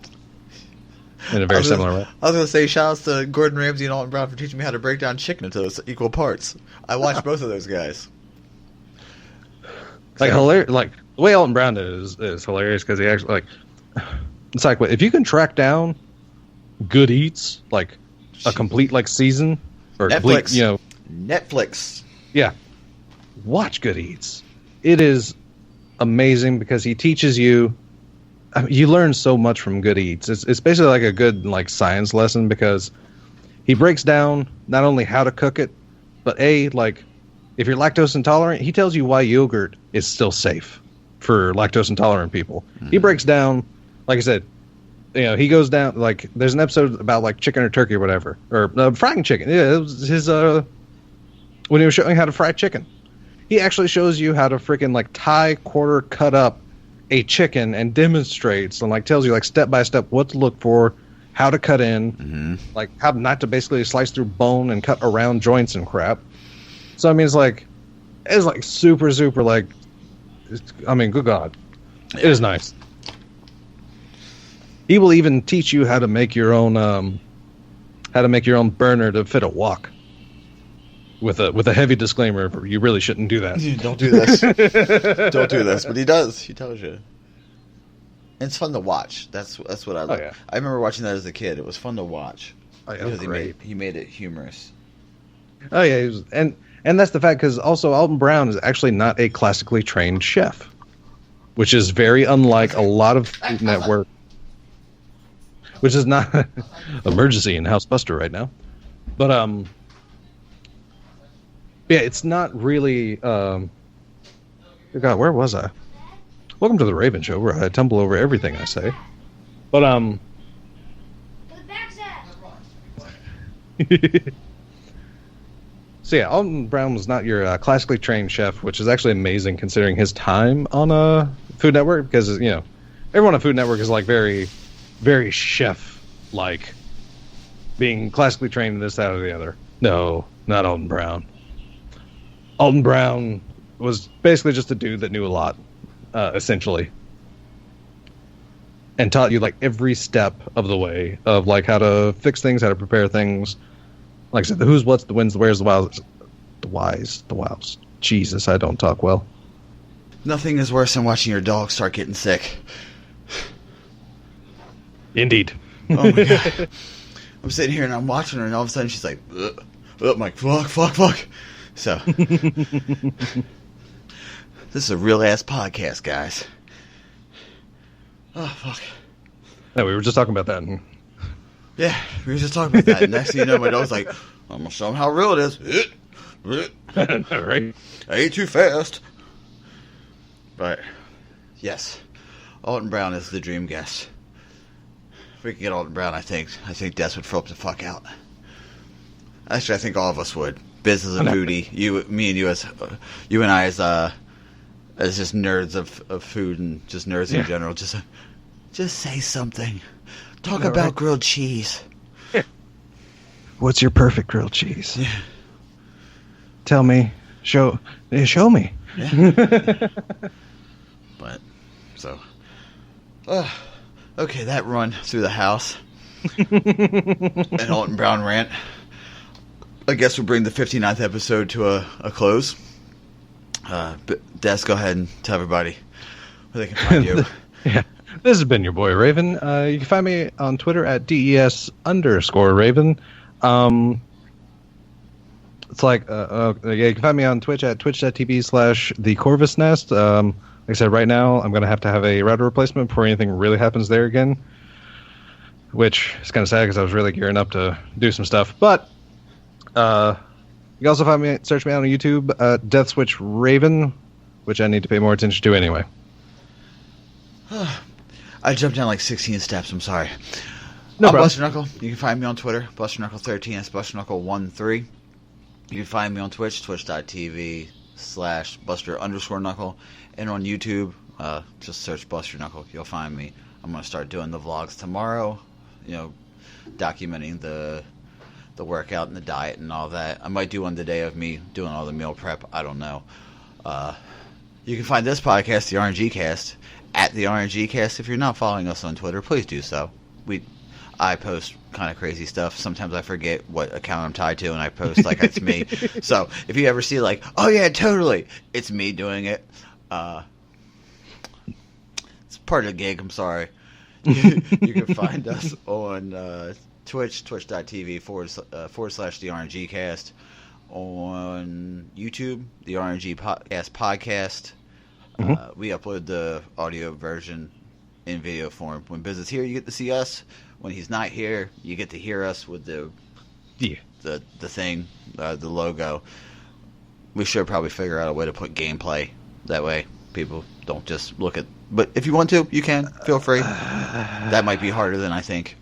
In a very similar way. I was going to say shout outs to Gordon Ramsay and Alton Brown for teaching me how to break down chicken into those equal parts. I watched both of those guys. Like hilarious. Like the way Alton Brown is hilarious because he actually it's like if you can track down good eats like a complete season or Netflix. Complete, Netflix. Yeah, watch Good Eats. It is amazing because he teaches you. I mean, you learn so much from Good Eats. It's basically like a good science lesson because he breaks down not only how to cook it, but if you're lactose intolerant, he tells you why yogurt is still safe for lactose intolerant people. Mm-hmm. He breaks down, like I said, he goes down there's an episode about chicken or turkey or whatever, or frying chicken. Yeah, it was his when he was showing how to fry chicken. He actually shows you how to freaking tie, quarter, cut up a chicken and demonstrates and tells you step by step what to look for, how to cut in, how not to basically slice through bone and cut around joints and crap. So I mean, it's super I mean, good God, it is nice. He will even teach you how to make your own burner to fit a wok. With a heavy disclaimer, you really shouldn't do that. Don't do this. Don't do this. But he does. He tells you. It's fun to watch. That's what I like. Oh, yeah. I remember watching that as a kid. It was fun to watch. Oh, yeah, because he made it humorous. Oh yeah, and that's the fact because also Alton Brown is actually not a classically trained chef, which is very unlike a lot of Food Network. Which is not emergency in House Buster right now, but yeah, it's not really. God, where was I? Welcome to the Raven Show, where I tumble over everything I say. But so yeah, Alton Brown was not your classically trained chef, which is actually amazing considering his time on Food Network, because everyone on Food Network is very, very chef-like, being classically trained in this, that, or the other. No, not Alton Brown. Alton Brown was basically just a dude that knew a lot, essentially. And taught you, like, every step of the way of, like, how to fix things, how to prepare things. Like I said, the who's, what's, the when's, the where's, the whys, the whys, the wows. Jesus, I don't talk well. Nothing is worse than watching your dog start getting sick. Indeed. Oh, my God. I'm sitting here and I'm watching her, and all of a sudden she's like, ugh. I'm like, fuck. So, this is a real-ass podcast, guys. Oh, fuck. No, we were just talking about that. Yeah, we were just talking about that. And next thing you know, my dog's like, I'm going to show him how real it is. Right. I ate too fast. But, yes, Alton Brown is the dream guest. If we could get Alton Brown, I think Des would flip the fuck out. Actually, I think all of us would. Biz is a foodie. Me and you and I as just nerds of food and just nerds in general. Just say something. Talk about grilled cheese. Yeah. What's your perfect grilled cheese? Yeah. Tell me. Show me. Yeah. But, so. Okay, that run through the house. And Alton Brown rant. I guess we'll bring the 59th episode to a close. Des, go ahead and tell everybody where they can find you. Yeah. This has been your boy Raven. You can find me on Twitter at DES_Raven. It's like, you can find me on Twitch at twitch.tv/thecorvusnest. Like I said, right now I'm going to have a router replacement before anything really happens there again. Which is kind of sad because I was really gearing up to do some stuff. But you can also search me out on YouTube, Death Switch Raven, which I need to pay more attention to anyway. I jumped down like 16 steps, I'm sorry. No problem. Buster Knuckle, you can find me on Twitter, BusterKnuckle13, that's BusterKnuckle13. You can find me on Twitch, twitch.tv/Buster_Knuckle. And on YouTube, just search Buster Knuckle, you'll find me. I'm going to start doing the vlogs tomorrow, documenting the workout and the diet and all that. I might do one today of me doing all the meal prep. I don't know. You can find this podcast, the RngCast, at the RngCast. If you're not following us on Twitter, please do so. I post kind of crazy stuff. Sometimes I forget what account I'm tied to, and I post like it's me. So if you ever see like, oh yeah, totally, it's me doing it. It's part of the gig. I'm sorry. You can find us on Twitch, twitch.tv/the RngCast. On YouTube, the RngCast podcast. We upload the audio version in video form. When Biz is here, you get to see us. When he's not here, you get to hear us with the thing, the logo. We should probably figure out a way to put gameplay. That way, people don't just look at. But if you want to, you can. Feel free. That might be harder than I think.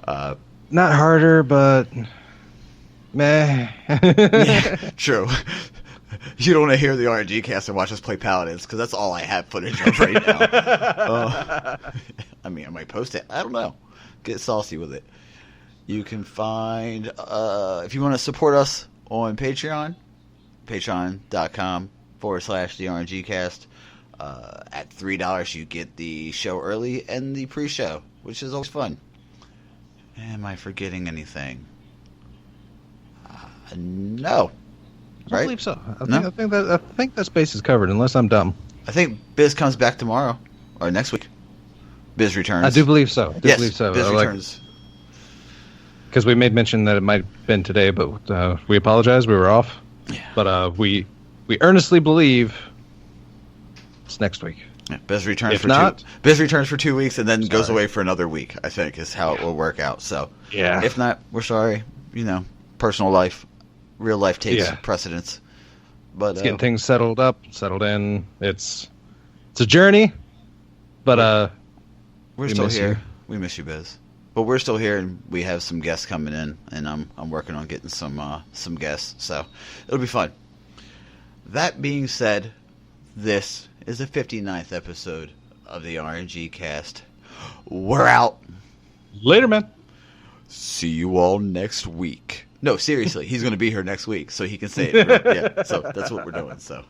Not harder, but meh. Yeah, true. You don't want to hear the RngCast and watch us play Paladins, because that's all I have footage of right now. I mean, I might post it. I don't know. Get saucy with it. You can find, if you want to support us on Patreon, patreon.com/the RngCast. At $3, you get the show early and the pre-show, which is always fun. Am I forgetting anything? No. Right? I believe so. I think that space is covered, unless I'm dumb. I think Biz comes back tomorrow or next week. Biz returns. I do believe so. Yes, Biz returns. Because we made mention that it might have been today, but we apologize. We were off. Yeah. But we earnestly believe it's next week. Yeah, Biz returns. If not, Biz returns for 2 weeks and then goes away for another week. I think is how it will work out. So yeah. If not, we're sorry. Personal life, real life takes precedence. But it's getting things settled in. It's a journey, but we're still here. We miss you, Biz. But we're still here, and we have some guests coming in, and I'm working on getting some guests, so it'll be fun. That being said, this is the 59th episode of the RngCast. We're out. Later, man. See you all next week. No, seriously, he's going to be here next week, so he can say it. Yeah, so that's what we're doing. So.